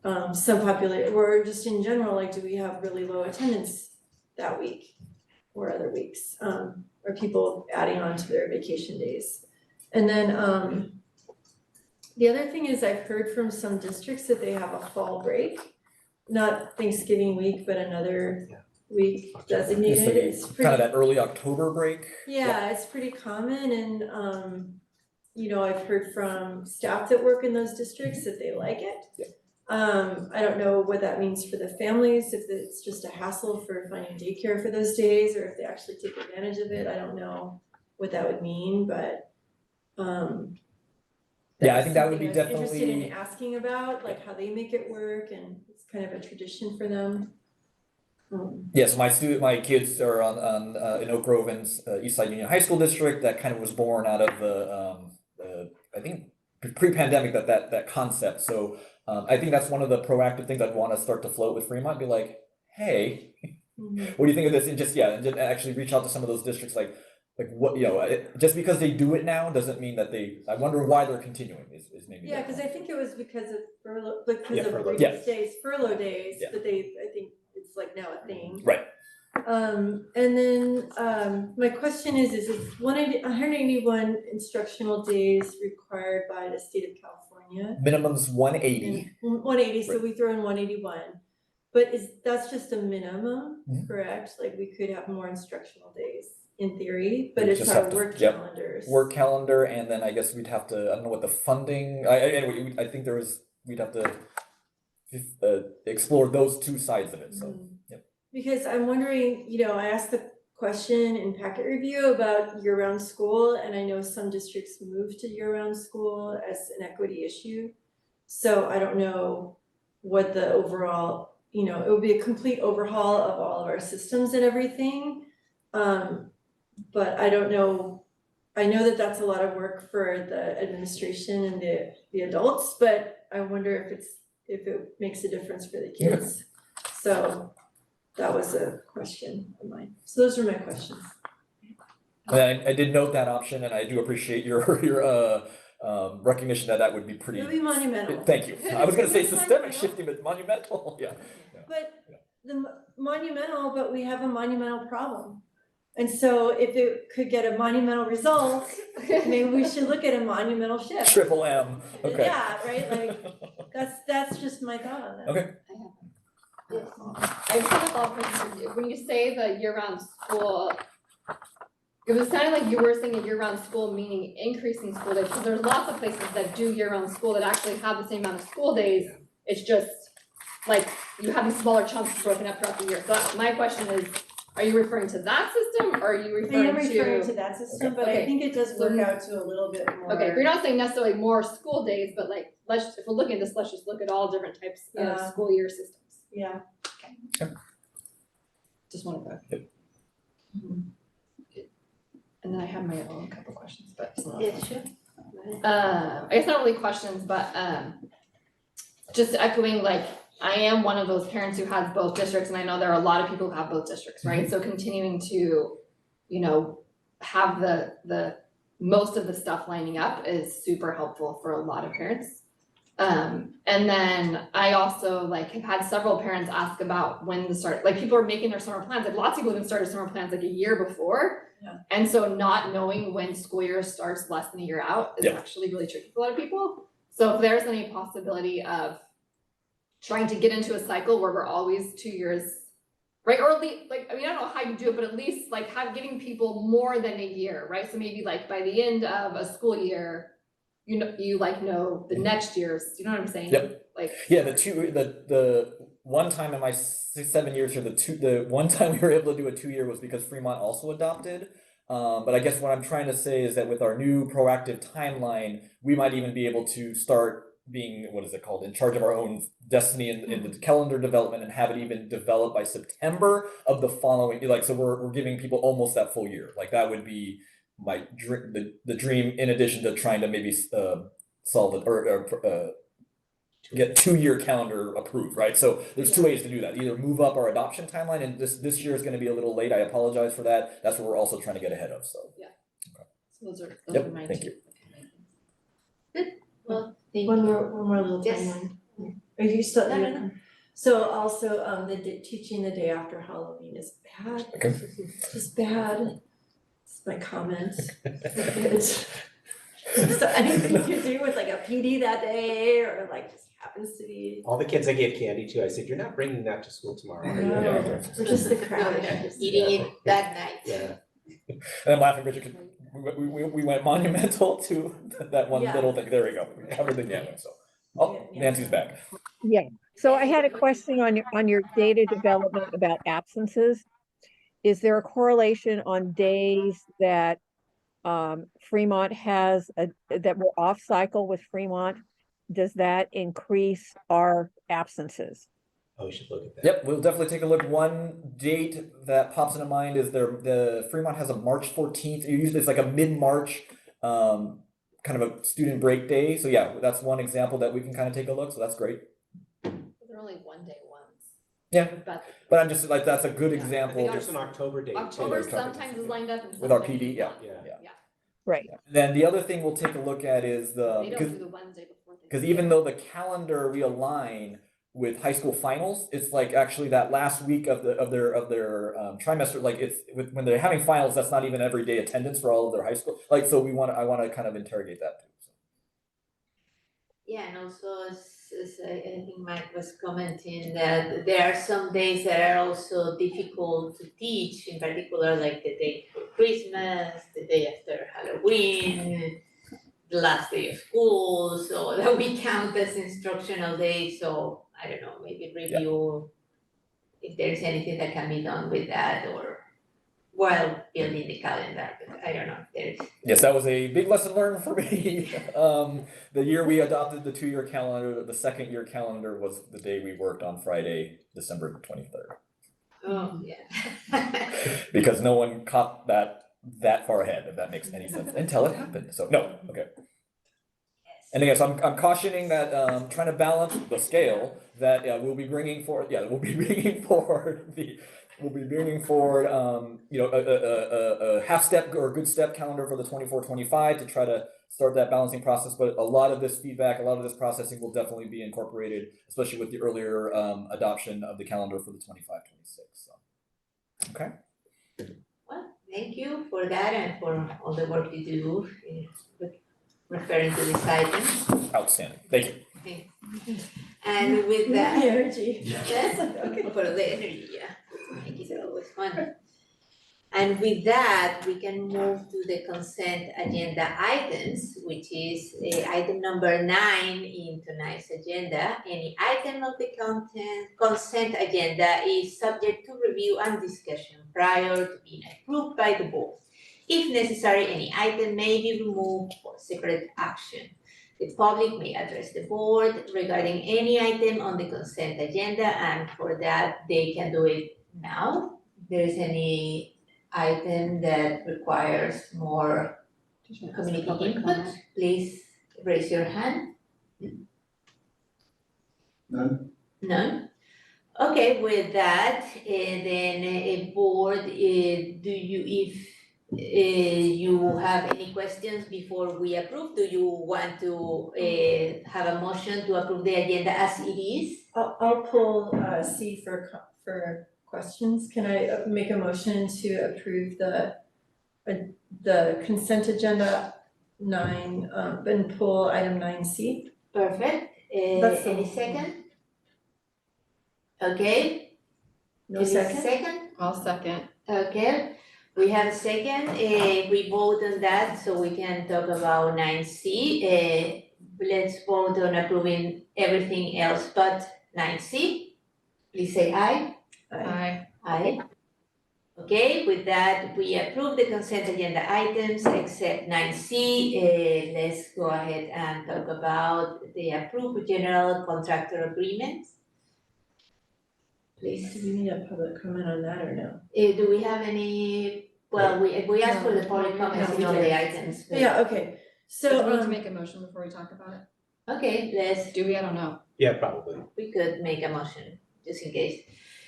some population, or just in general, do we have really low attendance that week or other weeks? Are people adding on to their vacation days? And then the other thing is, I've heard from some districts that they have a fall break not Thanksgiving week, but another week designated. It's pretty. Kind of that early October break. Yeah, it's pretty common and, you know, I've heard from staff that work in those districts that they like it. Yeah. I don't know what that means for the families, if it's just a hassle for finding daycare for those days, or if they actually take advantage of it. I don't know what that would mean, but, Yeah, I think that would be that's something I was interested definitely, in asking about, like how they make it work, and it's kind of a tradition for them. yes, my kids are on in Oak Grove and Eastside Union High School District. That kind of was born out of the I think pre-pandemic that concept. So I think that's one of the proactive things I'd want to start to float with Fremont. Be like, hey, what do you think of this? And just and just actually reach out to some of those districts, like what, you know, just because they do it now doesn't mean that I wonder why they're continuing is maybe. Yeah, because I think it was because of furlough, because Yeah, of furlough. reduced days, furlough days, Yeah. but I think it's like now a thing. Right. And then, my question is it's 181 instructional days required by the state of California? Minimum's 180. 180, so Right. we throw in 181. But that's just a minimum, Mhm. correct? Like we could have more instructional days in theory, but We it's just our have to- work yep. calendars. Work calendar, and then I guess we'd have to, I don't know what the funding, anyway, I think we'd have to explore those two sides of it, so, yep. Because I'm wondering, you know, I asked the question in packet review about year-round school, and I know some districts moved to year-round school as an equity issue. So I don't know what the overall, you know, it would be a complete overhaul of all of our systems and everything. But I don't know, I know that that's a lot of work for the administration and the adults, but I wonder if it makes a difference for the kids. So that was a question of mine. So those are my questions. And I did note that option, and I do appreciate your recognition that would be pretty. It'll be monumental. Thank you. I was gonna say It's systemic monumental. shifting, but monumental, yeah. But monumental, but we have a monumental problem. And so if it could get a monumental result, maybe we should look at a monumental shift. Triple M, okay. Yeah, right, like, that's just my thought on that. Okay. I just have a thought for you. When you say the year-round school, it was sounding like you were saying a year-round school meaning increasing school days, because there's lots of places that do year-round school that actually have the same amount of school days. It's just like you have these smaller chunks broken up throughout the year. So my question is, are you referring to that system, or are you I referring am referring to? to that system, but Okay. I think it does work out to a little bit more. Okay, you're not saying necessarily more school days, but like, if we're looking at this, let's just look at all different types of Yeah. school year systems. Yeah. Just wanted to. And then I have my own couple questions, but it's not. Yeah, sure. I guess not really questions, but just echoing, like, I am one of those parents who has both districts, and I know there are a lot of people who have both districts, right? So continuing to, you know, have the most of the stuff lining up is super helpful for a lot of parents. And then I also like have had several parents ask about when to start, like people are making their summer plans, like lots of people even started summer plans like a year before. Yeah. And so not knowing when school year starts less than a year out is Yeah. actually really tricky for a lot of people. So if there's any possibility of trying to get into a cycle where we're always 2 years, right? Or at least, like, I mean, I don't know how you do it, but at least like giving people more than a year, right? So maybe like by the end of a school year, you know the next year's, you know what I'm saying? Yep. Like. Yeah, the one time in my 7 years here, the one time we were able to do a 2-year was because Fremont also adopted. But I guess what I'm trying to say is that with our new proactive timeline, we might even be able to start being, what is it called, in charge of our own destiny in the calendar development, and have it even developed by September of the following, like, so we're giving people almost that full year. Like that would be my the dream, in addition to trying to maybe solve it or get 2-year calendar approved, right? So there's two ways to do that. Either move up our adoption timeline, and this year is going to be a little late. I apologize for that. That's what we're also trying to get ahead of. So Yeah. So those are Yep, my thank two. you. Well, thank One you. more little Yes. timeline. Are you still? No, no, no. So also, teaching the day after Halloween is bad. Okay. Just bad. It's my comment. It's So anything to do with like a PD that day or like just happens to be. All the kids I gave candy to, I said, you're not bringing that to school tomorrow, are you? Or just the crowd. Eating it that night. Yeah. And I'm laughing, Richard, 'cause we went monumental to that one Yeah. little thing. There we go. We covered the gamut, so. Oh, Nancy's back. Yeah, so I had a question on your data development about absences. Is there a correlation on days that Fremont has that we're off cycle with Fremont? Does that increase our absences? Oh, we should look at that. Yep, we'll definitely take a look. One date that pops into mind is the Fremont has a March 14th. Usually it's like a mid-March kind of a student break day. So yeah, that's one example that we can kind of take a look. So that's great. They're only one day ones. Yeah, But but I'm just like, that's a good I example. think there's an October date too. October sometimes is lined up and With our sometimes PD, yeah. not. Yeah. Right. Then the other thing we'll take a look at is They don't because do the Wednesday before. because even though the calendar we align with high school finals, it's like actually that last week of their trimester, like it's when they're having finals, that's not even everyday attendance for all of their high school. Like, so I want to kind of interrogate that too. Yeah, and also as I think Mike was commenting that there are some days that are also difficult to teach, in particular like the day for Christmas, the day after Halloween, the last day of school, so that we count as instructional days. So I don't know, maybe review if there's anything that can be done with that or while building the calendar, but I don't know if there's. Yes, that was a big lesson learned for me. The year we adopted the 2-year calendar, the second year calendar was the day we worked on Friday, December 23rd. Oh, yeah. Because no one caught that far ahead, if that makes any sense, until it happened. So no, okay. And again, so I'm cautioning that trying to balance the scale that we'll be bringing forward. Yeah, we'll be bringing forward you know, a half step or a good step calendar for the 24-25 to try to start that balancing process. But a lot of this feedback, a lot of this processing will definitely be incorporated, especially with the earlier adoption of the calendar for the 25-26. So, okay. Well, thank you for that and for all the work you do with referring to this item. Outstanding. Thank you. Thanks. And with that. The energy. Yes, for the energy, yeah. Make it always fun. And with that, we can move to the consent agenda items, which is item number 9 in tonight's agenda. Any item of the consent agenda is subject to review and discussion prior to being approved by the board. If necessary, any item may be removed for separate action. The public may address the board regarding any item on the consent agenda, and for that, they can do it now. If there is any item that requires more community input, please raise your hand. None? None? Okay, with that, then a board, if you have any questions before we approve, do you want to have a motion to approve the agenda as it is? I'll pull C for questions. Can I make a motion to approve the consent agenda 9 and pull item 9C? Perfect. That's the Any one. second? Okay. No Any second? I'll second. Okay, we have a second. We vote on that so we can talk about 9C. Let's vote on approving everything else but 9C. Please say aye. Aye. Aye. Okay, with that, we approve the consent agenda items except 9C. Let's go ahead and talk about the approved general contractor agreements. Please. Do we need a public comment on that or no? Do we have any, well, we asked for the public comments in all the items. but- Yeah, okay, So do so we need to make a motion before we talk about it? Okay, let's, Do we? I don't know. Yeah, probably. we could make a motion, just in case.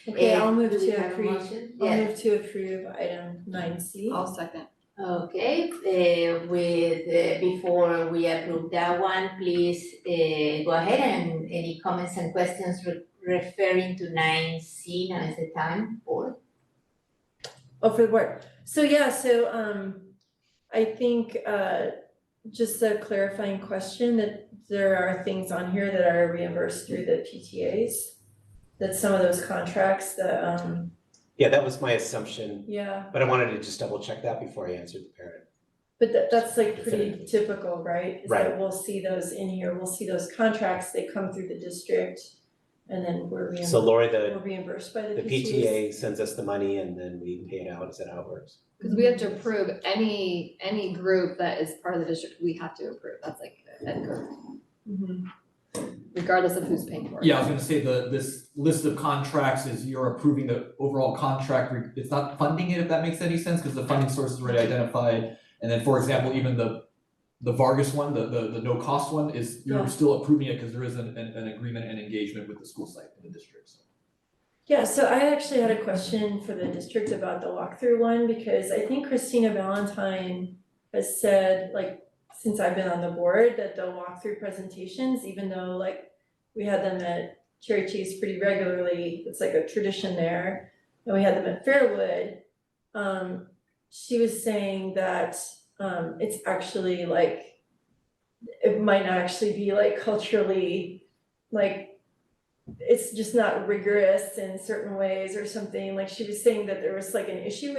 okay, I'll move Do we to have a approve, motion? I'll Yeah. move to approve item 9C. I'll second. Okay, before we approve that one, please, go ahead and any comments and questions referring to 9C, now is the time for. Oh, for the board. So yeah, so I think just a clarifying question, that there are things on here that are reimbursed through the PTAs? That some of those contracts that, Yeah, that was my assumption, yeah, but I wanted to just double check that before I answered the parent. but that's like pretty typical, right? Is that Right. we'll see those in here, we'll see those contracts, they come through the district, and then we're So Lori, we're reimbursed by the the PTAs. PTA sends us the money and then we pay it out. Is that how it works? Because we have to approve any group that is part of the district, we have to approve, that's like ed group, regardless of who's paying for it. Yeah, I was gonna say this list of contracts is you're approving the overall contract, it's not funding it, if that makes any sense, because the funding source is already identified. And then, for example, even the Vargas one, the no cost one is, you're Yeah. still approving it because there is an agreement and engagement with the school site in the district, so. Yeah, so I actually had a question for the district about the walkthrough one, because I think Christina Valentine has said, like, since I've been on the board, that the walkthrough presentations, even though like we had them at Cherry Chase pretty regularly, it's like a tradition there, and we had them at Fairwood, she was saying that it's actually like, it might not actually be like culturally, like, it's just not rigorous in certain ways or something. Like she was saying that there was like an issue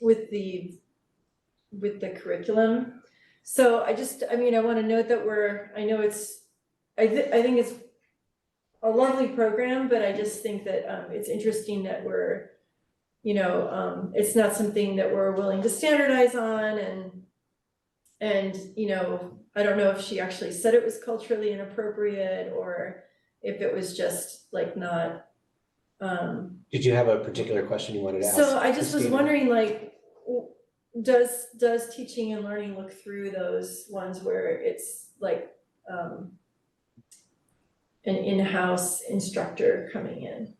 with the curriculum. So I mean, I wanna note that I know it's, I think it's a lovely program, but I just think that it's interesting that we're, it's not something that we're willing to standardize on, and I don't know if she actually said it was culturally inappropriate or if it was just like not. Did you have a particular question you wanted to ask? So I just was Christina? wondering, like, does teaching and learning look through those ones where it's like an in-house instructor coming in?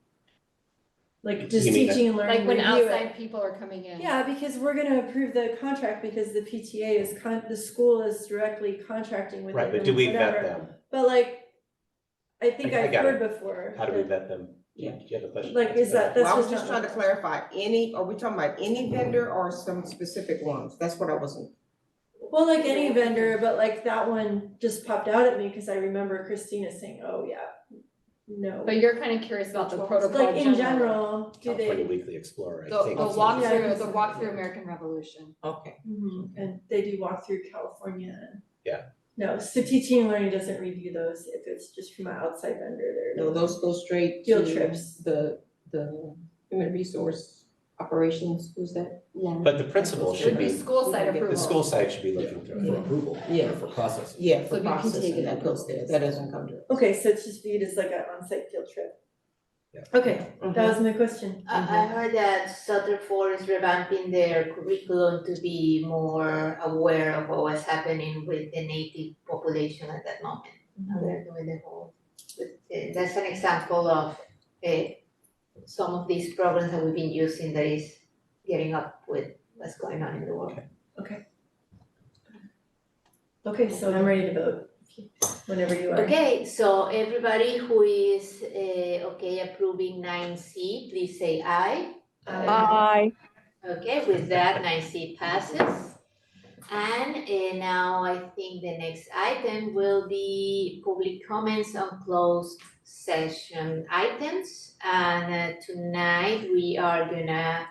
Like, does You mean teaching and learning Like when review it? outside people are coming in. Yeah, because we're gonna approve the contract because the PTA is the school is directly contracting with Right, them, but do we vet whatever. them? But like, I think I I've got heard it. before. How do we that- vet them? Do you have a question? Like, is that, Well, that's I was just just not. trying to clarify, are we talking about any vendor or some specific ones? That's what I wasn't. Well, like any vendor, but like that one just popped out at me because I remember Christina saying, oh yeah, no. But you're kind of curious about the protocol Like in general, do California they, Weekly Explorer, I The think. walkthrough American Revolution. Okay. and they do walk through California. Yeah. No, so teaching and learning doesn't review those if it's just from an outside vendor, they're. No, those go straight Field to trips. the human resource operations, who's that? But the principal should be, School site approval. the school site should be looking through For it. approval, Yeah. for processing. Yeah, So for you can take processing, it that and goes go there, that doesn't come to us. Okay, so it's just viewed as like an on-site field trip. Yeah. Okay, that was my question. I heard that Sutterford is revamping their curriculum to be more aware of what was happening with the native population at that moment. Now they're doing the whole, that's an example of some of these programs that we've been using that is getting up with what's going on in the world. Okay, so I'm ready to vote, whenever you are. Okay, so everybody who is okay approving 9C, please say aye. Aye. Okay, with that, 9C passes. And now I think the next item will be public comments on closed session items. And tonight we are gonna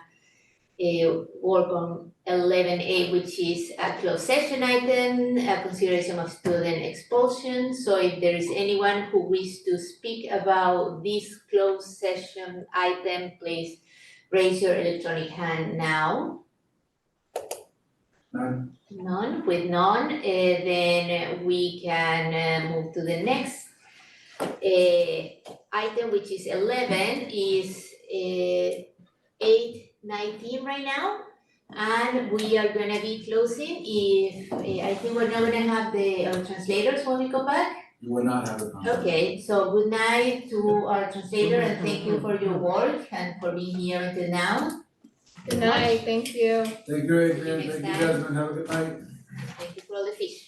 work on 11A, which is a closed session item, a consideration of student expulsion. So if there is anyone who wishes to speak about this closed session item, please raise your electronic hand now. None. None, with none, then we can move to the next item, which is 11, is 8:19 right now. And we are gonna be closing if, I think we're not gonna have the translators when we come back. You will not have a comment. Okay, so good night to our translator and thank you for your work and for being here until now. Good night, thank you. Thank you, Adrian. Next Thank you, time. Desmond. Have a good night. Thank you for all the fish.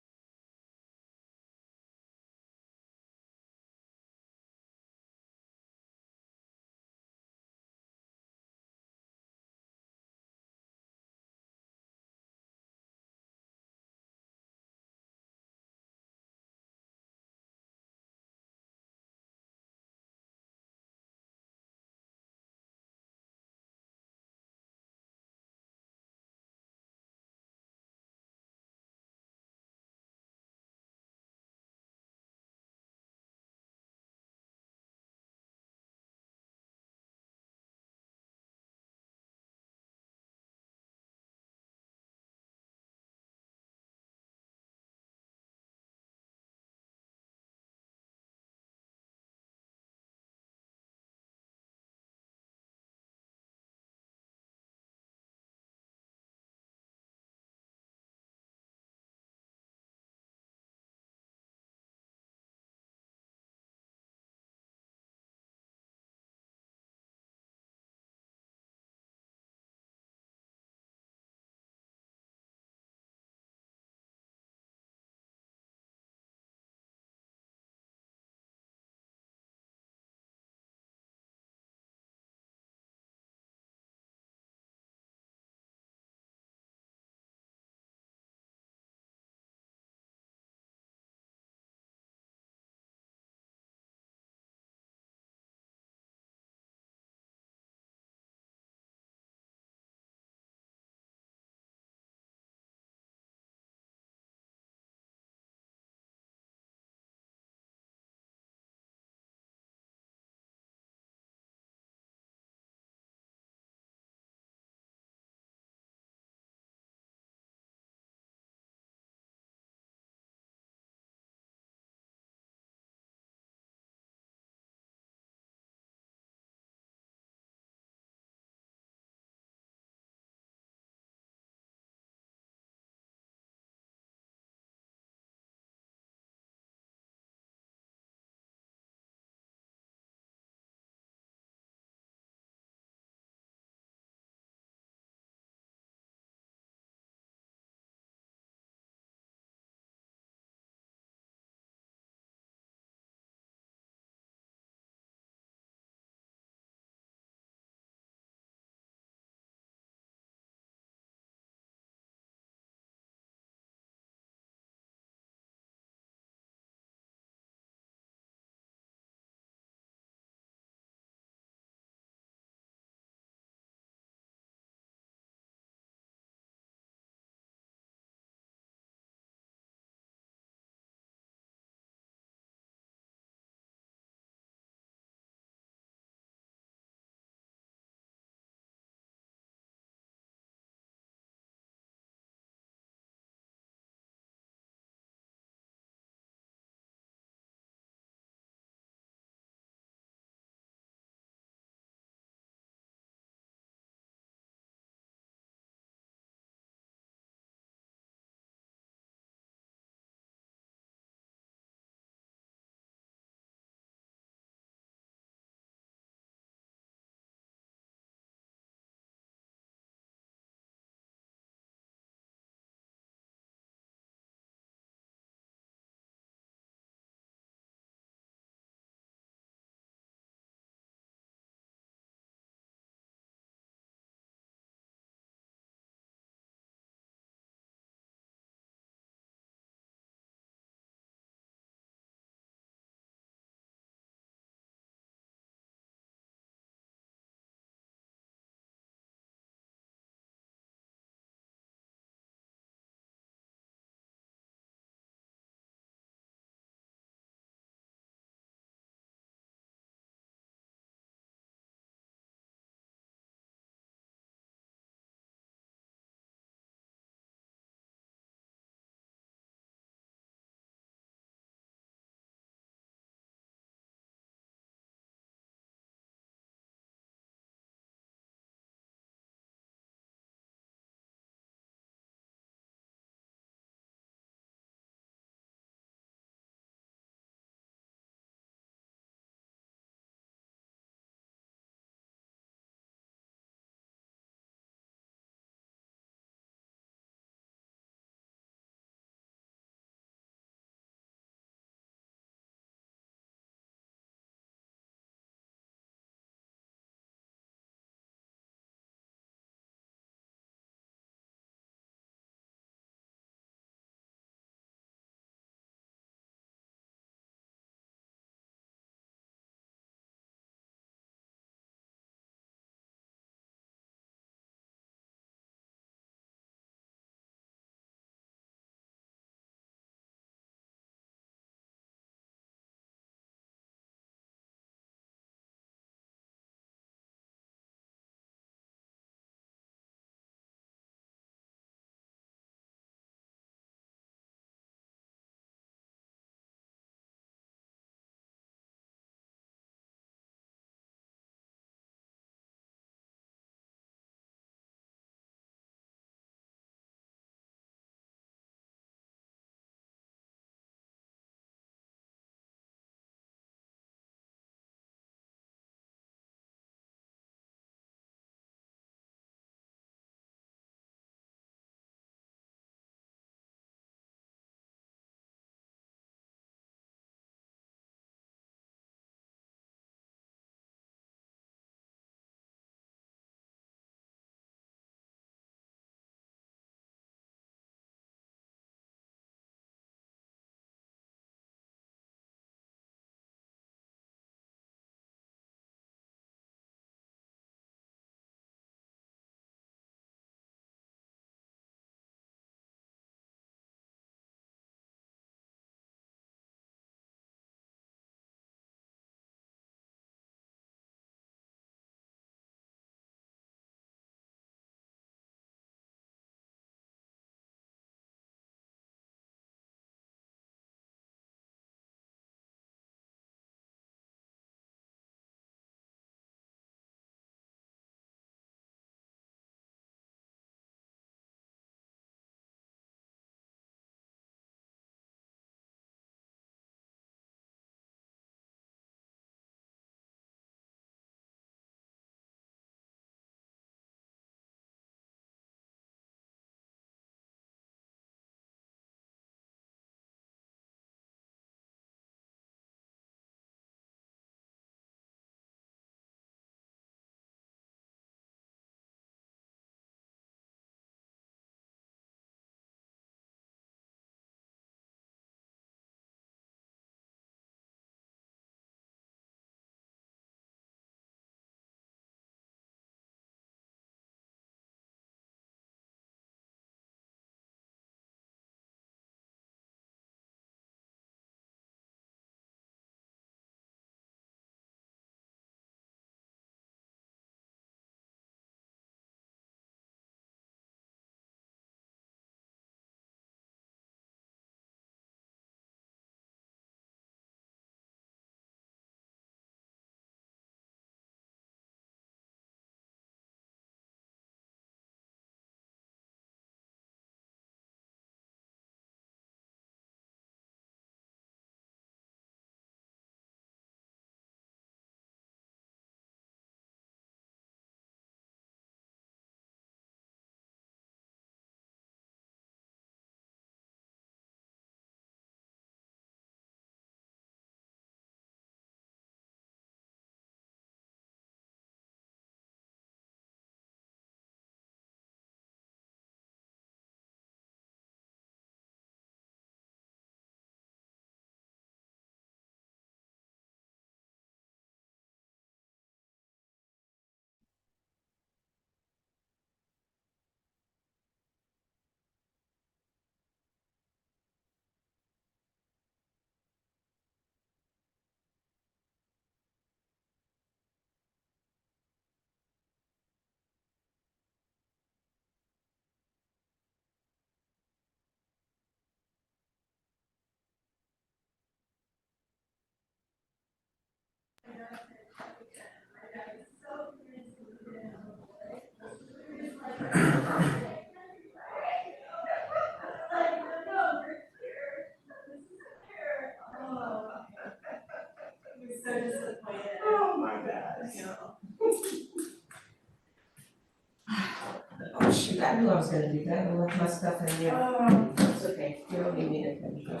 knew I was gonna do that, I left my stuff in there. It's okay, you don't need me to finish it.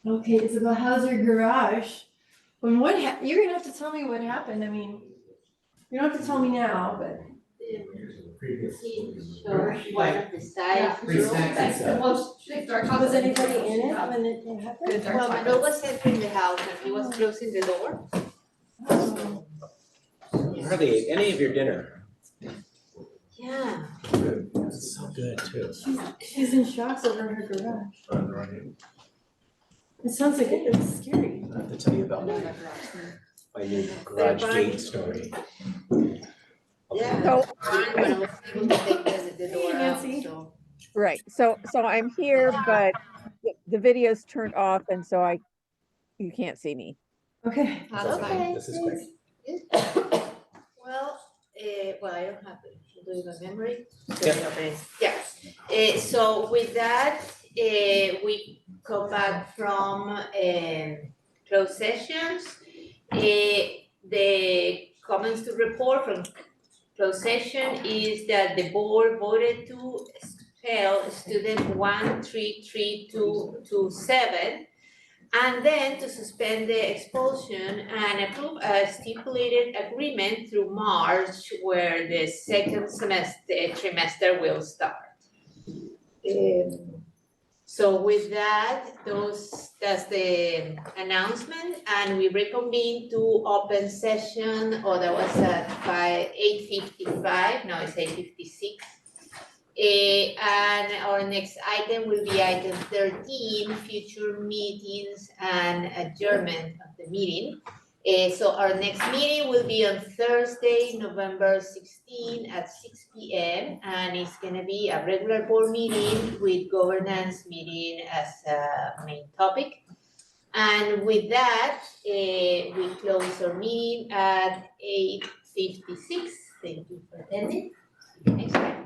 Okay, Isabel, how's your garage? When you're gonna have to tell me what happened, I mean, you don't have to tell me now, but. Sure, one of the sides. Was anybody in it when it happened? Well, Manuel was entering the house and he was closing the door. Hardly ate any of your dinner. Yeah. It's so good too. She's in shock over her garage. It sounds like it's scary. I have to tell you about my new garage gate story. Yeah. So- When I was able to take the door out, Nancy. so. Right, so I'm here, but the video's turned off and so you can't see me. Okay. That's fine. This is quick. Well, I don't have it. Do you have memory? Yep. Yeah. So with that, we come back from closed sessions. The comments to report from closed session is that the board voted to expel student 133227 and then to suspend the expulsion and approve a stipulated agreement through March where the second trimester will start. So with that, that's the announcement, and we reconvene to open session, or that was at 8:55, now it's 8:56. And our next item will be item 13, future meetings and adjournment of the meeting. So our next meeting will be on Thursday, November 16 at 6 p.m. And it's gonna be a regular board meeting with governance meeting as a main topic. And with that, we close our meeting at 8:56. Thank you for attending. Next time.